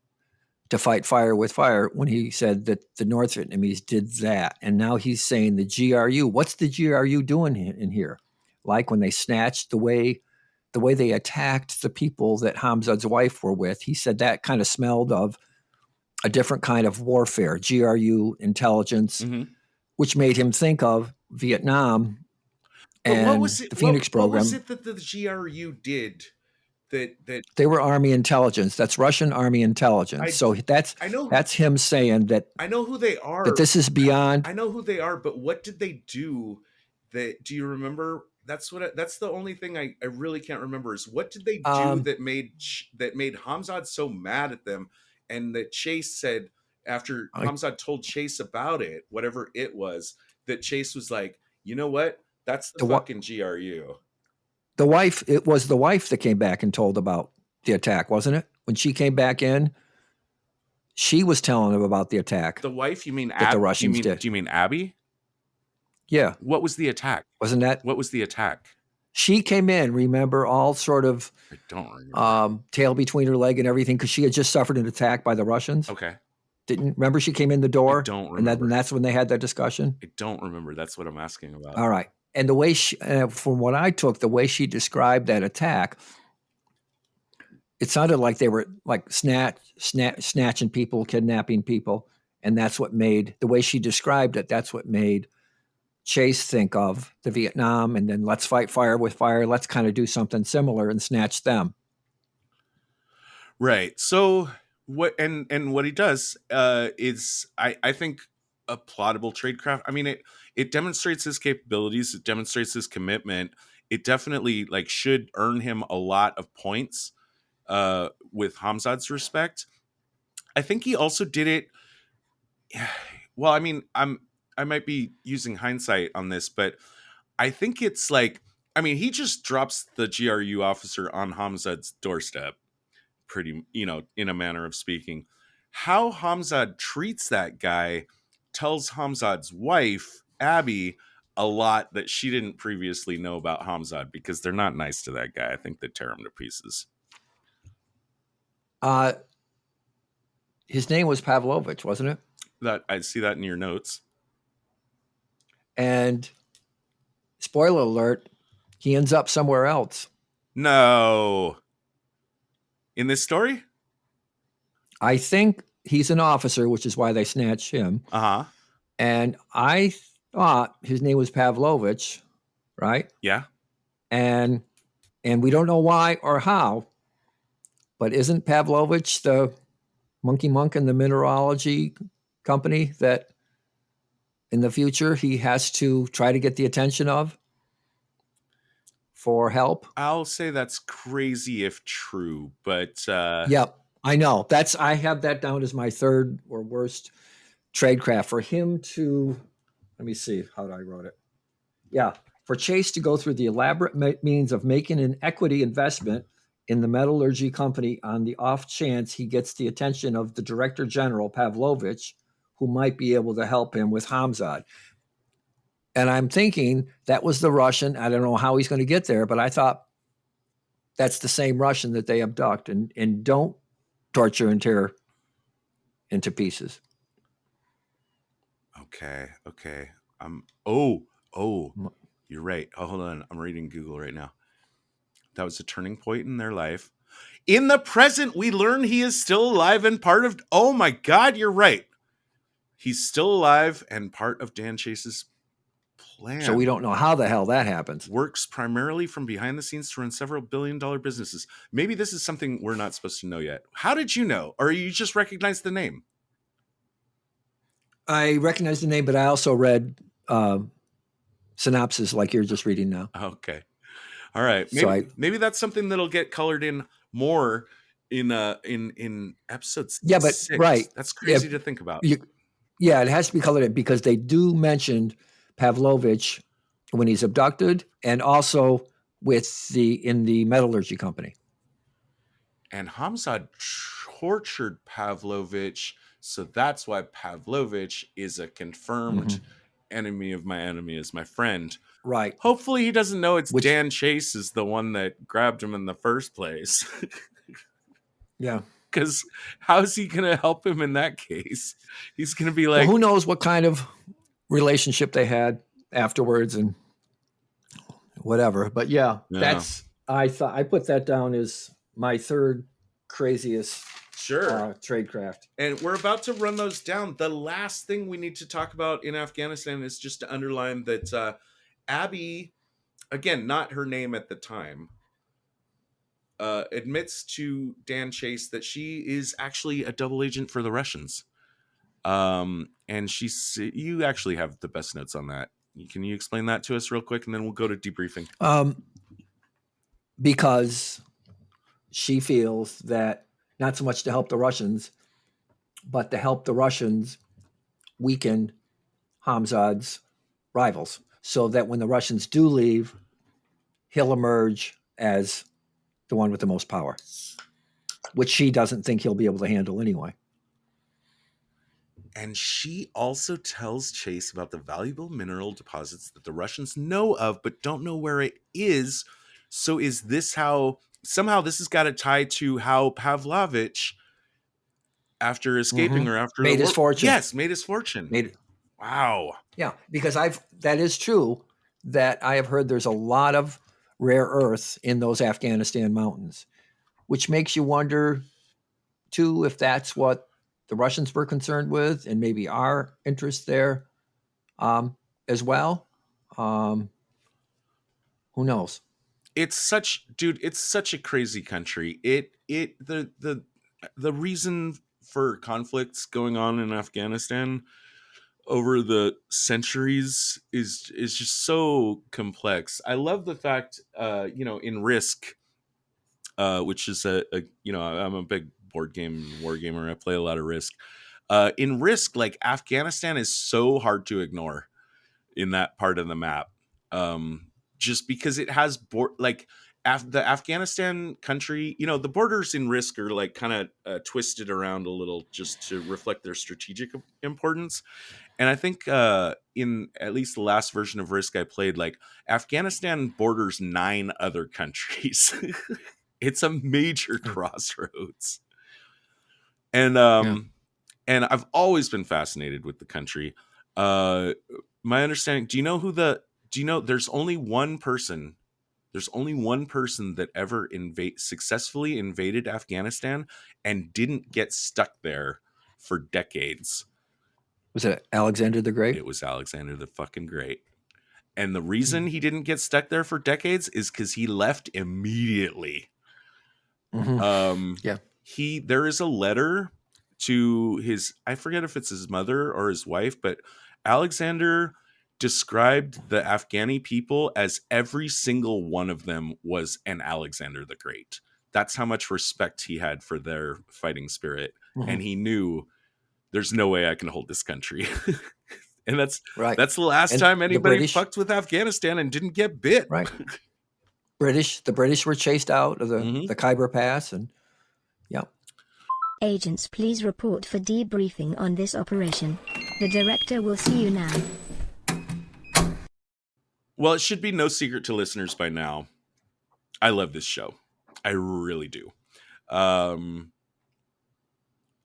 Speaker 3: to fight fire with fire when he said that the North Vietnamese did that. And now he's saying the GRU. What's the GRU doing in here? Like when they snatched the way they attacked the people that Hamzad's wife were with, he said that kind of smelled of a different kind of warfare, GRU intelligence, which made him think of Vietnam and the Phoenix program.
Speaker 4: What was it that the GRU did? That
Speaker 3: they were Army intelligence. That's Russian Army intelligence. That's him saying that
Speaker 4: I know who they are.
Speaker 3: That this is beyond.
Speaker 4: I know who they are, but what did they do? Do you remember? That's the only thing I really can't remember is what did they do that made Hamzad so mad at them, and that Chase said after Hamzad told Chase about it, whatever it was, that Chase was like, you know what? That's the fucking GRU.
Speaker 3: It was the wife that came back and told about the attack, wasn't it? When she came back in, she was telling him about the attack.
Speaker 4: The wife, you mean
Speaker 3: the Russians did.
Speaker 4: Do you mean Abby?
Speaker 3: Yeah.
Speaker 4: What was the attack?
Speaker 3: Wasn't that?
Speaker 4: What was the attack?
Speaker 3: She came in, remember, all sort of
Speaker 4: I don't remember.
Speaker 3: Tail between her leg and everything, because she had just suffered an attack by the Russians.
Speaker 4: Okay.
Speaker 3: Remember she came in the door?
Speaker 4: I don't remember.
Speaker 3: And that's when they had that discussion?
Speaker 4: I don't remember. That's what I'm asking about.
Speaker 3: All right. And the way from what I took, the way she described that attack, it sounded like they were like snatching people, kidnapping people. And that's what made, the way she described it, that's what made Chase think of the Vietnam, and then let's fight fire with fire. Let's kind of do something similar and snatch them.
Speaker 4: Right. So what he does is, I think, a plottable tradecraft. I mean, it demonstrates his capabilities. It demonstrates his commitment. It definitely should earn him a lot of points with Hamzad's respect. I think he also did it. Well, I mean, I might be using hindsight on this, but I think it's he just drops the GRU officer on Hamzad's doorstep, pretty, in a manner of speaking. How Hamzad treats that guy tells Hamzad's wife, Abby, a lot that she didn't previously know about Hamzad, because they're not nice to that guy. I think they tear him to pieces.
Speaker 3: His name was Pavlovich, wasn't it?
Speaker 4: That I see that in your notes.
Speaker 3: And spoiler alert, he ends up somewhere else.
Speaker 4: No. In this story?
Speaker 3: I think he's an officer, which is why they snatched him.
Speaker 4: Uh-huh.
Speaker 3: And I thought his name was Pavlovich, right?
Speaker 4: Yeah.
Speaker 3: And we don't know why or how, but isn't Pavlovich the monkey monk in the mineralogy company that in the future he has to try to get the attention of for help?
Speaker 4: I'll say that's crazy if true, but
Speaker 3: Yep, I know. I have that down as my third or worst tradecraft for him to, let me see how I wrote it. Yeah, for Chase to go through the elaborate means of making an equity investment in the metallurgy company on the off chance he gets the attention of the Director General, Pavlovich, who might be able to help him with Hamzad. And I'm thinking that was the Russian. I don't know how he's going to get there, but I thought that's the same Russian that they abduct and don't torture and tear into pieces.
Speaker 4: Okay. You're right. Oh, hold on. I'm reading Google right now. That was a turning point in their life. In the present, we learn he is still alive and part of... Oh my God, you're right. He's still alive and part of Dan Chase's plan.
Speaker 3: So we don't know how the hell that happens.
Speaker 4: Works primarily from behind the scenes to run several billion-dollar businesses. Maybe this is something we're not supposed to know yet. How did you know? Or you just recognize the name?
Speaker 3: I recognize the name, but I also read synopsis like you're just reading now.
Speaker 4: Okay. All right. Maybe that's something that'll get colored in more in episodes.
Speaker 3: Yeah, but
Speaker 4: 6.
Speaker 3: right.
Speaker 4: That's crazy to think about.
Speaker 3: Yeah, it has to be colored in because they do mention Pavlovich when he's abducted and also in the metallurgy company.
Speaker 4: And Hamzad tortured Pavlovich, so that's why Pavlovich is a confirmed enemy of my enemy is my friend.
Speaker 3: Right.
Speaker 4: Hopefully he doesn't know Dan Chase is the one that grabbed him in the first place.
Speaker 3: Yeah.
Speaker 4: because how's he going to help him in that case? He's going to be
Speaker 3: Well,
Speaker 4: like,
Speaker 3: who knows what kind of relationship they had afterwards and whatever. But yeah,
Speaker 4: Yeah.
Speaker 3: I thought I put that down as my third craziest
Speaker 4: sure.
Speaker 3: tradecraft.
Speaker 4: And we're about to run those down. The last thing we need to talk about in Afghanistan is just to underline that Abby, again, not her name at the time, admits to Dan Chase that she is actually a double agent for the Russians. And you actually have the best notes on that. Can you explain that to us real quick, and then we'll go to debriefing?
Speaker 3: Because she feels that not so much to help the Russians, but to help the Russians weaken Hamzad's rivals, so that when the Russians do leave, he'll emerge as the one with the most power, which she doesn't think he'll be able to handle anyway.
Speaker 4: And she also tells Chase about the valuable mineral deposits that the Russians know of, but don't know where it is. So is this how, somehow this has got to tie to how Pavlovich, after escaping or after
Speaker 3: made his fortune.
Speaker 4: Yes, made his fortune. Wow.
Speaker 3: Yeah, because that is true that I have heard there's a lot of rare earth in those Afghanistan mountains, which makes you wonder too if that's what the Russians were concerned with, and maybe our interest there as well. Who knows?
Speaker 4: It's such a crazy country. The reason for conflicts going on in Afghanistan over the centuries is just so complex. I love the fact, in Risk, which is I'm a big board game war gamer. I play a lot of Risk. In Risk, like, Afghanistan is so hard to ignore in that part of the map, just because it has the Afghanistan country. The borders in Risk are like kind of twisted around a little just to reflect their strategic importance. And I think in at least the last version of Risk I played, like, Afghanistan borders 9 other countries. It's a major crossroads. And and I've always been fascinated with the country. My understanding, there's only one person that ever successfully invaded Afghanistan and didn't get stuck there for decades.
Speaker 3: Was it Alexander the Great?
Speaker 4: It was Alexander the fucking Great. And the reason he didn't get stuck there for decades is because he left immediately. There is a letter to his, I forget if it's his mother or his wife, but Alexander described the Afghani people as every single one of them was an Alexander the Great. That's how much respect he had for their fighting spirit. And he knew there's no way I can hold this country. And that's right. That's the last time anybody fucked with Afghanistan and didn't get bit.
Speaker 3: Right. The British were chased out of the Khyber Pass, and
Speaker 1: Agents, please report for debriefing on this operation. The director will see you now.
Speaker 4: Well, it should be no secret to listeners by now. I love this show. I really do.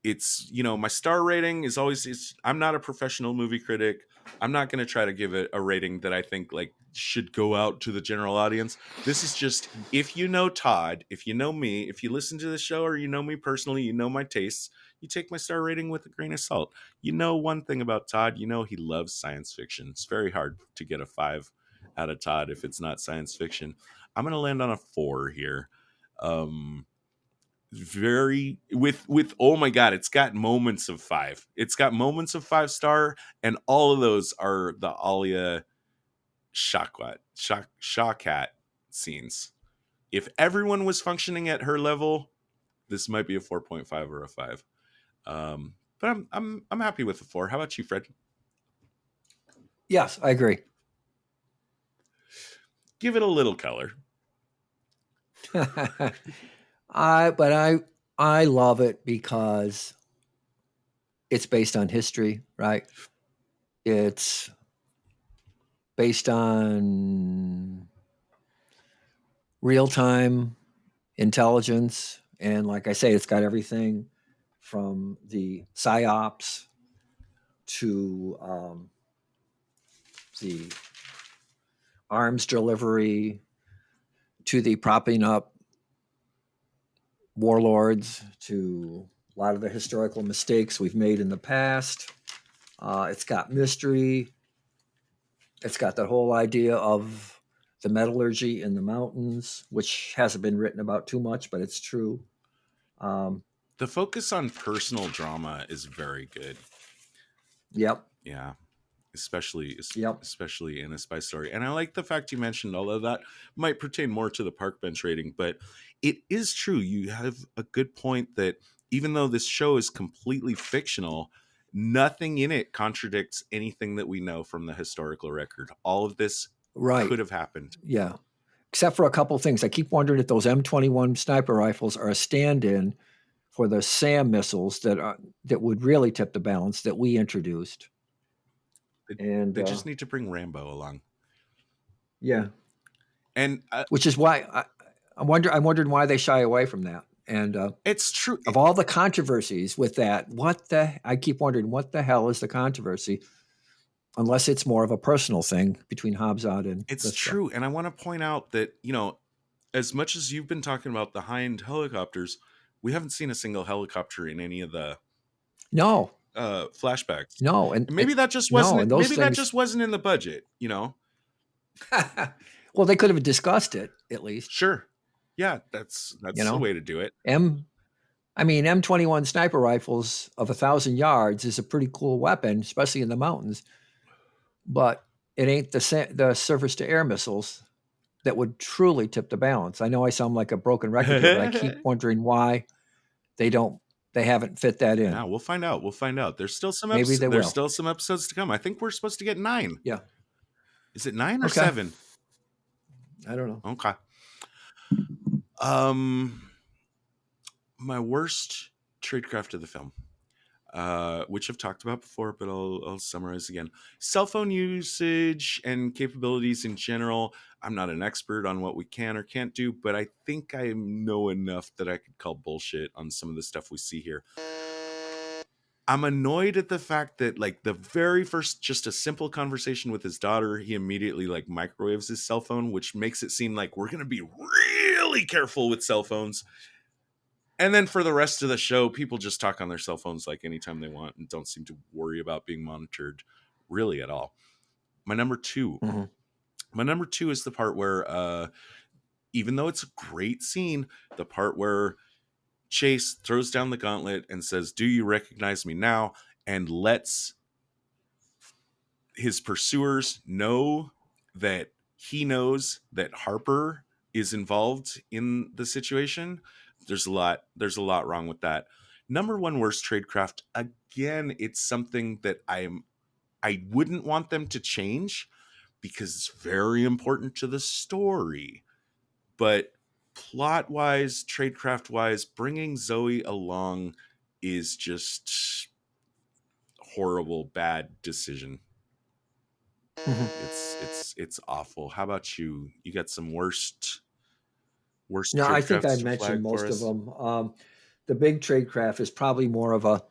Speaker 4: It's, my star rating is always, I'm not a professional movie critic. I'm not going to try to give it a rating that I think should go out to the general audience. This is just, if you know Todd, if you know me, if you listen to the show or you know me personally, you know my tastes, you take my star rating with a grain of salt. You know one thing about Todd, he loves science fiction. It's very hard to get a 5 out of Todd if it's not science fiction. I'm going to land on a 4 here. Oh my god, it's got moments of 5. It's got moments of 5-star, and all of those are the Alia Shawkat scenes. If everyone was functioning at her level, this might be a 4.5 or a 5. But I'm happy with the 4. How about you, Fred?
Speaker 3: Yes, I agree.
Speaker 4: Give it a little color.
Speaker 3: I love it because it's based on history, right? It's based on real-time intelligence And like I say, it's got everything from the psyops to the arms delivery to the propping up warlords to a lot of the historical mistakes we've made in the past. It's got mystery. It's got the whole idea of the metallurgy in the mountains, which hasn't been written about too much, but it's true.
Speaker 4: The focus on personal drama is very good.
Speaker 3: Yep.
Speaker 4: Yeah. Especially in a spy story. And I like the fact you mentioned, although that might pertain more to the park bench rating, but it is true. You have a good point that even though this show is completely fictional, nothing in it contradicts anything that we know from the historical record. All of this could have happened.
Speaker 3: Yeah. Except for a couple of things. I keep wondering if those M21 sniper rifles are a stand-in for the SAM missiles that would really tip the balance that we introduced. And
Speaker 4: they just need to bring Rambo along.
Speaker 3: Yeah.
Speaker 4: And
Speaker 3: which is why I wondered why they shy away from that. And
Speaker 4: it's true.
Speaker 3: Of all the controversies with that, I keep wondering what the hell is the controversy? Unless it's more of a personal thing between Habzad and
Speaker 4: it's
Speaker 3: Lithgow.
Speaker 4: True. And I want to point out that, as much as you've been talking about the high-end helicopters, we haven't seen a single helicopter in any of the flashbacks.
Speaker 3: No, and
Speaker 4: maybe that just wasn't. That just wasn't in the budget.
Speaker 3: Well, they could have discussed it at least.
Speaker 4: Sure. Yeah, that's the way to do it.
Speaker 3: M21 sniper rifles of 1,000 yards is a pretty cool weapon, especially in the mountains. But it ain't the surface to air missiles that would truly tip the balance. I know I sound like a broken record here, but I keep wondering why they haven't fit that in.
Speaker 4: Yeah, we'll find out. There's still some still some episodes to come. I think we're supposed to get 9.
Speaker 3: Yeah.
Speaker 4: Is it 9 or 7?
Speaker 3: I don't know.
Speaker 4: Okay. My worst tradecraft of the film, which I've talked about before, but I'll summarize again. Cell phone usage and capabilities in general. I'm not an expert on what we can or can't do, but I think I know enough that I could call bullshit on some of the stuff we see here. I'm annoyed at the fact that, the very first, just a simple conversation with his daughter, he immediately, microwaves his cell phone, which makes it seem like we're going to be really careful with cell phones. And then for the rest of the show, people just talk on their cell phones anytime they want and don't seem to worry about being monitored really at all. My number 2. Mm-hmm. My number 2 is the part where, even though it's a great scene, the part where Chase throws down the gauntlet and says, "Do you recognize me now?" and lets his pursuers know that he knows that Harper is involved in the situation. There's a lot wrong with that. Number 1 worst tradecraft. Again, it's something that I wouldn't want them to change because it's very important to the story. But plot-wise, tradecraft-wise, bringing Zoe along is just horrible, bad decision. Mm-hmm. It's awful. How about you? You got some worst.
Speaker 3: No, I think I mentioned most of them. The big tradecraft is probably more of a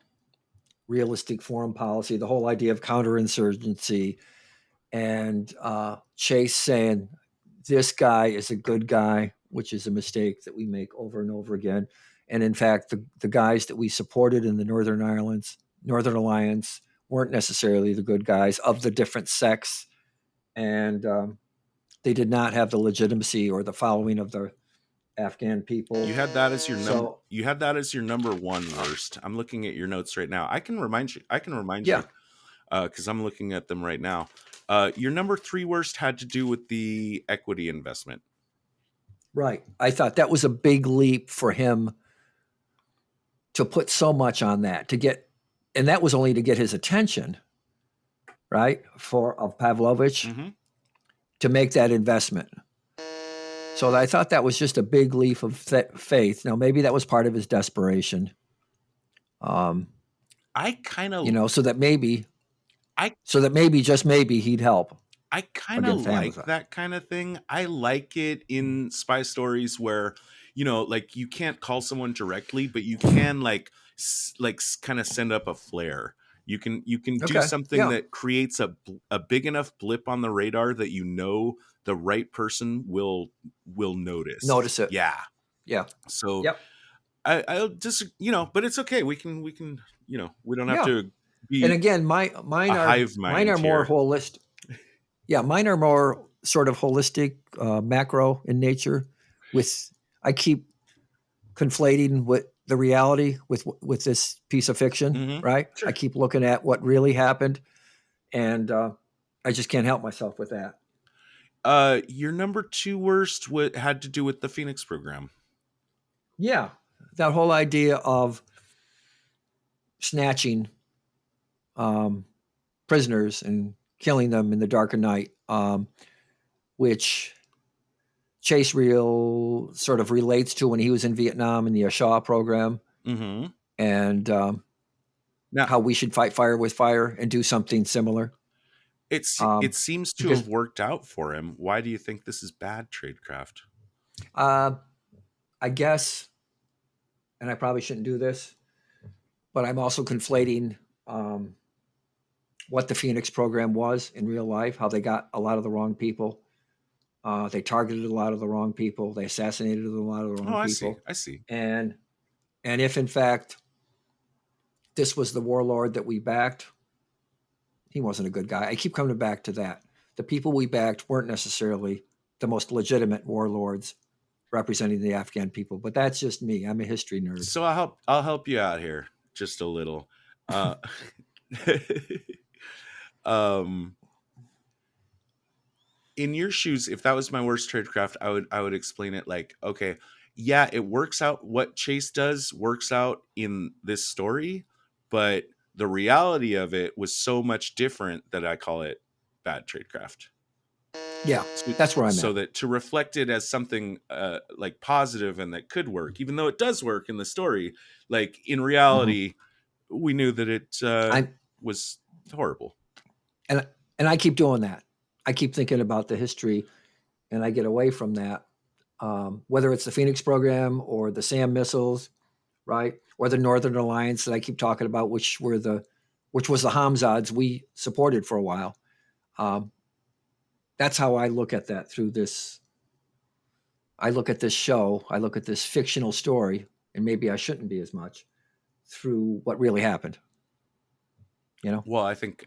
Speaker 3: realistic foreign policy. The whole idea of counterinsurgency and Chase saying this guy is a good guy, which is a mistake that we make over and over again. And in fact, the guys that we supported in the Northern Alliance weren't necessarily the good guys of the different sects. And they did not have the legitimacy or the following of the Afghan people.
Speaker 4: You had that as your number. You had that as your number 1 worst. I'm looking at your notes right now. I can remind you because I'm looking at them right now. Your number 3 worst had to do with the equity investment.
Speaker 3: Right. I thought that was a big leap for him to put so much on that and that was only to get his attention, right? Of Pavlovich to make that investment. So I thought that was just a big leap of faith. Now, maybe that was part of his desperation.
Speaker 4: I kind of,
Speaker 3: so that maybe just maybe he'd help.
Speaker 4: I kind of like that kind of thing. I like it in spy stories where like you can't call someone directly, but you can kind of send up a flare. You can do
Speaker 3: Okay.
Speaker 4: something
Speaker 3: Yeah.
Speaker 4: that creates a big enough blip on the radar that the right person will notice.
Speaker 3: Notice it.
Speaker 4: Yeah.
Speaker 3: Yeah.
Speaker 4: So
Speaker 3: Yep.
Speaker 4: I'll just but it's okay. We can we don't have
Speaker 3: Yeah.
Speaker 4: to be
Speaker 3: And again, mine
Speaker 4: a
Speaker 3: are
Speaker 4: hive mind
Speaker 3: more
Speaker 4: here.
Speaker 3: holistic. Yeah, mine are more sort of holistic, macro in nature. I keep conflating what the reality with this piece of fiction,
Speaker 4: Mhm.
Speaker 3: right?
Speaker 4: Sure.
Speaker 3: I keep looking at what really happened, and I just can't help myself with that.
Speaker 4: Your number 2 worst had to do with the Phoenix program.
Speaker 3: Yeah, that whole idea of snatching prisoners and killing them in the dark of night, which Chase Reel sort of relates to when he was in Vietnam in the Shaw program,
Speaker 4: Mm-hmm.
Speaker 3: and
Speaker 4: Now,
Speaker 3: how we should fight fire with fire and do something similar.
Speaker 4: it seems to
Speaker 3: because
Speaker 4: have worked out for him. Why do you think this is bad, tradecraft?
Speaker 3: I guess, and I probably shouldn't do this, but I'm also conflating what the Phoenix program was in real life, how they got a lot of the wrong people. They targeted a lot of the wrong people. They assassinated a lot of the wrong people.
Speaker 4: I see.
Speaker 3: And if in fact this was the warlord that we backed, he wasn't a good guy. I keep coming back to that. The people we backed weren't necessarily the most legitimate warlords representing the Afghan people, but that's just me. I'm a history nerd.
Speaker 4: So I'll help you out here just a little. In your shoes, if that was my worst tradecraft, I would explain it like, okay, yeah, it works out. What Chase does works out in this story, but the reality of it was so much different that I call it bad tradecraft.
Speaker 3: Yeah, that's where I'm
Speaker 4: so
Speaker 3: at.
Speaker 4: that to reflect it as something like positive and that could work, even though it does work in the story, like in reality, we knew that it was horrible.
Speaker 3: And I keep doing that. I keep thinking about the history, and I get away from that. Whether it's the Phoenix program or the SAM missiles, right, or the Northern Alliance that I keep talking about, which was the Hamzads we supported for a while. That's how I look at that through this. I look at this show. I look at this fictional story, and maybe I shouldn't be as much through what really happened.
Speaker 4: Well, I think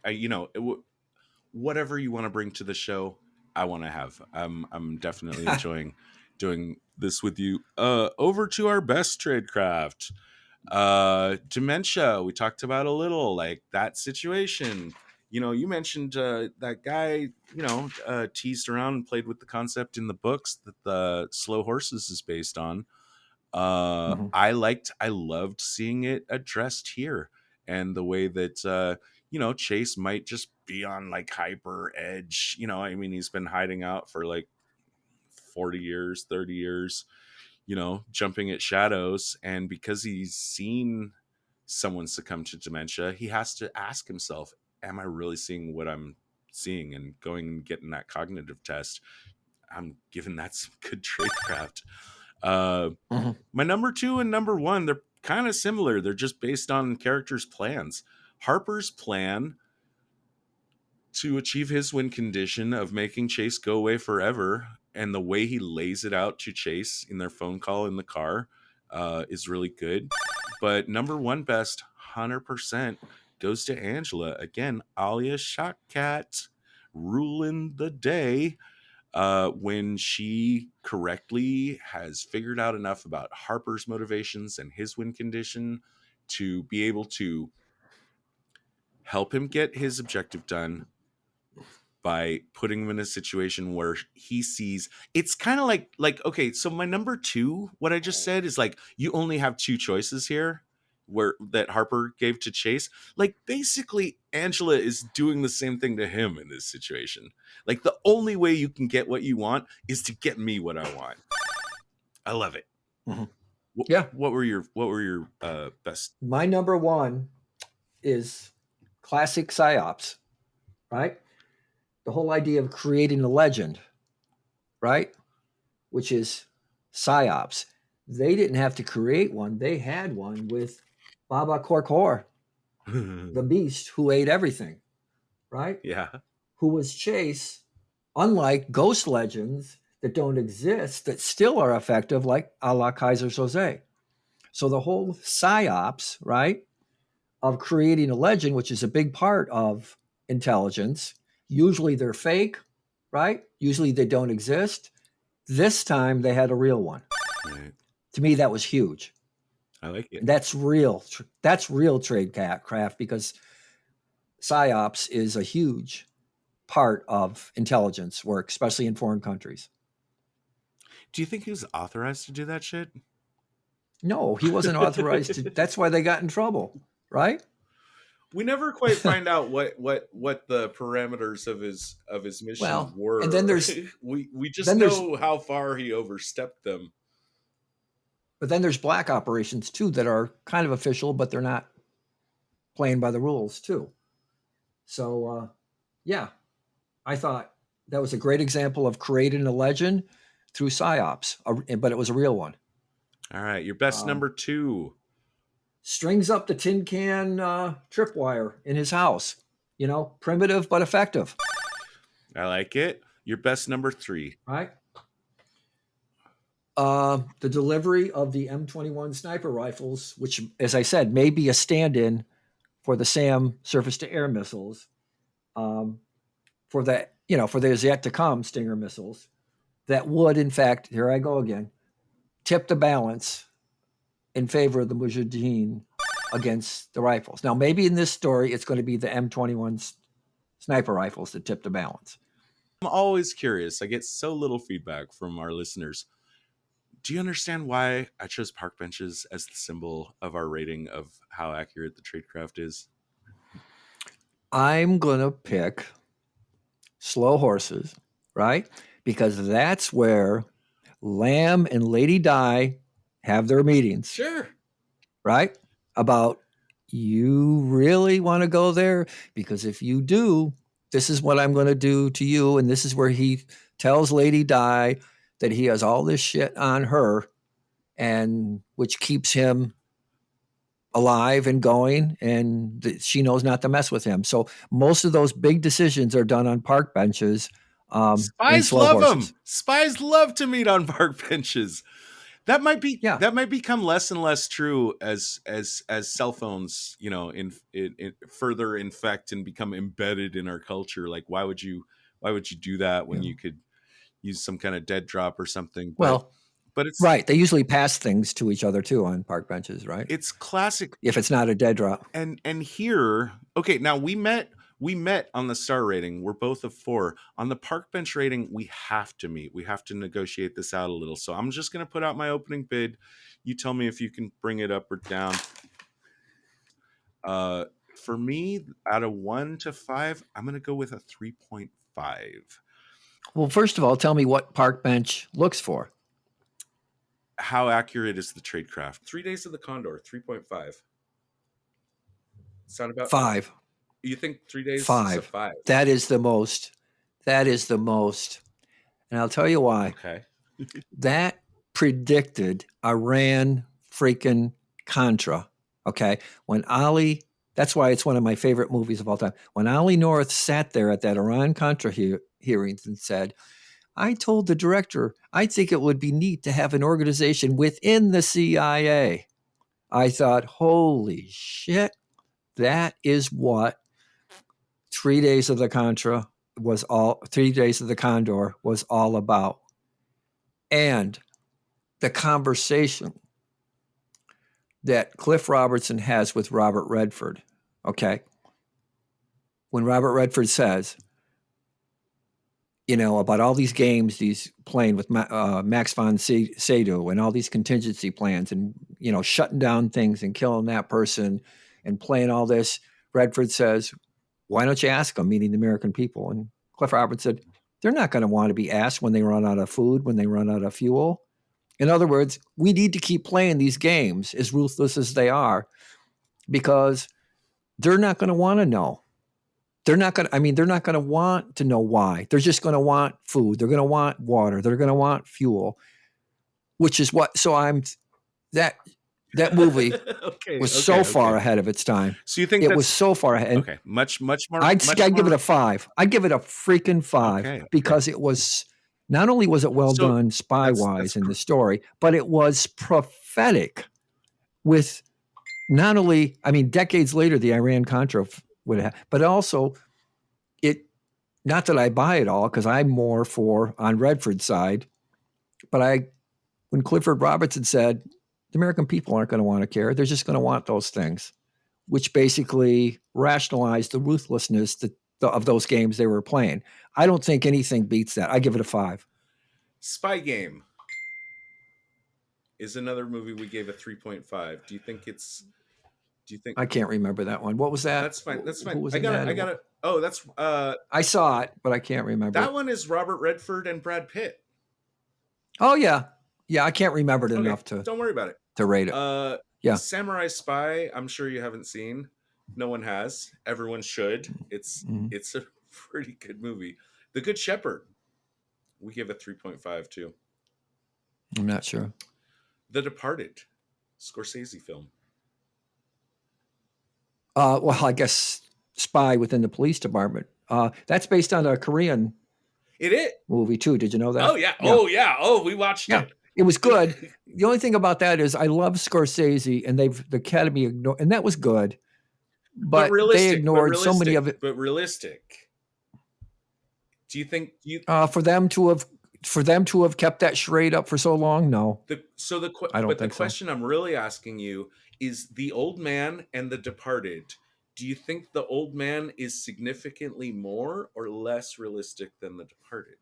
Speaker 4: whatever you want to bring to the show, I want to have. I'm definitely enjoying doing this with you. Over to our best tradecraft. Dementia. We talked about a little, like that situation. You mentioned that guy, teased around and played with the concept in the books that the Slow Horses is based on. I loved seeing it addressed here, and the way that Chase might just be on like hyper edge. I mean, he's been hiding out for like 40 years, 30 years, jumping at shadows, and because he's seen someone succumb to dementia, he has to ask himself, am I really seeing what I'm seeing? And going and getting that cognitive test, I'm giving that some good tradecraft. My number 2 and number 1, they're kind of similar. They're just based on characters' plans. Harper's plan to achieve his win condition of making Chase go away forever, and the way he lays it out to Chase in their phone call in the car is really good. But number 1 best, 100%, goes to Angela. Again, Alia Shawkat ruling the day. When she correctly has figured out enough about Harper's motivations and his win condition to be able to help him get his objective done by putting him in a situation where he sees it's kind of like, okay, so my number 2, what I just said is like, you only have 2 choices here where that Harper gave to Chase. Like basically Angela is doing the same thing to him in this situation. Like the only way you can get what you want is to get me what I want. I love it.
Speaker 3: Yeah.
Speaker 4: What were your best?
Speaker 3: My number 1 is classic psyops, right? The whole idea of creating a legend, right? Which is psyops. they didn't have to create one. They had one with Baba Korkor, the beast who ate everything, right?
Speaker 4: Yeah.
Speaker 3: Who was Chase, unlike ghost legends that don't exist, that still are effective, like a la Kaiser Soze. So the whole psyops, right, of creating a legend, which is a big part of intelligence, usually they're fake, right? Usually they don't exist. This time they had a real one.
Speaker 4: Right.
Speaker 3: To me, that was huge.
Speaker 4: I like it.
Speaker 3: And that's real. That's real tradecraft, because psyops is a huge part of intelligence work, especially in foreign countries.
Speaker 4: Do you think he was authorized to do that shit?
Speaker 3: No, he wasn't authorized to. That's why they got in trouble, right?
Speaker 4: We never quite find out what the parameters of his mission
Speaker 3: Well,
Speaker 4: were.
Speaker 3: and then there's
Speaker 4: we just
Speaker 3: then there's-
Speaker 4: know how far he overstepped them.
Speaker 3: But then there's black operations too that are kind of official, but they're not playing by the rules too. So yeah, I thought that was a great example of creating a legend through psyops, but it was a real one.
Speaker 4: All right, your best number 2.
Speaker 3: Strings up the tin can tripwire in his house. You know, primitive but effective.
Speaker 4: I like it. Your best number 3.
Speaker 3: Right. The delivery of the M21 sniper rifles, which, as I said, may be a stand-in for the SAM surface-to-air missiles, for the yet to come Stinger missiles, that would, in fact, here I go again, tip the balance in favor of the Mujahideen against the rifles. Now, maybe in this story, it's going to be the M21 sniper rifles that tip the balance.
Speaker 4: I'm always curious. I get so little feedback from our listeners. Do you understand why I chose park benches as the symbol of our rating of how accurate the tradecraft is?
Speaker 3: I'm going to pick slow horses, right? Because that's where Lamb and Lady Di have their meetings.
Speaker 4: Sure.
Speaker 3: Right? About, you really want to go there? Because if you do, this is what I'm going to do to you. And this is where he tells Lady Di that he has all this shit on her, and which keeps him alive and going, and that she knows not to mess with him. So most of those big decisions are done on park benches.
Speaker 4: Spies love them. Spies love to meet on park benches. That might become less and less true as cell phones, in further infect and become embedded in our culture. Like, why would you do that when you could use some kind of dead drop or something? But it's
Speaker 3: right. They usually pass things to each other too on park benches, right?
Speaker 4: It's classic.
Speaker 3: If it's not a dead drop.
Speaker 4: And here, okay, now we met on the star rating. We're both of 4. On the park bench rating, we have to meet. We have to negotiate this out a little. So I'm just going to put out my opening bid. You tell me if you can bring it up or down. For me, out of 1 to 5, I'm going to go with a 3.5.
Speaker 3: Well, first of all, tell me what park bench looks for.
Speaker 4: How accurate is the tradecraft? 3 Days of the Condor, 3.5. Sound about
Speaker 3: 5.
Speaker 4: You think 3 days
Speaker 3: 5.
Speaker 4: is a 5?
Speaker 3: That is the most. And I'll tell you why.
Speaker 4: Okay.
Speaker 3: That predicted Iran freaking Contra. Okay. When Ali, that's why it's one of my favorite movies of all time. When Ali North sat there at that Iran Contra hearings and said, I told the director, I think it would be neat to have an organization within the CIA. I thought, holy shit, that is what 3 Days of the Condor was all about. And the conversation that Cliff Robertson has with Robert Redford, okay? When Robert Redford says, about all these games, these playing with Max von Sydow and all these contingency plans and, shutting down things and killing that person and playing all this, Redford says, why don't you ask them, meaning the American people? And Cliff Roberts said, they're not going to want to be asked when they run out of food, when they run out of fuel. In other words, we need to keep playing these games as ruthless as they are, because they're not going to want to know. They're not going to want to know why. They're just going to want food. They're going to want water. They're going to want fuel. which is what. So that movie was so far ahead of its time.
Speaker 4: So you think
Speaker 3: it was so far ahead?
Speaker 4: Okay, much more.
Speaker 3: I'd give it a 5. I'd give it a freaking 5 because it was. Not only was it well done spy-wise in the story, but it was prophetic with not only, I mean, decades later, the Iran-Contra would have, but also not that I buy it all because I'm more on Redford's side, but when Clifford Robertson said, the American people aren't going to want to care, they're just going to want those things, which basically rationalized the ruthlessness of those games they were playing. I don't think anything beats that. I give it a 5.
Speaker 4: Spy Game is another movie we gave a 3.5. Do you think
Speaker 3: I can't remember that one. What was that?
Speaker 4: That's fine.
Speaker 3: I
Speaker 4: got it. Oh, that's
Speaker 3: I saw it, but I can't remember.
Speaker 4: That one is Robert Redford and Brad Pitt.
Speaker 3: Oh yeah. Yeah, I can't remember it enough to
Speaker 4: don't worry about it.
Speaker 3: To rate it. Yeah.
Speaker 4: Samurai Spy, I'm sure you haven't seen. No one has. Everyone should. It's a pretty good movie. The Good Shepherd. We give a 3.5 too.
Speaker 3: I'm not sure.
Speaker 4: The Departed, Scorsese film.
Speaker 3: Well, I guess spy within the police department. That's based on a Korean movie too. Did you know that?
Speaker 4: Oh yeah. Oh yeah. Oh, we watched it.
Speaker 3: It was good. The only thing about that is I love Scorsese, and the Academy ignored, and that was good. But they ignored so many of it.
Speaker 4: But realistic. Do you think
Speaker 3: for them to have kept that charade up for so long? No.
Speaker 4: I don't think the question I'm really asking you is The Old Man and The Departed. Do you think The Old Man is significantly more or less realistic than The Departed?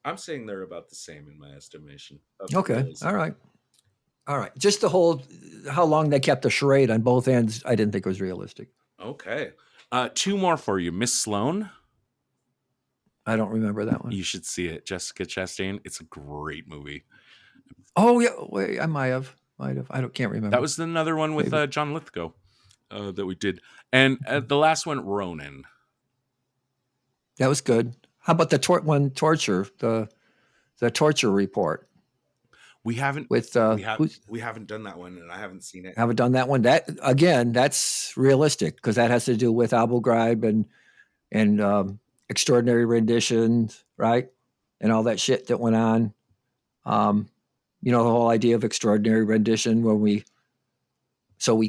Speaker 4: I'm saying they're about the same in my estimation.
Speaker 3: Okay.
Speaker 4: Realism.
Speaker 3: All right. Just how long they kept the charade on both ends, I didn't think it was realistic.
Speaker 4: Okay. 2 more for you. Miss Sloane.
Speaker 3: I don't remember that one.
Speaker 4: You should see it. Jessica Chastain. It's a great movie.
Speaker 3: Oh yeah. Wait, I might have. Can't remember.
Speaker 4: That was another one with John Lithgow that we did. And the last one, Ronin.
Speaker 3: That was good. How about the torture? The torture report.
Speaker 4: We haven't
Speaker 3: we
Speaker 4: haven't done that one, and I haven't seen it.
Speaker 3: Haven't done that one. That again, that's realistic because that has to do with Abu Ghraib and extraordinary renditions, right? And all that shit that went on. The whole idea of extraordinary rendition when we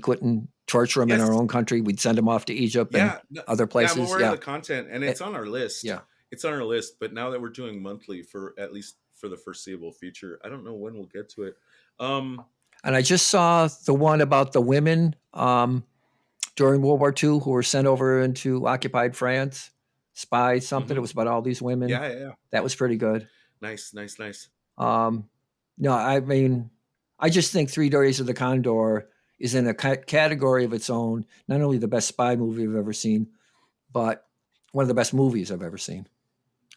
Speaker 3: couldn't torture them in our own country. We'd send them off to Egypt and other places.
Speaker 4: Yeah, I'm aware of the content, and it's on our list.
Speaker 3: Yeah.
Speaker 4: It's on our list, but now that we're doing monthly for at least for the foreseeable future, I don't know when we'll get to it.
Speaker 3: And I just saw the one about the women during World War II who were sent over into occupied France, spies, something. It was about all these women.
Speaker 4: Yeah.
Speaker 3: That was pretty good.
Speaker 4: Nice.
Speaker 3: No, I mean, I just think 3 Days of the Condor is in a category of its own. Not only the best spy movie I've ever seen, but one of the best movies I've ever seen.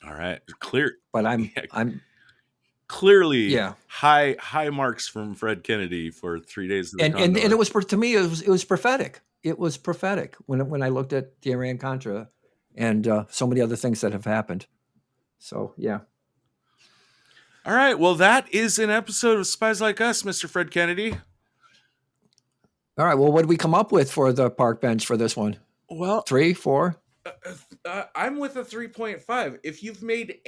Speaker 4: All right, clear.
Speaker 3: But I'm
Speaker 4: clearly high marks from Fred Kennedy for 3 Days of the Condor.
Speaker 3: And it was, to me, it was prophetic. It was prophetic when I looked at the Iran-Contra and so many other things that have happened. So yeah.
Speaker 4: All right. Well, that is an episode of Spies Like Us, Mr. Fred Kennedy.
Speaker 3: All right. Well, what did we come up with for the park bench for this one?
Speaker 4: Well,
Speaker 3: 3, 4.
Speaker 4: I'm with a 3.5. If you've made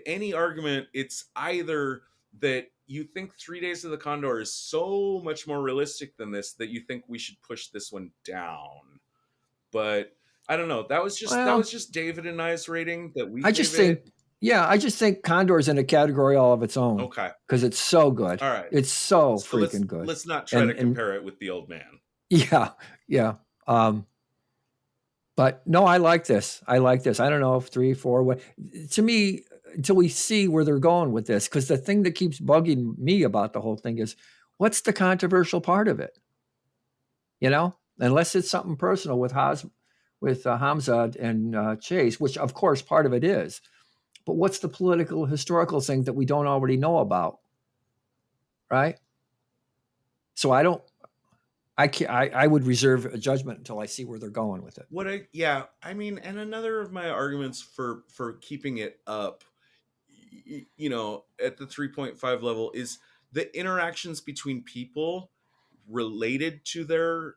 Speaker 4: any argument, it's either that you think 3 Days of the Condor is so much more realistic than this that you think we should push this one down. But I don't know. That was just David and I's rating that we. I just
Speaker 3: think Condor's in a category all of its own.
Speaker 4: Okay.
Speaker 3: Because it's so good.
Speaker 4: All right.
Speaker 3: It's so freaking good.
Speaker 4: Let's not try to compare it with The Old Man.
Speaker 3: Yeah. But no, I like this. I don't know if 3, 4. To me, until we see where they're going with this, because the thing that keeps bugging me about the whole thing is, what's the controversial part of it? Unless it's something personal with Hamza and Chase, which of course part of it is. But what's the political, historical thing that we don't already know about? Right? So I would reserve a judgment until I see where they're going with it.
Speaker 4: And another of my arguments for keeping it up, you know, at the 3.5 level is the interactions between people related to their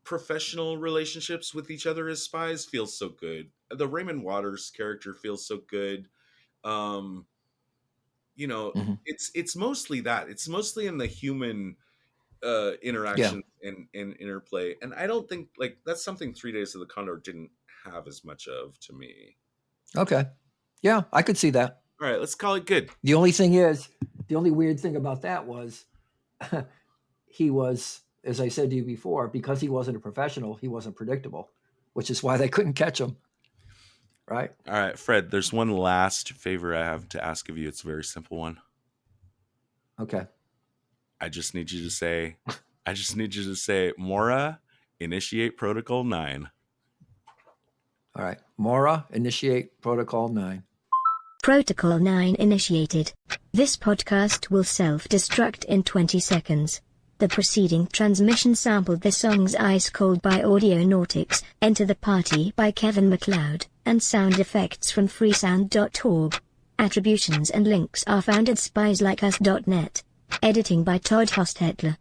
Speaker 4: professional relationships with each other as spies feels so good. The Raymond Waters character feels so good. You know,
Speaker 3: Mhm.
Speaker 4: it's mostly that. It's mostly in the human interaction and interplay. And I don't think like that's something 3 Days of the Condor didn't have as much of to me.
Speaker 3: Okay. Yeah, I could see that.
Speaker 4: All right, let's call it good.
Speaker 3: The only thing is, the only weird thing about that was he was, as I said to you before, because he wasn't a professional, he wasn't predictable, which is why they couldn't catch him. Right?
Speaker 4: All right, Fred, there's one last favor I have to ask of you. It's a very simple one.
Speaker 3: Okay.
Speaker 4: I just need you to say, Mora, initiate protocol 9.
Speaker 3: All right. Mora, initiate protocol 9.
Speaker 1: Protocol 9 initiated. This podcast will self-destruct in 20 seconds. The preceding transmission sampled the songs Ice Cold by Audionautix, Enter the Party by Kevin MacLeod, and sound effects from freesound.org. Attributions and links are found at spieslikeus.net. Editing by Todd Hostetler.